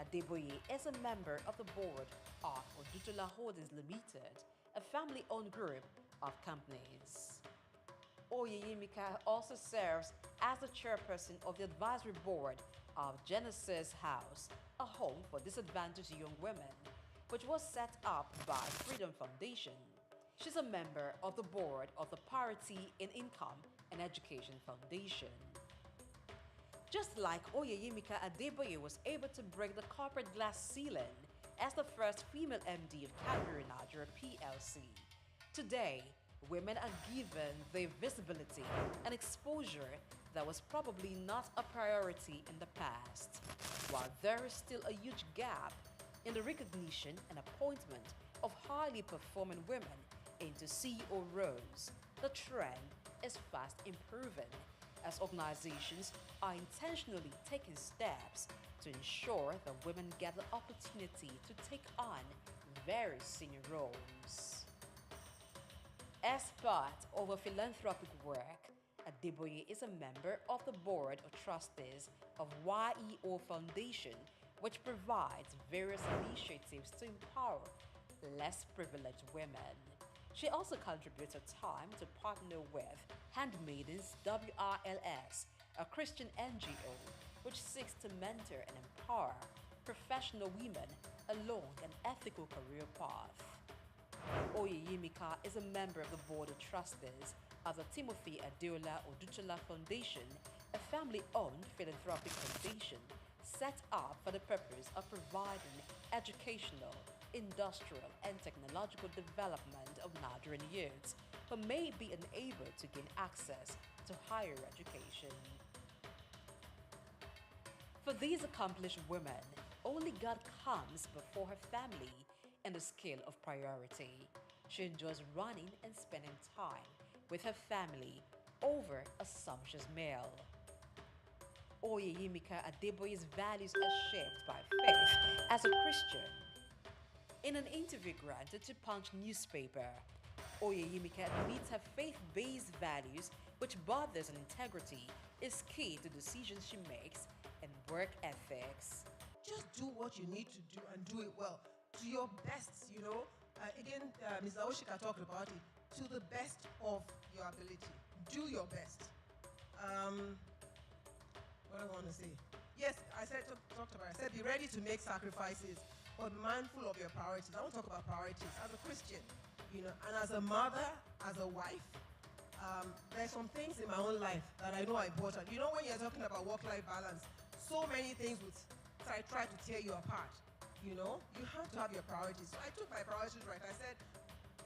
Adeboye is a member of the board of Odutola Holdings Limited, a family-owned group of companies. Oyeyemika also serves as the chairperson of the advisory board of Genesis House, a home for disadvantaged young women, which was set up by Freedom Foundation. She's a member of the board of the Parity in Income and Education Foundation. Just like Oyeyemika Adeboye was able to break the corporate glass ceiling as the first female MD of Cadbury Nigeria PLC, today, women are given the visibility and exposure that was probably not a priority in the past. While there is still a huge gap in the recognition and appointment of highly performing women into CEO roles, the trend is fast improving as organizations are intentionally taking steps to ensure that women get the opportunity to take on very senior roles. As part of her philanthropic work, Adeboye is a member of the board of trustees of YEO Foundation, which provides various initiatives to empower less privileged women. She also contributes her time to partner with Handmaidens WRLS, a Christian NGO which seeks to mentor and empower professional women along an ethical career path. Oyeyemika is a member of the board of trustees of the Timothy Adeola Odutola Foundation, a family-owned philanthropic foundation set up for the purpose of providing educational, industrial, and technological development of Nigerian youths who may be unable to gain access to higher education. For these accomplished women, only God comes before her family and the scale of priority. She enjoys running and spending time with her family over a sumptuous meal. Oyeyemika Adeboye's values are shaped by faith as a Christian. In an interview granted to Punch newspaper, Oyeyemika admits her faith-based values, which borders on integrity, is key to decisions she makes and work ethics. Just do what you need to do and do it well, to your best, you know. Mr. Oshika talked about it, to the best of your ability. Do your best. What I want to say. Yes, I said be ready to make sacrifices, but be mindful of your priorities. I want to talk about priorities. As a Christian, you know, and as a mother, as a wife, there's some things in my own life that I know are important. You know, when you're talking about work-life balance, so many things would try to tear you apart. You know, you have to have your priorities. So I took my priorities right. I said,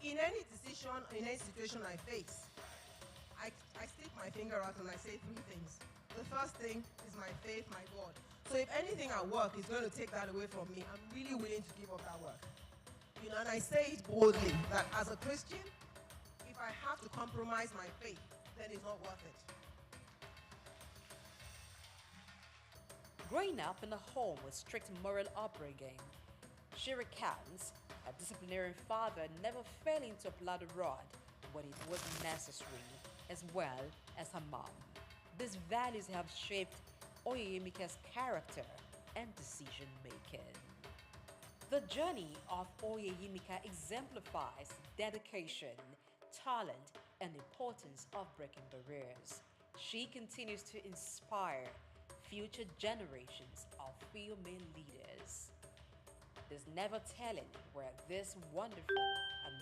in any decision, in any situation I face, I stick my finger out and I say three things. The first thing is my faith, my God. So if anything at work is going to take that away from me, I'm really willing to give up that work. You know, and I say it boldly that as a Christian, if I have to compromise my faith, then it's not worth it. Growing up in a home with strict moral upbringing, she recounts a disciplinarian father never failing to apply the rod when it was necessary, as well as her mom. These values have shaped Oyeyemika's character and decision-making. The journey of Oyeyemika exemplifies dedication, talent, and the importance of breaking barriers. She continues to inspire future generations of female leaders. There's never telling where this wonderful,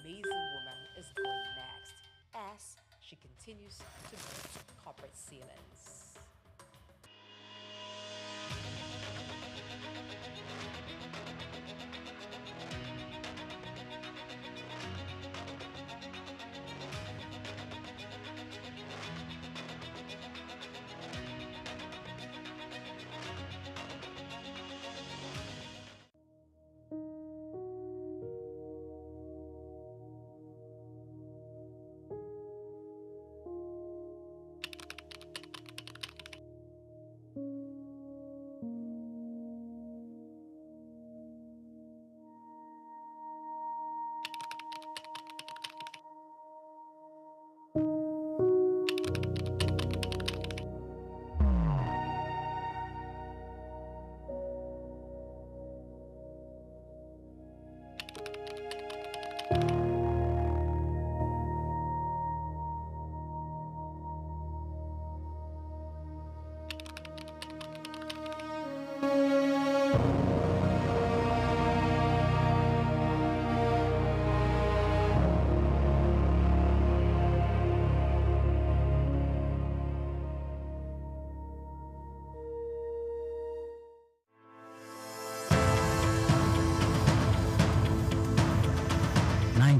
amazing woman is going next as she continues to break corporate ceilings.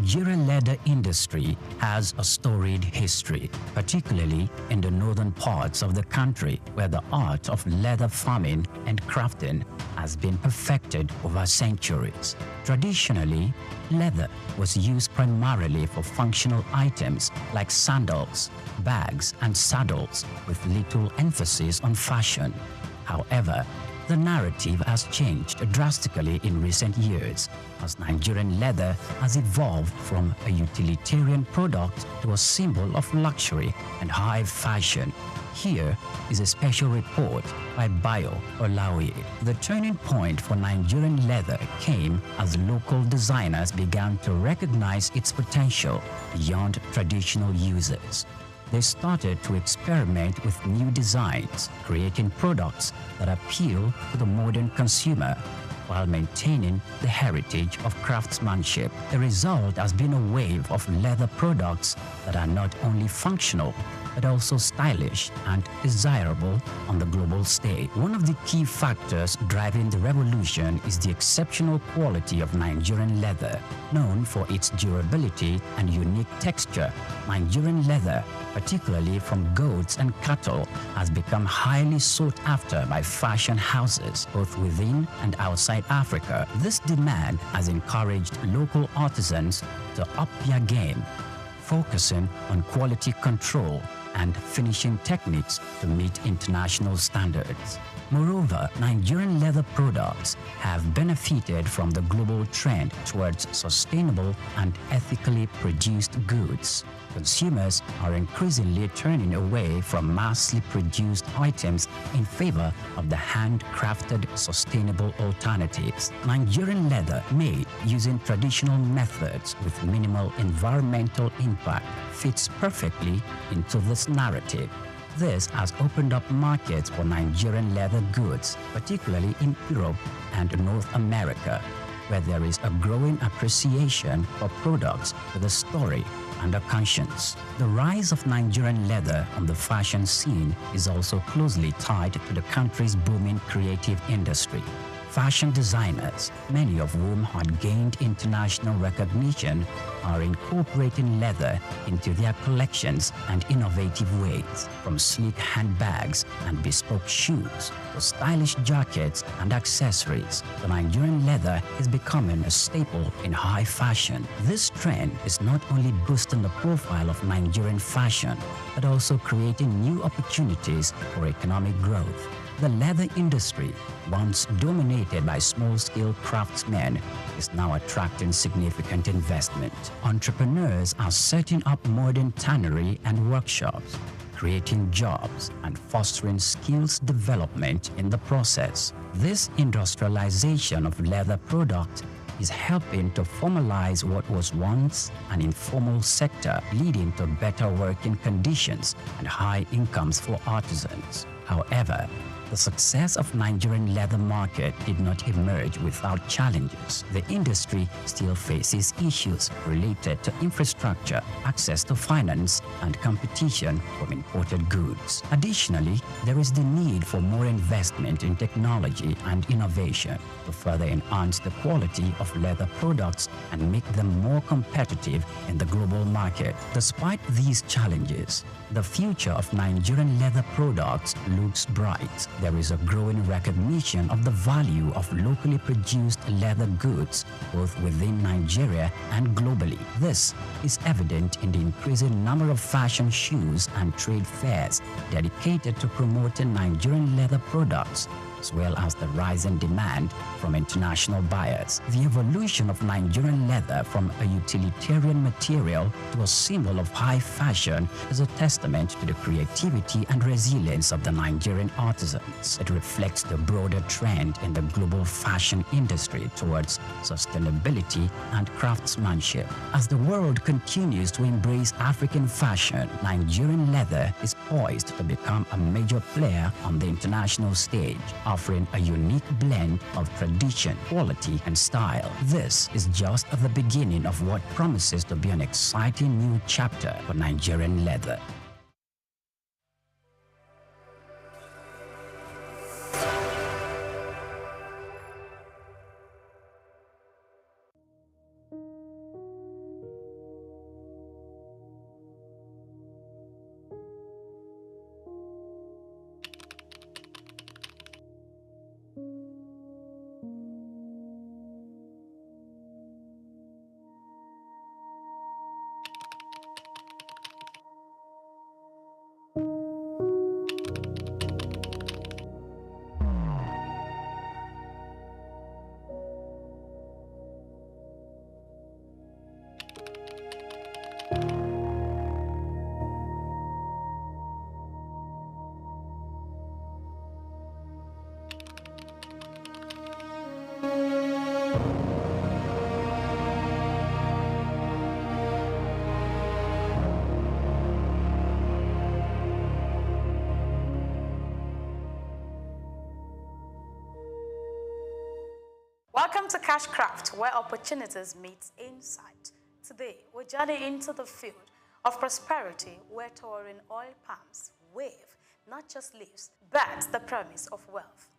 Nigerian leather industry has a storied history, particularly in the northern parts of the country, where the art of leather farming and crafting has been perfected over centuries. Traditionally, leather was used primarily for functional items like sandals, bags, and saddles, with little emphasis on fashion. However, the narrative has changed drastically in recent years, as Nigerian leather has evolved from a utilitarian product to a symbol of luxury and high fashion. Here is a special report by Bayo Olaoye. The turning point for Nigerian leather came as local designers began to recognize its potential beyond traditional uses. They started to experiment with new designs, creating products that appeal to the modern consumer while maintaining the heritage of craftsmanship. The result has been a wave of leather products that are not only functional, but also stylish and desirable on the global stage. One of the key factors driving the revolution is the exceptional quality of Nigerian leather. Known for its durability and unique texture, Nigerian leather, particularly from goats and cattle, has become highly sought after by fashion houses both within and outside Africa. This demand has encouraged local artisans to up their game, focusing on quality control and finishing techniques to meet international standards. Moreover, Nigerian leather products have benefited from the global trend towards sustainable and ethically produced goods. Consumers are increasingly turning away from massively produced items in favor of the handcrafted, sustainable alternatives. Nigerian leather, made using traditional methods with minimal environmental impact, fits perfectly into this narrative. This has opened up markets for Nigerian leather goods, particularly in Europe and North America, where there is a growing appreciation for products with a story and a conscience. The rise of Nigerian leather on the fashion scene is also closely tied to the country's booming creative industry. Fashion designers, many of whom had gained international recognition, are incorporating leather into their collections and innovative ways, from sleek handbags and bespoke shoes to stylish jackets and accessories. The Nigerian leather is becoming a staple in high fashion. This trend is not only boosting the profile of Nigerian fashion, but also creating new opportunities for economic growth. The leather industry, once dominated by small-scale craftsmen, is now attracting significant investment. Entrepreneurs are setting up modern tannery and workshops, creating jobs and fostering skills development in the process. This industrialization of leather products is helping to formalize what was once an informal sector, leading to better working conditions and high incomes for artisans. However, the success of Nigerian leather market did not emerge without challenges. The industry still faces issues related to infrastructure, access to finance, and competition from imported goods. Additionally, there is the need for more investment in technology and innovation to further enhance the quality of leather products and make them more competitive in the global market. Despite these challenges, the future of Nigerian leather products looks bright. There is a growing recognition of the value of locally produced leather goods, both within Nigeria and globally. This is evident in the increasing number of fashion shows and trade fairs dedicated to promoting Nigerian leather products, as well as the rising demand from international buyers. The evolution of Nigerian leather from a utilitarian material to a symbol of high fashion is a testament to the creativity and resilience of the Nigerian artisans. It reflects the broader trend in the global fashion industry towards sustainability and craftsmanship. As the world continues to embrace African fashion, Nigerian leather is poised to become a major player on the international stage, offering a unique blend of tradition, quality, and style. This is just the beginning of what promises to be an exciting new chapter for Nigerian leather. Welcome to Cashcraft, where opportunities meet insight. Today, we're journeying into the field of prosperity where towering oil palms wave not just leaves, but the promise of wealth.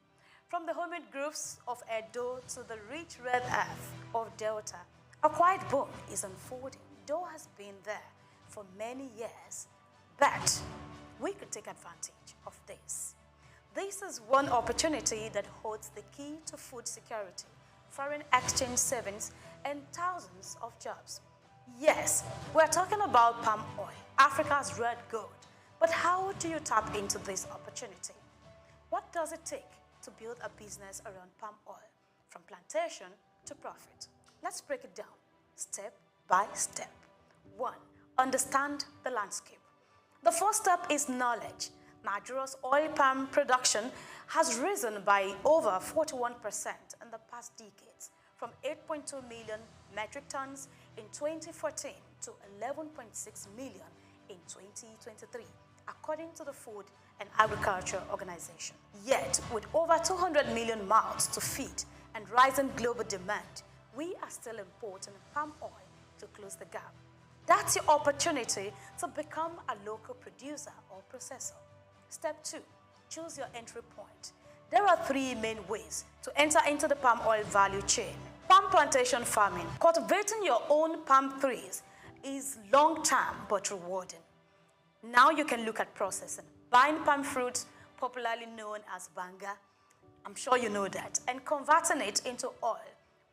From the humid groves of Edo to the rich red earth of Delta, a quiet boom is unfolding. Dough has been there for many years, but we could take advantage of this. This is one opportunity that holds the key to food security, foreign exchange savings, and thousands of jobs. Yes, we're talking about palm oil, Africa's red gold. But how do you tap into this opportunity? What does it take to build a business around palm oil, from plantation to profit? Let's break it down, step by step. 1. Understand the landscape. The first step is knowledge. Nigeria's oil palm production has risen by over 41% in the past decades, from 8.2 million metric tons in 2014 to 11.6 million in 2023, according to the Food and Agriculture Organization. Yet, with over 200 million mouths to feed and rising global demand, we are still importing palm oil to close the gap. That's your opportunity to become a local producer or processor. Step 2, choose your entry point. There are 3 main ways to enter into the palm oil value chain. Palm plantation farming. Cultivating your own palm trees is long-term but rewarding. Now you can look at processing. Buying palm fruits, popularly known as banga, I'm sure you know that, and converting it into oil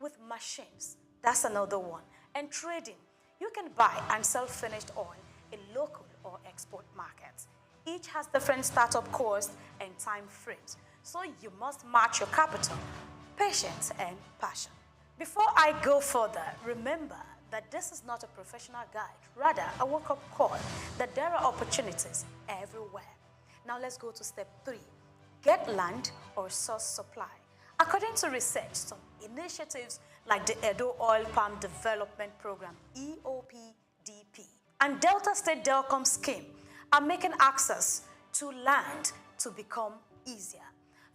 with machines. That's another one. And trading. You can buy and sell finished oil in local or export markets. Each has different startup costs and time frames, so you must match your capital, patience, and passion. Before I go further, remember that this is not a professional guide, rather a wake-up call that there are opportunities everywhere. Now let's go to step 3, get land or source supply. According to research, some initiatives like the Edo Oil Palm Development Program, EOPDP, and Delta State Delcom Scheme are making access to land to become easier.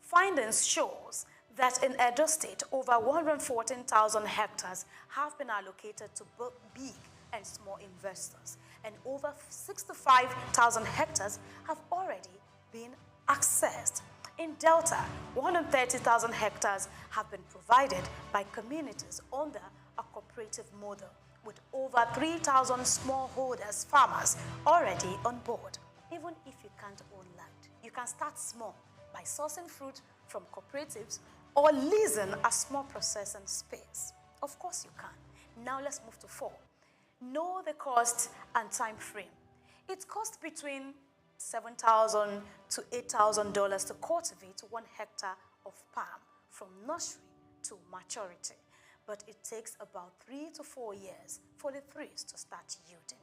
Findings shows that in Edo State, over 114,000 hectares have been allocated to both big and small investors, and over 65,000 hectares have already been accessed. In Delta, 130,000 hectares have been provided by communities under a cooperative model, with over 3,000 smallholders farmers already on board. Even if you can't own land, you can start small by sourcing fruit from cooperatives or leasing a small processing space. Of course you can. Now let's move to 4. Know the cost and time frame. It costs between $7,000 to $8,000 to cultivate 1 hectare of palm from nursery to maturity. But it takes about 3 to 4 years for the trees to start yielding.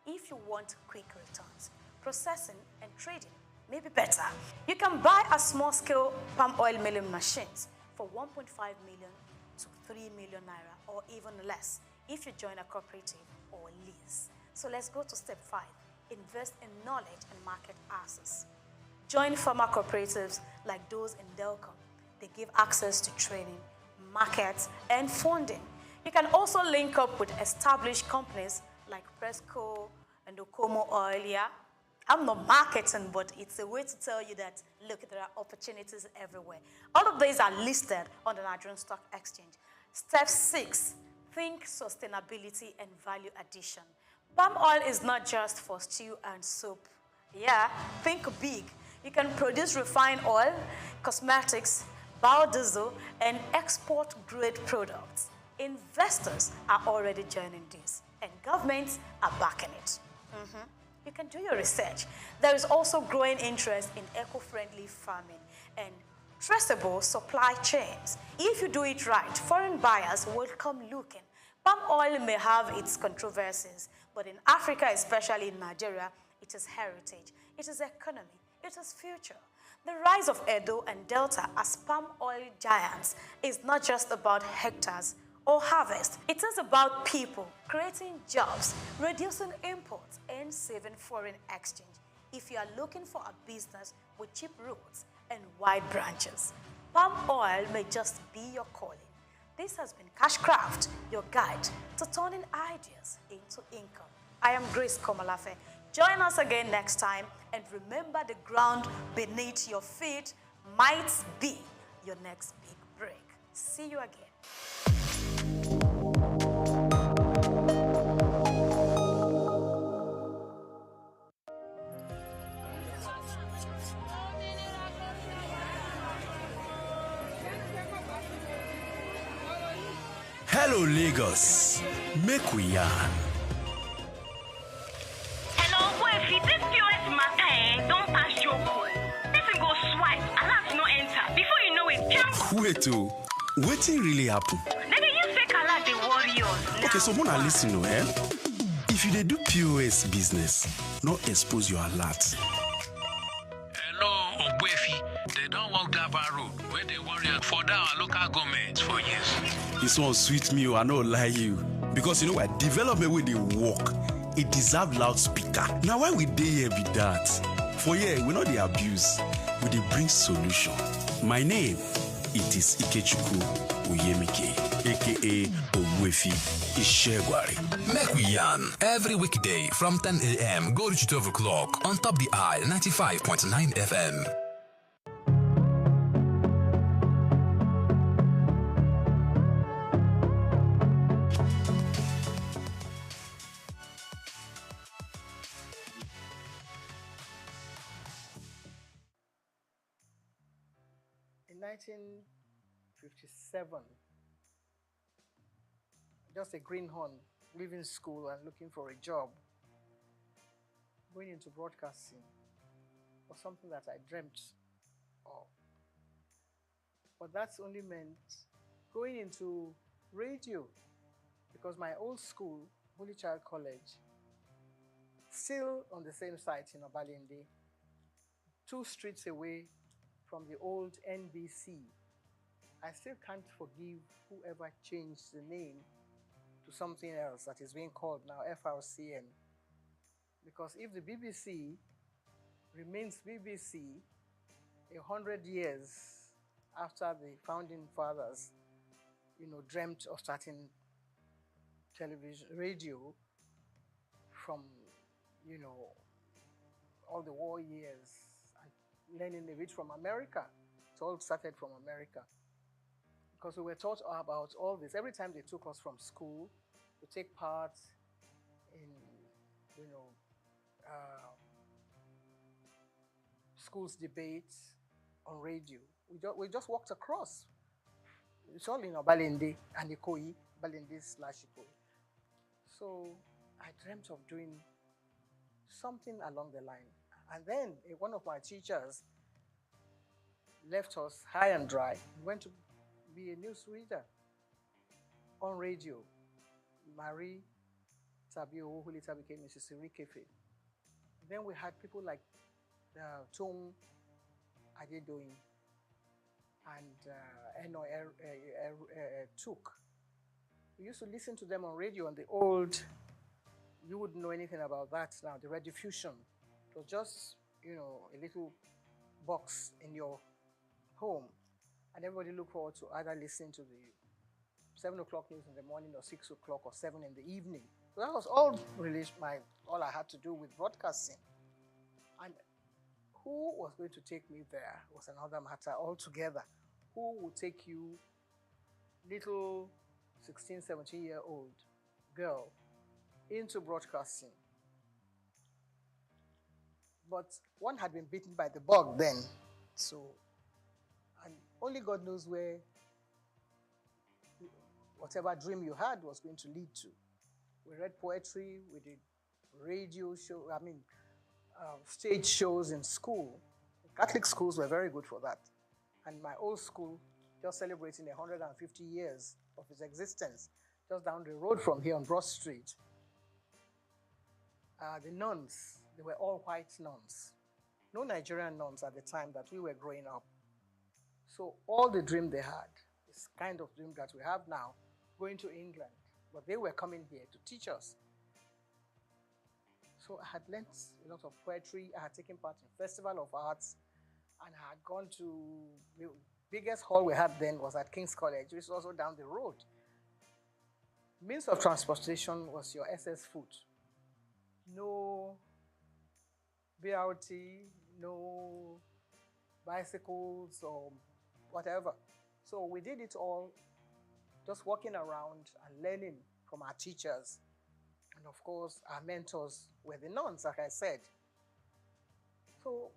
If you want quick returns, processing and trading may be better. You can buy a small-scale palm oil milling machines for 1.5 million to 3 million naira, or even less if you join a cooperative or lease. So let's go to step 5. Invest in knowledge and market access. Join farmer cooperatives like those in Delcom. They give access to training, markets, and funding. You can also link up with established companies like Presco and Okomo Oil. Yeah, I'm not marketing, but it's a way to tell you that, look, there are opportunities everywhere. All of these are listed on the Nigerian Stock Exchange. Step 6, think sustainability and value addition. Palm oil is not just for stew and soup. Yeah, think big. You can produce refined oil, cosmetics, biodiesel, and export-grade products. Investors are already joining this, and governments are backing it. You can do your research. There is also growing interest in eco-friendly farming and traceable supply chains. If you do it right, foreign buyers will come looking. Palm oil may have its controversies, but in Africa, especially in Nigeria, it is heritage, it is economy, it is future. The rise of Edo and Delta as palm oil giants is not just about hectares or harvest. It is about people creating jobs, reducing imports, and saving foreign exchange. If you are looking for a business with cheap roots and wide branches, palm oil may just be your calling. This has been Cashcraft, your guide to turning ideas into income. I am Grace Komalafe. Join us again next time, and remember, the ground beneath your feet might be your next big break. See you again. Hello, Lagos. Make we yarn. Hello, boy, if this POS matter, don't pass your code. Person go swipe, alert no enter. Before you know it, jump. Wait, wetin really happen? They use fake alert the warriors. Okay, so wanna listen to If you dey do POS business, no expose your alert. Hello, Ogbefi. They don't walk that bar road where they worry for our local government for years. This one sweet me, I no lie you. Because you know what, development with the work, it deserve loudspeaker. Now why we dey here be that? For here, we know the abuse, we dey bring solution. My name, it is Ikechukwu Uyemike, aka Ogbefi Ishegwari. Make we yarn every weekday from 10 a.m. go to 12 o'clock on Top the Eye 95.9 FM. In 1957, just a greenhorn leaving school and looking for a job, going into broadcasting was something that I dreamt of. But that's only meant going into radio, because my old school, Holy Child College, still on the same site in Obalende, 2 streets away from the old NBC. I still can't forgive whoever changed the name to something else that is being called now FRCN. Because if the BBC remains BBC 100 years after the founding fathers, dreamt of starting television, radio from, all the war years, learning a bit from America. It all started from America. Because we were taught about all this. Every time they took us from school to take part in, school's debates on radio, we just walked across. It's all in Obalende and Ikoyi, Balende/Ikoyi. So I dreamt of doing something along the line. And then one of my teachers left us high and dry. He went to be a news reader on radio. Marie Tabio, who later became Mrs. Irikefe. Then we had people like Tung Adedoyin and Eno Tuk. We used to listen to them on radio on the old, you wouldn't know anything about that now, the rediffusion. It was just, a little box in your home, and everybody looked forward to either listening to the 7 o'clock news in the morning or 6 o'clock or 7 in the evening. So that was all I had to do with broadcasting. And who was going to take me there was another matter altogether. Who would take you, little 16, 17-year-old girl, into broadcasting? But one had been bitten by the bug then. So, and only God knows where whatever dream you had was going to lead to. We read poetry, we did radio show, stage shows in school. Catholic schools were very good for that. And my old school, just celebrating 150 years of its existence, just down the road from here on Broad Street. The nuns, they were all white nuns. no Nigerian nuns at the time that we were growing up. So all the dream they had, this kind of dream that we have now, going to England, but they were coming here to teach us. So I had learnt a lot of poetry. I had taken part in Festival of Arts, and I had gone to the biggest hall we had then was at King's College, which is also down the road. Means of transportation was your SS foot. No BRT, no bicycles or whatever. So we did it all just walking around and learning from our teachers. And of course, our mentors were the nuns, like I said. So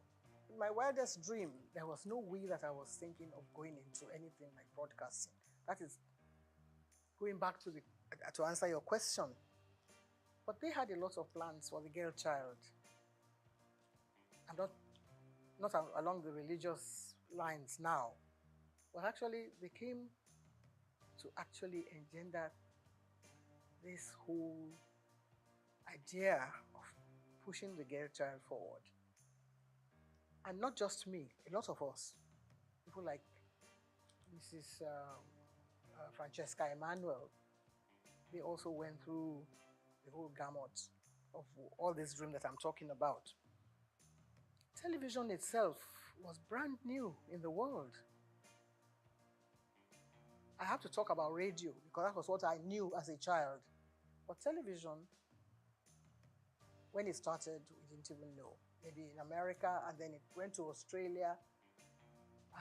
in my wildest dream, there was no way that I was thinking of going into anything like broadcasting. That is going back to answer your question. But they had a lot of plans for the girl child. And not along the religious lines now. But actually, they came to actually engender this whole idea of pushing the girl child forward. And not just me, a lot of us. People like Mrs. Francesca Emanuel, they also went through the whole gamut of all this dream that I'm talking about. Television itself was brand new in the world. I have to talk about radio because that was what I knew as a child. But television, when it started, we didn't even know. Maybe in America, and then it went to Australia,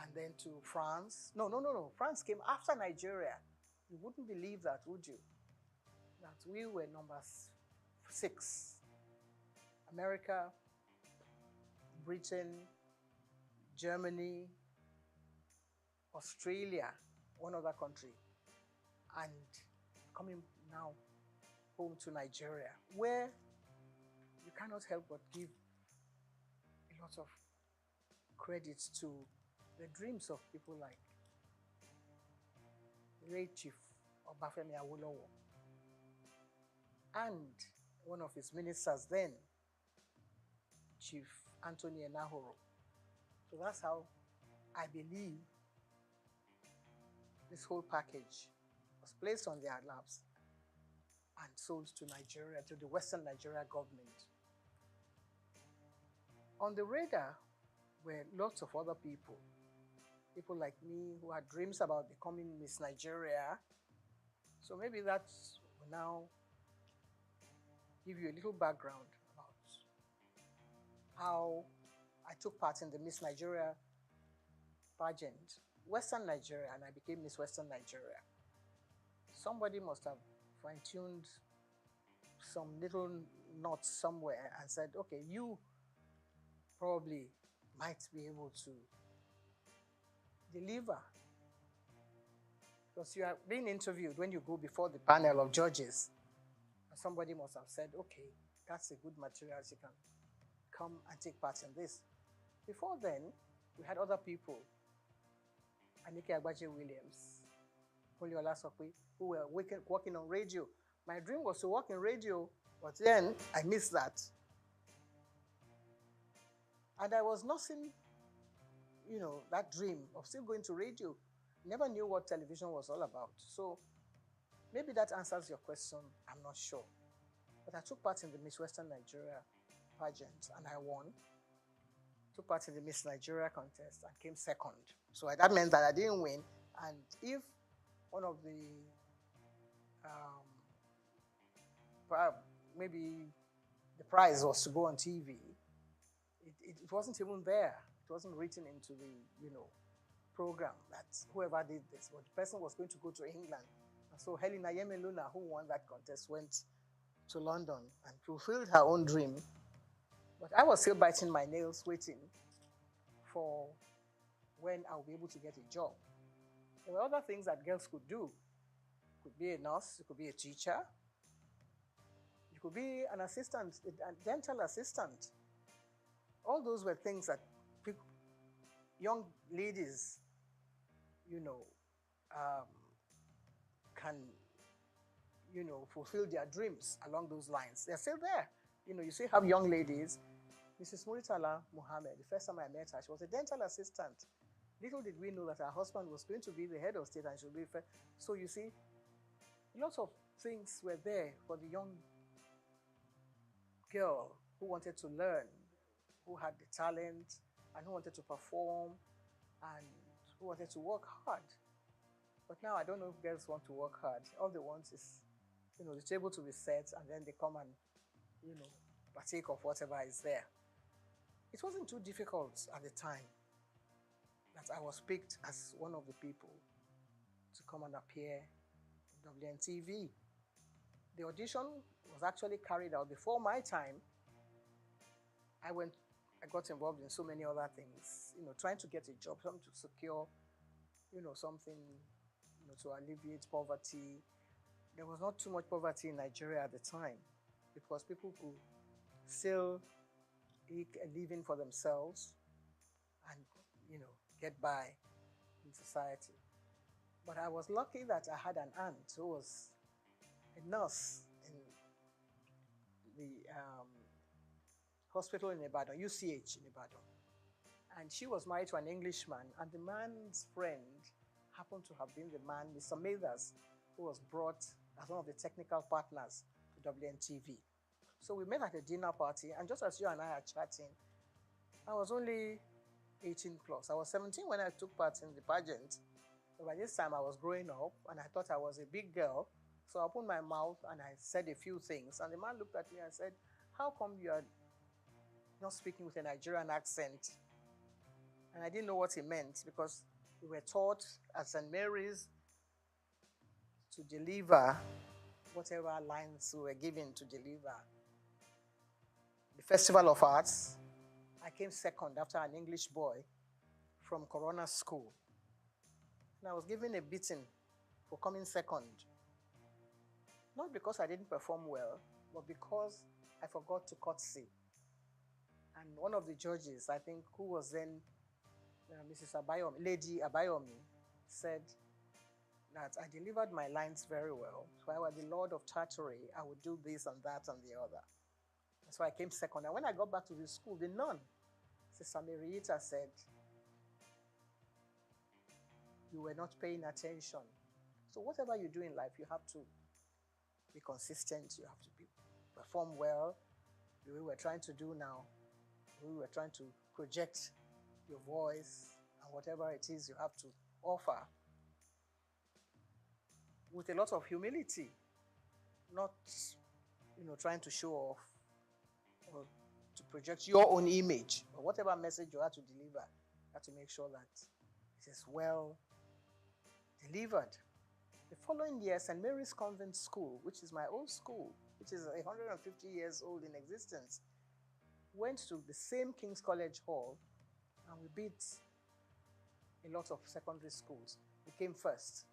and then to France. No. France came after Nigeria. You wouldn't believe that, would you? That we were number 6. America, Britain, Germany, Australia, one other country, and coming now home to Nigeria, where you cannot help but give a lot of credit to the dreams of people like the late Chief Obafemi Awolowo and one of his ministers then, Chief Anthony Enahoro. So that's how I believe this whole package was placed on their laps and sold to Nigeria, to the Western Nigeria government. On the radar were lots of other people like me who had dreams about becoming Miss Nigeria. So maybe that will now give you a little background about how I took part in the Miss Nigeria pageant, Western Nigeria, and I became Miss Western Nigeria. Somebody must have fine-tuned some little knots somewhere and said, okay, you probably might be able to deliver. Because you are being interviewed when you go before the panel of judges. And somebody must have said, okay, that's a good material, you can come and take part in this. Before then, we had other people, Anike Agbaje Williams, Oliola Sokwe, who were working on radio. My dream was to work in radio, but then I missed that. And I was nursing, that dream of still going to radio. Never knew what television was all about. So maybe that answers your question, I'm not sure. But I took part in the Miss Western Nigeria pageant and I won. Took part in the Miss Nigeria contest and came second. So that meant that I didn't win. And if one of the, maybe the prize was to go on TV, it wasn't even there. It wasn't written into the, program that whoever did this, but the person was going to go to England. And so Helena Yemeluna, who won that contest, went to London and fulfilled her own dream. But I was still biting my nails, waiting for when I'll be able to get a job. There were other things that girls could do. You could be a nurse, you could be a teacher, you could be an assistant, a dental assistant. All those were things that young ladies, can, fulfill their dreams along those lines. They're still there. You still have young ladies Mrs. Muritala Muhammad, the first time I met her, she was a dental assistant. Little did we know that her husband was going to be the head of state and she would be first. So you see, lots of things were there for the young girl who wanted to learn, who had the talent, and who wanted to perform, and who wanted to work hard. But now I don't know if girls want to work hard. All they want is, the table to be set, and then they come and, partake of whatever is there. It wasn't too difficult at the time that I was picked as one of the people to come and appear in WNTV. The audition was actually carried out before my time. I got involved in so many other things, trying to get a job, something to secure, something, to alleviate poverty. There was not too much poverty in Nigeria at the time because people could still eke a living for themselves and, get by in society. But I was lucky that I had an aunt who was a nurse in the hospital in Ibadan, UCH in Ibadan. And she was married to an Englishman, and the man's friend happened to have been the man, Mr. Mathers, who was brought as one of the technical partners to WNTV. So we met at a dinner party, and just as you and I are chatting, I was only 18 plus. I was 17 when I took part in the pageant. But by this time, I was growing up, and I thought I was a big girl. So I opened my mouth, and I said a few things. And the man looked at me and said, "How come you are not speaking with a Nigerian accent?" And I didn't know what he meant, because we were taught at St. Mary's to deliver whatever lines we were given to deliver. The Festival of Arts, I came second after an English boy from Corona School. And I was given a beating for coming second. Not because I didn't perform well, but because I forgot to curtsy. And one of the judges, I think, who was then Mrs. Abayomi, Lady Abayomi, said that I delivered my lines very well. So I was the Lord of Tartary. I would do this and that and the other. And so I came second. And when I got back to the school, the nun, Sister Marieta, said, "You were not paying attention." So whatever you do in life, you have to be consistent. You have to perform well. The way we're trying to do now, the way we're trying to project your voice and whatever it is you have to offer with a lot of humility, not trying to show off or to project your own image, or whatever message you have to deliver, you have to make sure that it is well delivered. The following year, St. Mary's Convent School, which is my old school, which is 150 years old in existence, went to the same King's College Hall, and we beat a lot of secondary schools. We came first.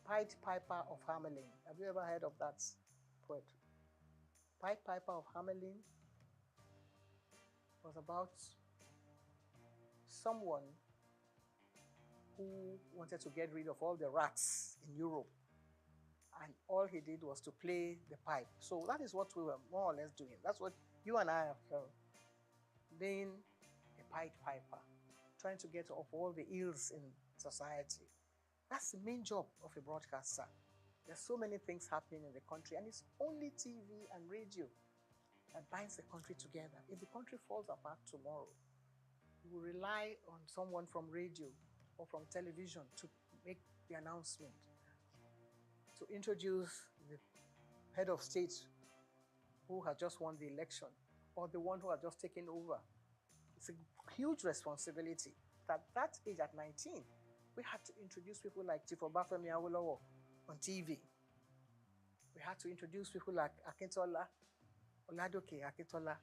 Pied Piper of Hamelin. Have you ever heard of that poetry? Pied Piper of Hamelin was about someone who wanted to get rid of all the rats in Europe. And all he did was to play the pipe. So that is what we were more or less doing. That's what you and I have being a Pied Piper, trying to get off all the ills in society. That's the main job of a broadcaster. There's so many things happening in the country, and it's only TV and radio that binds the country together. If the country falls apart tomorrow, we will rely on someone from radio or from television to make the announcement, to introduce the head of state who has just won the election, or the one who has just taken over. It's a huge responsibility. At that age, at 19, we had to introduce people like Chief Obafemi Awolowo on TV. We had to introduce people like Akintola, Oladoke Akintola,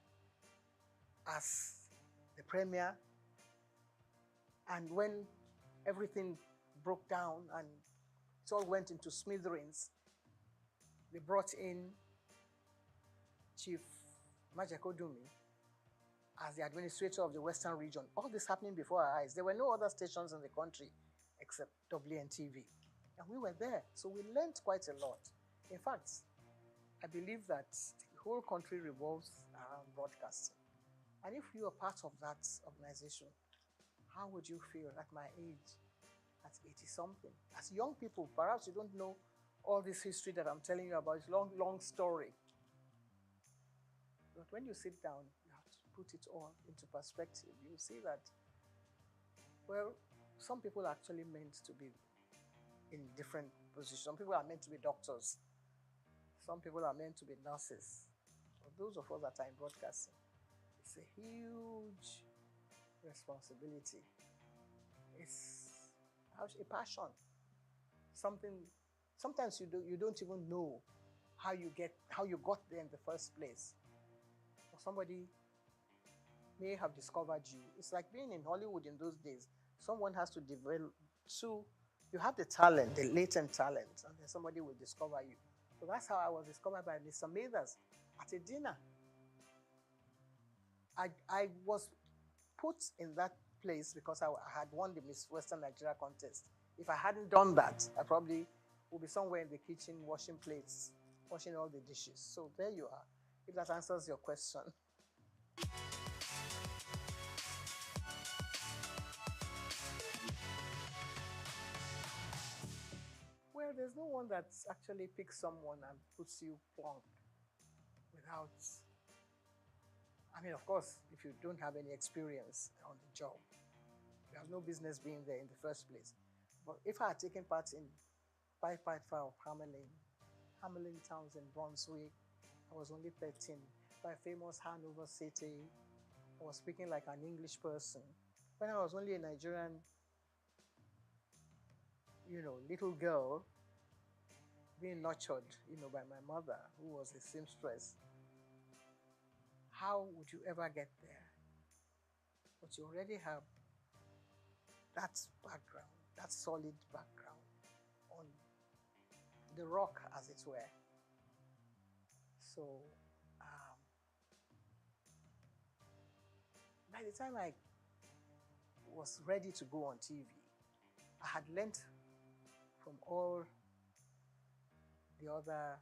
as the premier. And when everything broke down and it all went into smithereens, they brought in Chief Majekodumi as the administrator of the Western region. All this happening before our eyes. There were no other stations in the country except WNTV. And we were there, so we learned quite a lot. In fact, I believe that the whole country revolves around broadcasting. And if you are part of that organization, how would you feel at my age, at 80-something? As young people, perhaps you don't know all this history that I'm telling you about. It's a long, long story. But when you sit down, you have to put it all into perspective. You see that, well, some people are actually meant to be in different positions. Some people are meant to be doctors. Some people are meant to be nurses. For those of us that are in broadcasting, it's a huge responsibility. It's a passion. Sometimes you don't even know how you got there in the first place. Or somebody may have discovered you. It's like being in Hollywood in those days. Someone has to develop, you have the talent, the latent talent, and then somebody will discover you. So that's how I was discovered by Mr. Mathers at a dinner. I was put in that place because I had won the Miss Western Nigeria contest. If I hadn't done that, I probably would be somewhere in the kitchen washing plates, washing all the dishes. So there you are, if that answers your question. Well, there's no one that actually picks someone and puts you plonk without, I mean, of course, if you don't have any experience on the job, you have no business being there in the first place. But if I had taken part in Fight of Hamelin towns in Brunswick, I was only 13. By famous Hanover City, I was speaking like an English person. When I was only a Nigerian, little girl, being nurtured, by my mother, who was a seamstress, how would you ever get there? But you already have that background, that solid background on the rock, as it were. So, by the time I was ready to go on TV, I had learned from all the other,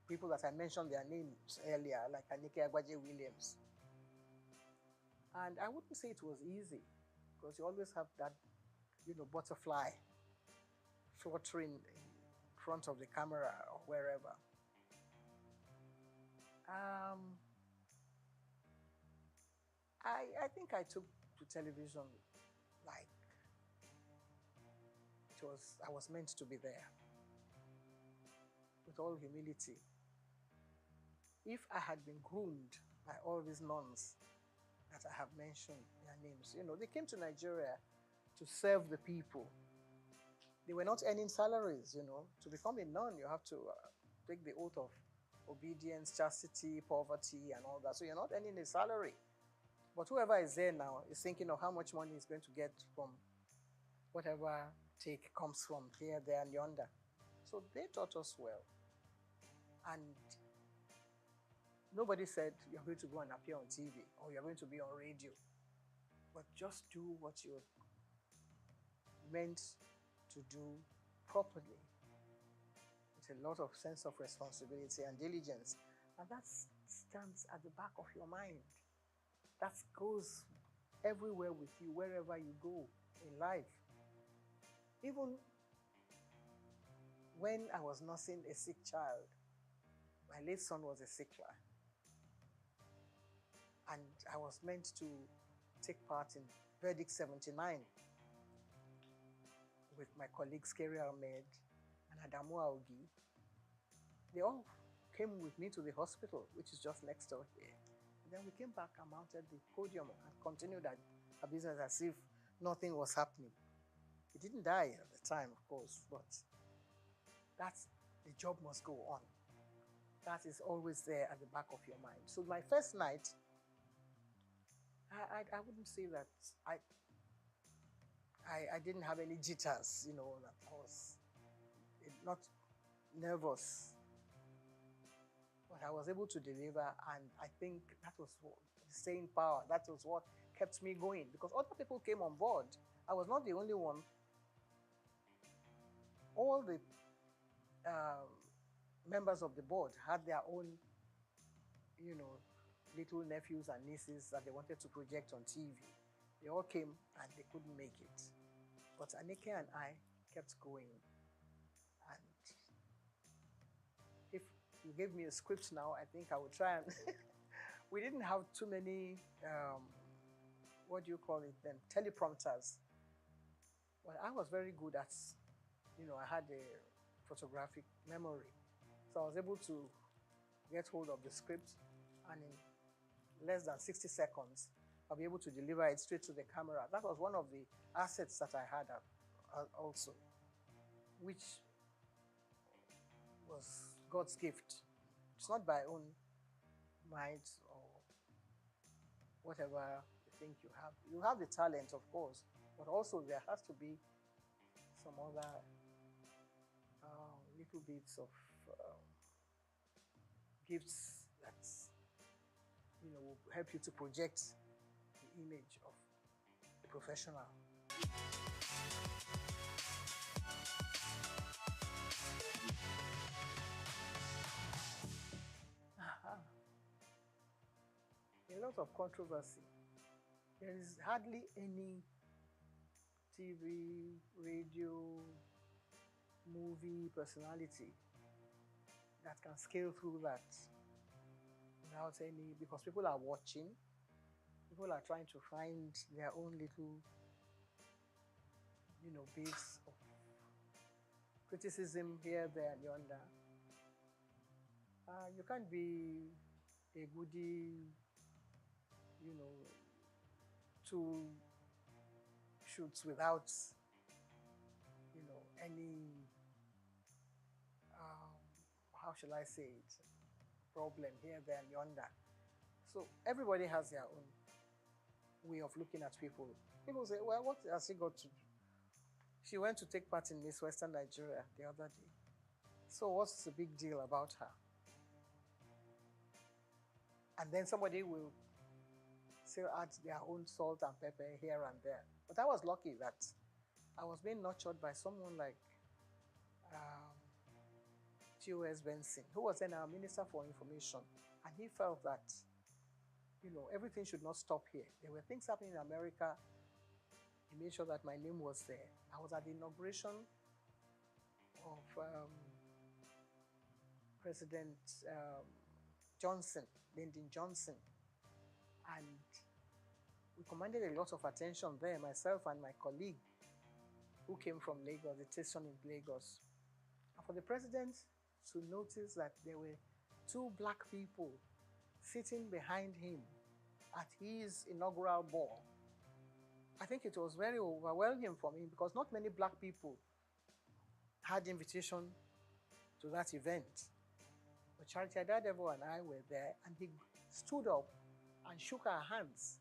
people that I mentioned their names earlier, like Anike Agbaje Williams. And I wouldn't say it was easy, because you always have that, butterfly fluttering in front of the camera or wherever. I think I took to television like I was meant to be there, with all humility. If I had been groomed by all these nuns that I have mentioned their names, they came to Nigeria to serve the people. They were not earning salaries, To become a nun, you have to take the oath of obedience, chastity, poverty, and all that. So you're not earning a salary. But whoever is there now is thinking of how much money he's going to get from whatever take comes from here, there, and yonder. So they taught us well. And nobody said you're going to go and appear on TV or you're going to be on radio. But just do what you're meant to do properly, with a lot of sense of responsibility and diligence. And that stands at the back of your mind. That goes everywhere with you, wherever you go in life. Even when I was nursing a sick child, my late son was a sick child, and I was meant to take part in Verdict 79 with my colleagues Kerry Ahmed and Adamu Aogi. They all came with me to the hospital, which is just next door here. And then we came back and mounted the podium and continued our business as if nothing was happening. He didn't die at the time, of course, but the job must go on. That is always there at the back of your mind. So my first night, I wouldn't say that I didn't have any jitters, that I was not nervous. But I was able to deliver, and I think that was the staying power. That was what kept me going, because other people came on board. I was not the only one. All the members of the board had their own you know, little nephews and nieces that they wanted to project on TV. They all came and they couldn't make it. But Anike and I kept going. And if you gave me a script now, I think I would try and... We didn't have too many, what do you call it then, teleprompters. Well, I was very good at, you know, I had a photographic memory. So I was able to get hold of the script, and in less than 60 seconds, I'll be able to deliver it straight to the camera. That was one of the assets that I had also, which was God's gift. It's not by own might or whatever you think you have. You have the talent, of course, but also there has to be some other little bits of gifts that, you know, will help you to project the image of the professional. A lot of controversy. There is hardly any TV, radio, movie personality that can scale through that without any, because people are watching, people are trying to find their own little, you know, bits of criticism here, there, and yonder. You can't be a goody, you know, two shoots without, you know, any, how shall I say it, problem here, there, and yonder. So everybody has their own way of looking at people. People say, well, what has she got to do? She went to take part in Miss Western Nigeria the other day. So what's the big deal about her? And then somebody will still add their own salt and pepper here and there. But I was lucky that I was being nurtured by someone like G.O.S. Benson, who was then our Minister for Information. And he felt that, you know, everything should not stop here. There were things happening in America. He made sure that my name was there. I was at the inauguration of President Johnson, Lyndon Johnson. And we commanded a lot of attention there, myself and my colleague who came from Lagos, the station in Lagos. And for the president to notice that there were two black people sitting behind him at his inaugural ball, I think it was very overwhelming for me, because not many black people had invitation to that event. But Charity Adadevo and I were there, and he stood up and shook our hands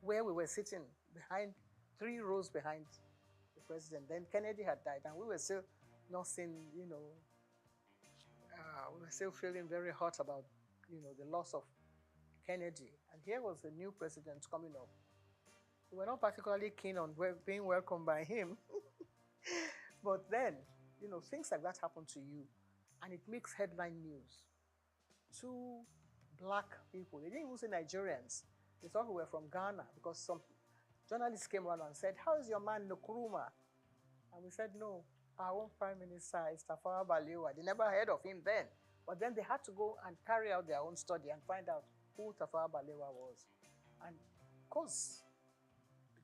where we were sitting, behind, 3 rows behind the president. Then Kennedy had died, and we were still nothing, you know, we were still feeling very hot about, you know, the loss of Kennedy. And here was the new president coming up. We were not particularly keen on being welcomed by him. But then, you know, things like that happen to you, and it makes headline news. 2 black people, they didn't even say Nigerians. They thought we were from Ghana, because some journalists came around and said, how is your man Nkrumah? And we said, no, our own Prime Minister is Tafawa Balewa. They never heard of him then. But then they had to go and carry out their own study and find out who Tafawa Balewa was. And of course,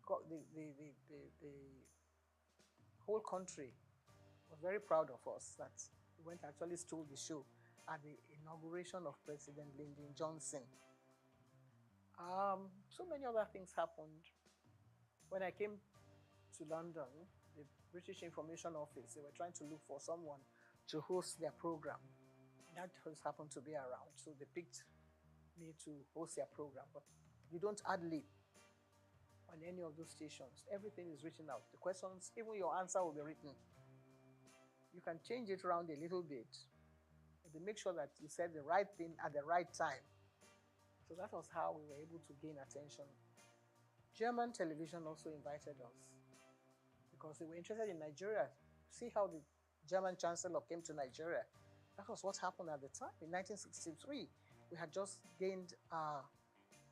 the whole country was very proud of us that we went and actually stole the show at the inauguration of President Lyndon Johnson. So many other things happened. When I came to London, the British Information Office, they were trying to look for someone to host their program. That just happened to be around, so they picked me to host their program. But you don't ad lib on any of those stations. Everything is written out. The questions, even your answer will be written. You can change it around a little bit, but they make sure that you said the right thing at the right time. So that was how we were able to gain attention. German television also invited us because they were interested in Nigeria. See how the German chancellor came to Nigeria. That was what happened at the time in 1963. We had just gained,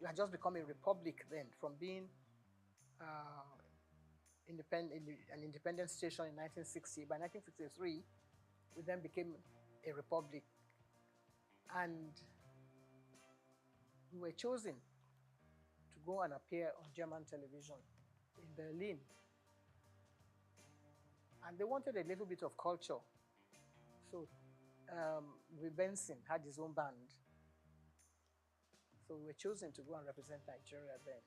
we had just become a republic then, from being an independent station in 1960. By 1963, we then became a republic, and we were chosen to go and appear on German television in Berlin. And they wanted a little bit of culture. So Benson had his own band. So we were chosen to go and represent Nigeria then.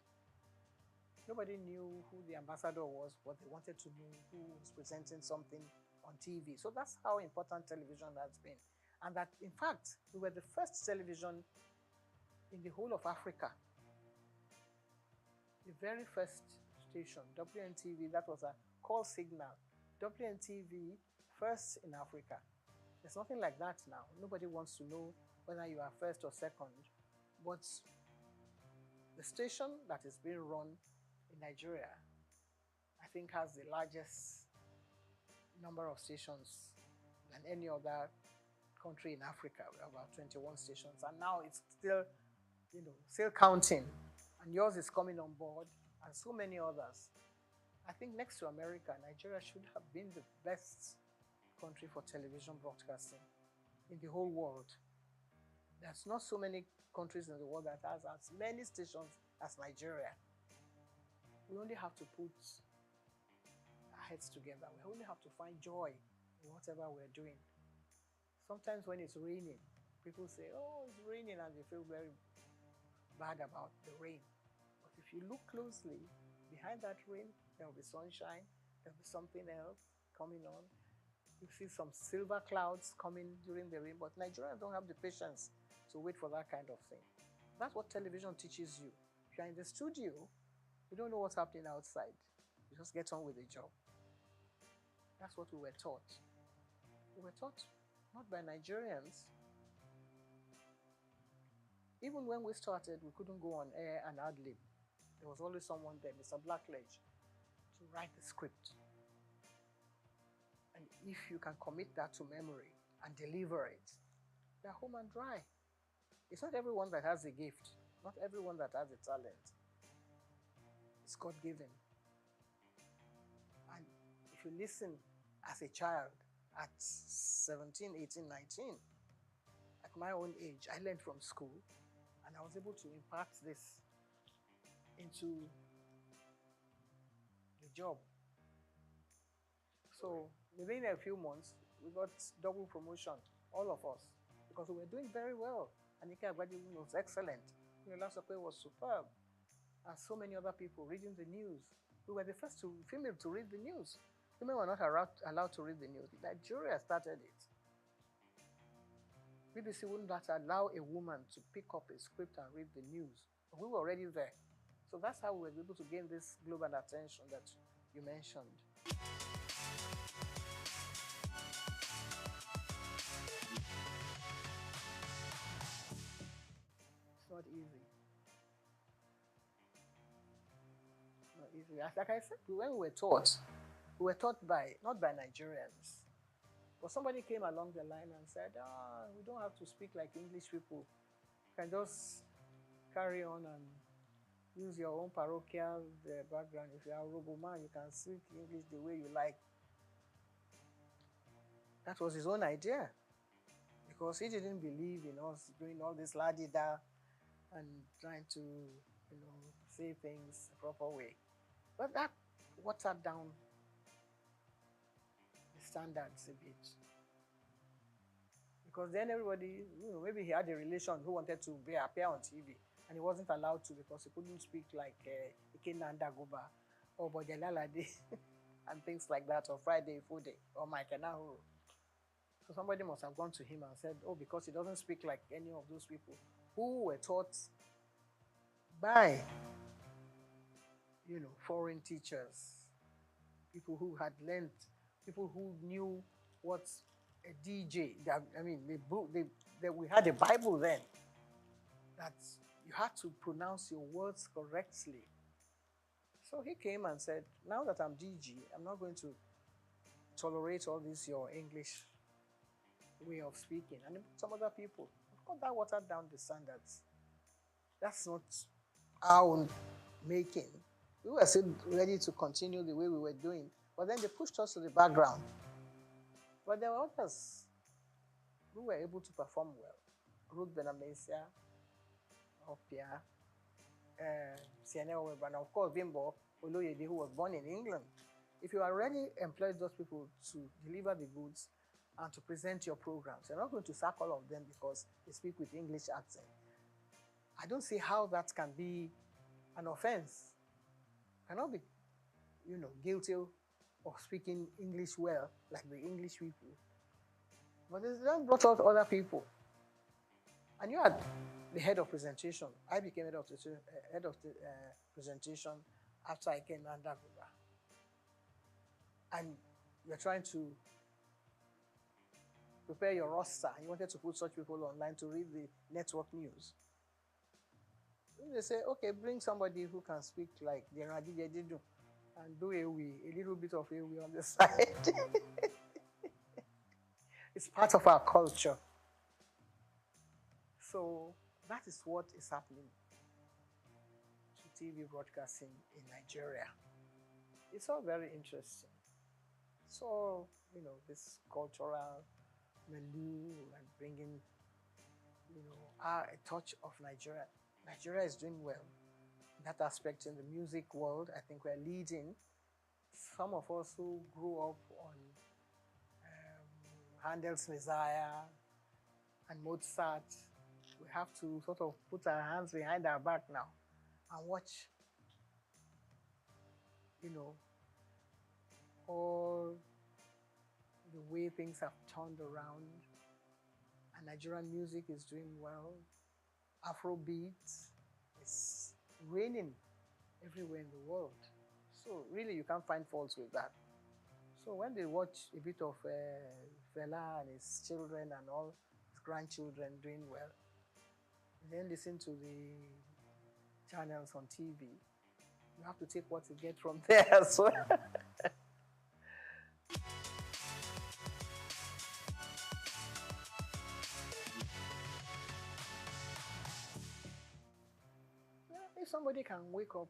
Nobody knew who the ambassador was, but they wanted to know who was presenting something on TV. So that's how important television has been. And that, in fact, we were the first television in the whole of Africa. The very first station, WNTV, that was a call signal. WNTV, first in Africa. There's nothing like that now. Nobody wants to know whether you are first or second. But the station that is being run in Nigeria, I think, has the largest number of stations than any other country in Africa. We have about 21 stations, and now it's still, still counting. And yours is coming on board, and so many others. I think next to America, Nigeria should have been the best country for television broadcasting in the whole world. There's not so many countries in the world that has as many stations as Nigeria. We only have to put our heads together. We only have to find joy in whatever we're doing. Sometimes when it's raining, people say, oh, it's raining, and they feel very bad about the rain. But if you look closely, behind that rain, there will be sunshine, there will be something else coming on. You see some silver clouds coming during the rain, but Nigerians don't have the patience to wait for that kind of thing. That's what television teaches you. If you're in the studio, you don't know what's happening outside. You just get on with the job. That's what we were taught. We were taught not by Nigerians. Even when we started, we couldn't go on air and ad-lib. There was always someone there, Mr. Blackledge, to write the script. And if you can commit that to memory and deliver it, they're home and dry. It's not everyone that has a gift, not everyone that has a talent. It's God-given. And if you listen as a child at 17, 18, 19, at my own age, I learned from school, and I was able to impart this into the job. So within a few months, we got double promotion, all of us, because we were doing very well. Anika Agbadi was excellent. Olasope was superb. And so many other people reading the news. We were the first female to read the news. Women were not allowed to read the news. Nigeria started it. BBC wouldn't allow a woman to pick up a script and read the news. But we were already there. So that's how we were able to gain this global attention that you mentioned. It's not easy. Not easy. Like I said, when we were taught by, not by Nigerians. But somebody came along the line and said, we don't have to speak like English people. You can just carry on and use your own parochial background. If you are a Roboman, you can speak English the way you like. That was his own idea. Because he didn't believe in us doing all this la-di-da and trying to, say things the proper way. But that watered down the standards a bit. Because then everybody, maybe he had a relation who wanted to appear on TV, and he wasn't allowed to because he couldn't speak like Ikenna Ndagoba or Bojalalade and things like that, or Friday Fude or Mike Nahuru. So somebody must have gone to him and said, because he doesn't speak like any of those people who were taught by, foreign teachers, people who had learned, people who knew what a DJ, we had a Bible then, that you had to pronounce your words correctly. So he came and said, now that I'm DG, I'm not going to tolerate all this, your English way of speaking. And some other people, of Not that watered down the standards. That's not our own making. We were still ready to continue the way we were doing, but then they pushed us to the background. But there were others who were able to perform well. Ruth Benamesia, Opia, Sienna Weber, and of course Bimbo Oloyede, who was born in England. If you already employed those people to deliver the goods and to present your programs, you're not going to sack all of them because they speak with English accent. I don't see how that can be an offense. You cannot be, guilty of speaking English well, like the English people. But they then brought out other people. And you had the head of presentation. I became head of the presentation after I came under Guba. And you're trying to prepare your roster. You wanted to put such people online to read the network news. They say, okay, bring somebody who can speak like the Radidididu and do a little bit of a on the side. It's part of our culture. So that is what is happening to TV broadcasting in Nigeria. It's all very interesting. So, this cultural milieu and bringing, a touch of Nigeria. Nigeria is doing well. In that aspect, in the music world, I think we're leading. Some of us who grew up on Handel's Messiah and Mozart, we have to sort of put our hands behind our back now and watch, all the way things have turned around. And Nigerian music is doing well. Afrobeat is reigning everywhere in the world. So really you can't find faults with that. So when they watch a bit of Fela and his children and all his grandchildren doing well, then listen to the channels on TV, you have to take what you get from there as well. If somebody can wake up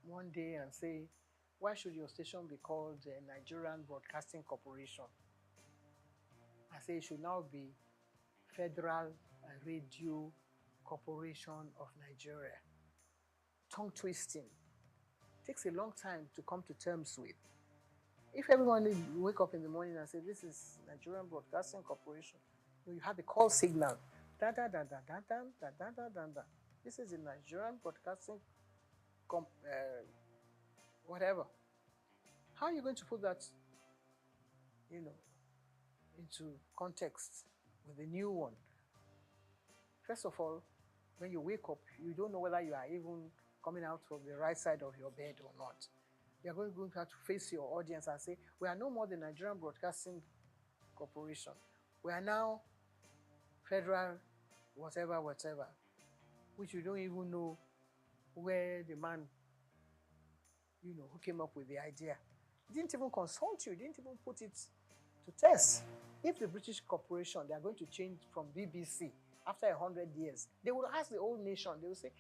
one day and say, why should your station be called the Nigerian Broadcasting Corporation? I say it should now be Federal Radio Corporation of Nigeria. Tongue twisting. Takes a long time to come to terms with. If everyone wake up in the morning and say, this is Nigerian Broadcasting Corporation, you have the call signal. Da da da da da da da da da da da. This is the Nigerian Broadcasting whatever. How are you going to put that, into context with the new one? First of all, when you wake up, you don't know whether you are even coming out from the right side of your bed or not. You're going to have to face your audience and say, we are no more the Nigerian Broadcasting Corporation. We are now Federal whatever, which you don't even know where the man, who came up with the idea. He didn't even consult you, didn't even put it to test. If the British corporation, they are going to change from BBC after 100 years, they will ask the whole nation, they will say,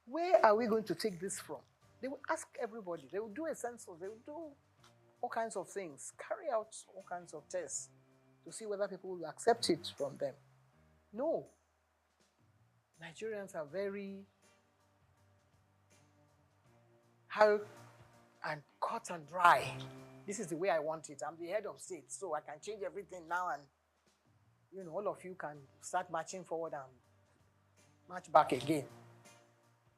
where are we going to take this from? They will ask everybody, they will do a census, they will do all kinds of things, carry out all kinds of tests to see whether people will accept it from them. No. Nigerians are very hard and cut and dry. This is the way I want it. I'm the head of state, so I can change everything now and, all of you can start marching forward and march back again.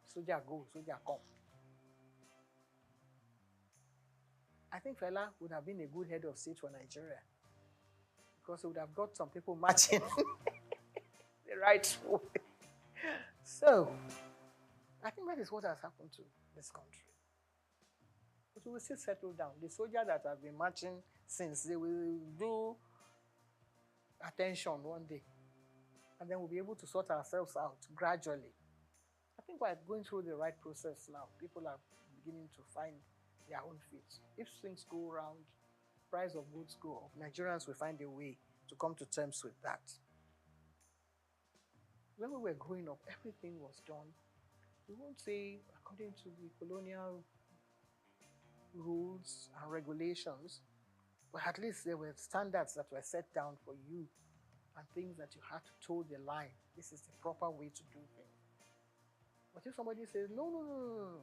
Soldier go, soldier come. I think Fela would have been a good head of state for Nigeria because he would have got some people marching the right way. So, I think that is what has happened to this country. But we will still settle down. The soldiers that have been marching since, they will do attention one day. And then we'll be able to sort ourselves out gradually. I think we're going through the right process now. People are beginning to find their own feet. If things go around, price of goods go up, Nigerians will find a way to come to terms with that. when we were growing up, everything was done. We won't say according to the colonial rules and regulations, but at least there were standards that were set down for you and things that you had to toe the line. This is the proper way to do things. But if somebody says, no, no, no, no, no,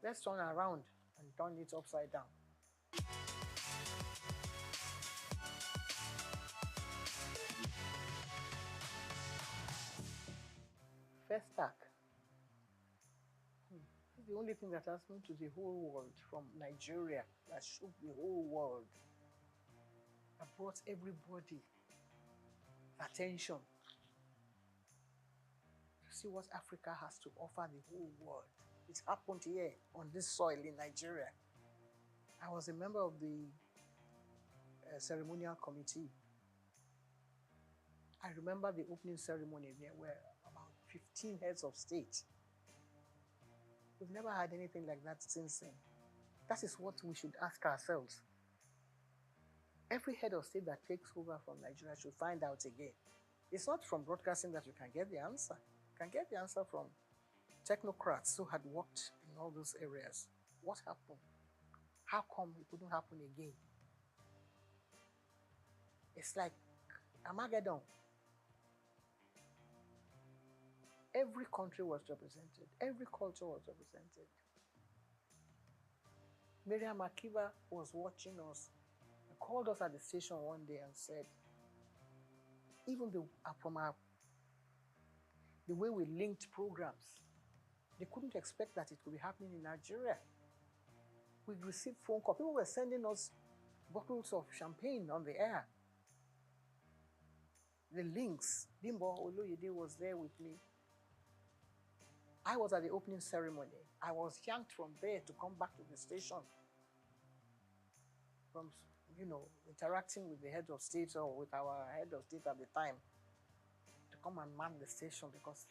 let's turn around and turn it upside down. First stack. It's the only thing that has moved to the whole world from Nigeria, that shook the whole world, that brought everybody attention to see what Africa has to offer the whole world. It happened here on this soil in Nigeria. I was a member of the ceremonial committee. I remember the opening ceremony. There were about 15 heads of state. We've never had anything like that since then. That is what we should ask ourselves. Every head of state that takes over from Nigeria should find out again. It's not from broadcasting that you can get the answer. You can get the answer from technocrats who had worked in all those areas. What happened? How come it couldn't happen again? It's like Armageddon. Every country was represented. Every culture was represented. Miriam Akiva was watching us and called us at the station one day and said, even the way we linked programs, they couldn't expect that it could be happening in Nigeria. We received phone calls. People were sending us bottles of champagne on the air. The links. Bimbo Oloyede was there with me. I was at the opening ceremony. I was yanked from there to come back to the station. From, interacting with the head of state or with our head of state at the time to come and man the station because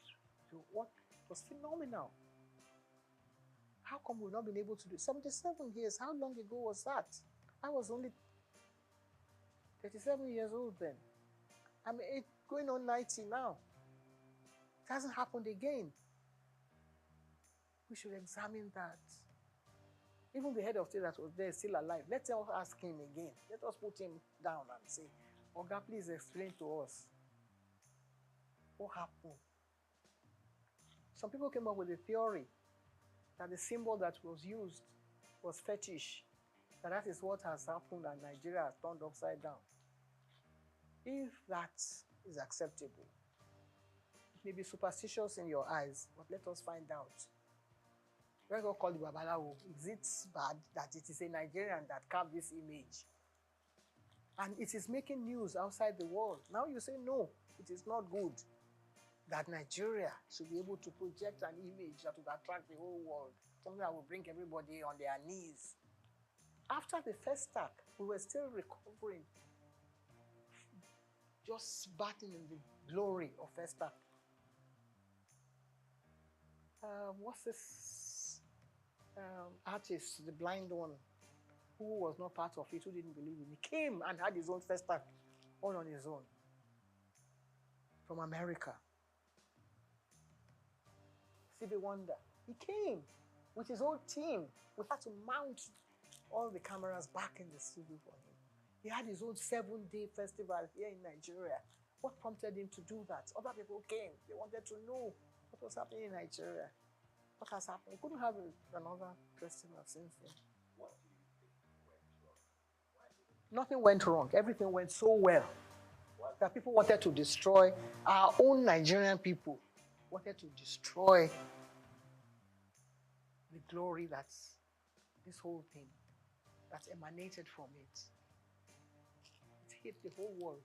what was phenomenal. How come we've not been able to do it? 77 years, how long ago was that? I was only 37 years old then. I'm going on 90 now. It hasn't happened again. We should examine that. Even the head of state that was there is still alive. Let us ask him again. Let us put him down and say, Oga, please explain to us what happened. Some people came up with a theory that the symbol that was used was fetish, that is what has happened and Nigeria has turned upside down. If that is acceptable, it may be superstitious in your eyes, but let us find out. Let's go call the Babalawo. Is it bad that it is a Nigerian that carved this image? And it is making news outside the world. Now you say, no, it is not good that Nigeria should be able to project an image that would attract the whole world, something that will bring everybody on their knees. After the first attack, we were still recovering, just batting in the glory of first attack. What's this artist, the blind one, who was not part of it, who didn't believe in it? He came and had his own first attack, all on his own, from America. Stevie Wonder, he came with his whole team. We had to mount all the cameras back in the studio for him. He had his own 7-day festival here in Nigeria. What prompted him to do that? Other people came. They wanted to know what was happening in Nigeria. What has happened? We couldn't have another festival since then. What do you think went wrong? Nothing went wrong. Everything went so well that people wanted to destroy our own Nigerian people. Wanted to destroy the glory that's this whole thing that emanated from it. It hit the whole world.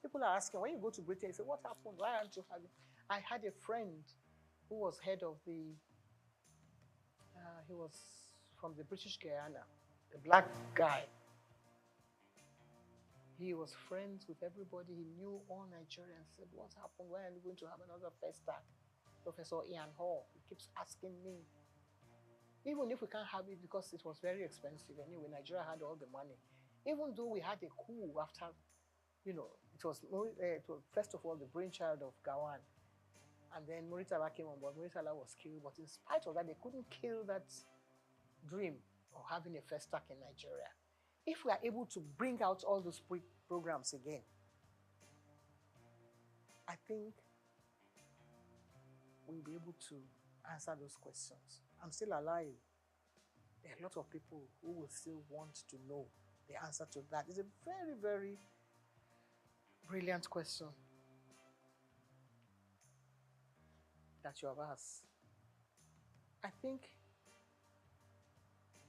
People are asking, when you go to Britain, you say, what happened? Why aren't you having? I had a friend who was head of the, he was from the British Guyana, the black guy. He was friends with everybody. He knew all Nigerians. Said, what happened? Why are we going to have another festa? Professor Ian Hall, he keeps asking me. Even if we can't have it because it was very expensive anyway, Nigeria had all the money. Even though we had a coup after, it was first of all the brainchild of Gawan. And then Muritala came on board. Muritala was killed, but in spite of that, they couldn't kill that dream of having a Festac in Nigeria. If we are able to bring out all those programs again, I think we'll be able to answer those questions. I'm still alive. There are a lot of people who will still want to know the answer to that. It's a very, very brilliant question that you have asked. I think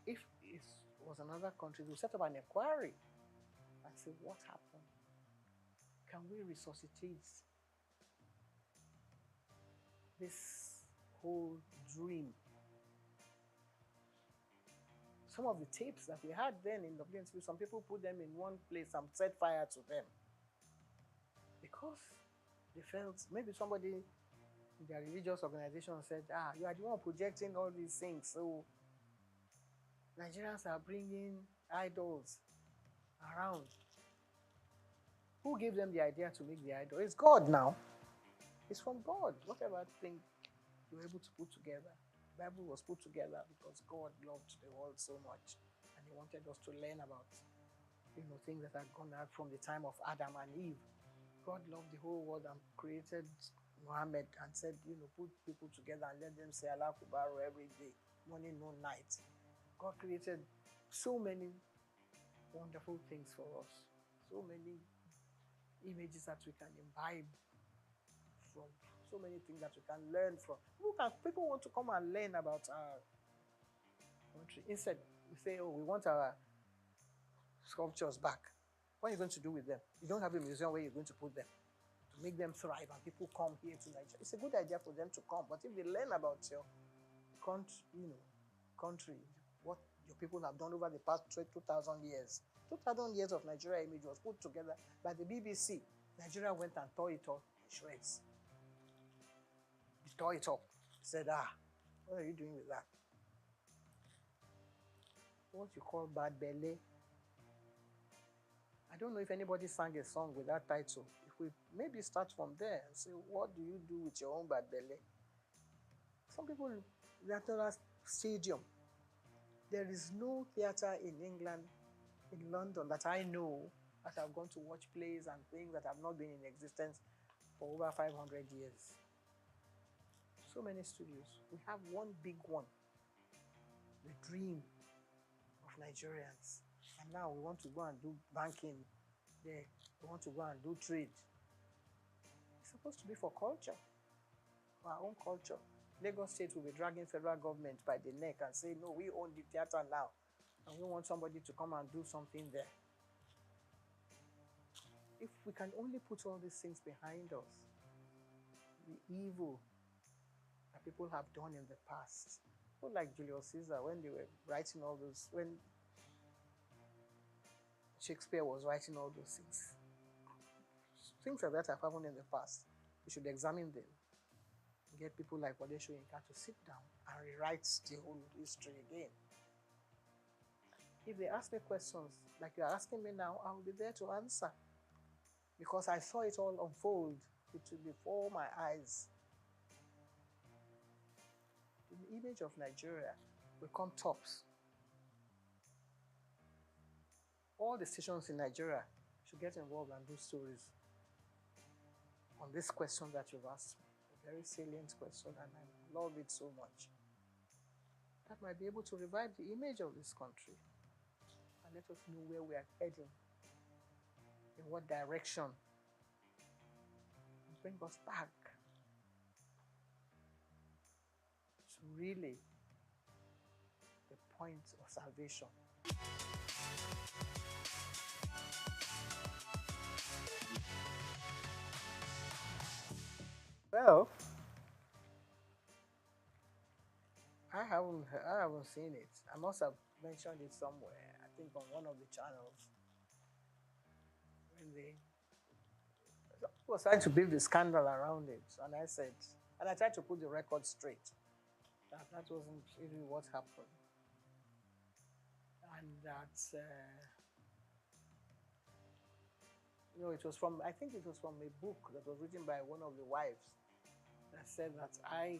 if it was another country, we'll set up an inquiry and say, what happened? Can we resuscitate this whole dream? Some of the tapes that we had then in WNTV, some people put them in one place and set fire to them because they felt maybe somebody in their religious organization said, you are the one projecting all these things, so Nigerians are bringing idols around. Who gave them the idea to make the idol? It's God now. It's from God. Whatever thing you were able to put together. The Bible was put together because God loved the world so much, and He wanted us to learn about, things that had gone out from the time of Adam and Eve. God loved the whole world and created Muhammad and said, put people together and let them say Allah Kubaru every day, morning, noon, night. God created so many wonderful things for us, so many images that we can imbibe from, so many things that we can learn from. People want to come and learn about our country. Instead, we say, we want our sculptures back. What are you going to do with them? You don't have a museum where you're going to put them to make them thrive and people come here to Nigeria. It's a good idea for them to come, but if they learn about your country, what your people have done over the past 2,000 years. 2,000 years of Nigeria image was put together by the BBC. Nigeria went and tore it up in shreds. He tore it up. He said, what are you doing with that? What you call bad belly. I don't know if anybody sang a song with that title. If we maybe start from there and say, what do you do with your own bad belly? Some people, National Stadium. There is no theatre in England, in London, that I know that have gone to watch plays and things that have not been in existence for over 500 years. So many studios. We have one big one, the dream of Nigerians. And now we want to go and do banking there. We want to go and do trade. It's supposed to be for culture, for our own culture. Lagos State will be dragging federal government by the neck and say, no, we own the theatre now. And we want somebody to come and do something there. If we can only put all these things behind us, the evil that people have done in the past, people like Julius Caesar, when they were writing all those, when Shakespeare was writing all those things like that have happened in the past. We should examine them. Get people like Wade Soyinka to sit down and rewrite the whole history again. If they ask me questions like you are asking me now, I will be there to answer. Because I saw it all unfold before my eyes. The image of Nigeria will come tops. All the stations in Nigeria should get involved and do stories on this question that you've asked me. A very salient question, and I love it so much. That might be able to revive the image of this country and let us know where we are heading, in what direction, and bring us back to really the point of salvation. Well, I haven't seen it. I must have mentioned it somewhere. I think on one of the channels. When they was trying to build the scandal around it, and I tried to put the record straight. That wasn't really what happened, and that it was from, I think it was from a book that was written by one of the wives that said that I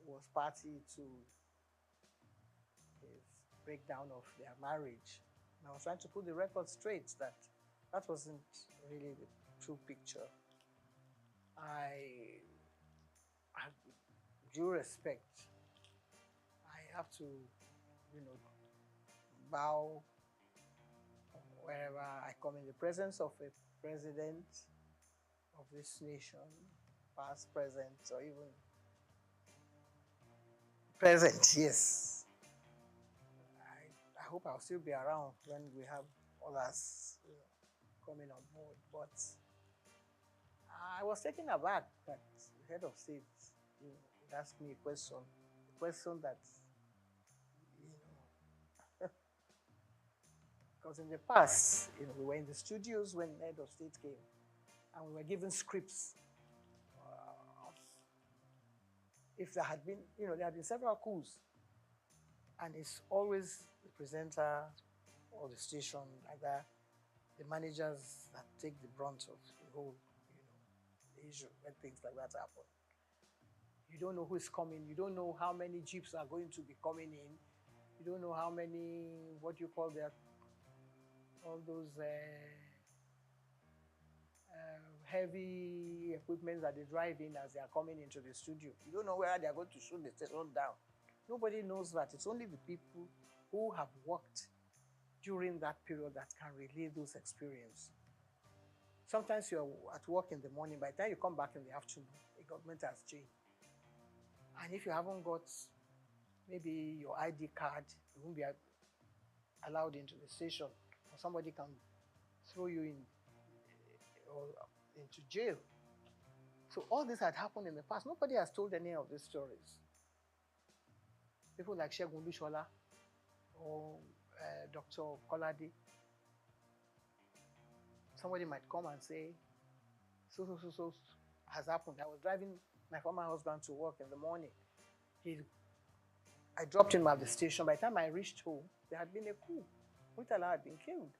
was party to his breakdown of their marriage. And I was trying to put the record straight that that wasn't really the true picture. I have due respect. I have to, bow wherever I come in the presence of a president of this nation, past, present, or even present, yes. I hope I'll still be around when we have others coming on board. But I was taken aback that the head of state asked me a question that, because in the past, we were in the studios when the head of state came, and we were given scripts. If there had been, there had been several coups, and it's always the presenter or the station like that, the managers that take the brunt of the whole, issue when things like that happen. You don't know who is coming. You don't know how many jeeps are going to be coming in. You don't know how many, what you call their, all those heavy equipment that they drive in as they are coming into the studio. You don't know where they are going to shoot the station down. Nobody knows that. It's only the people who have worked during that period that can relay those experiences. Sometimes you're at work in the morning, by the time you come back in the afternoon, the government has changed. And if you haven't got maybe your ID card, you won't be allowed into the station, or somebody can throw you in or into jail. So all this had happened in the past. Nobody has told any of these stories. People like Segun Lushola or Dr. Kolade. Somebody might come and say, so has happened. I was driving my former husband to work in the morning. I dropped him at the station. By the time I reached home, there had been a coup. Murtala had been killed.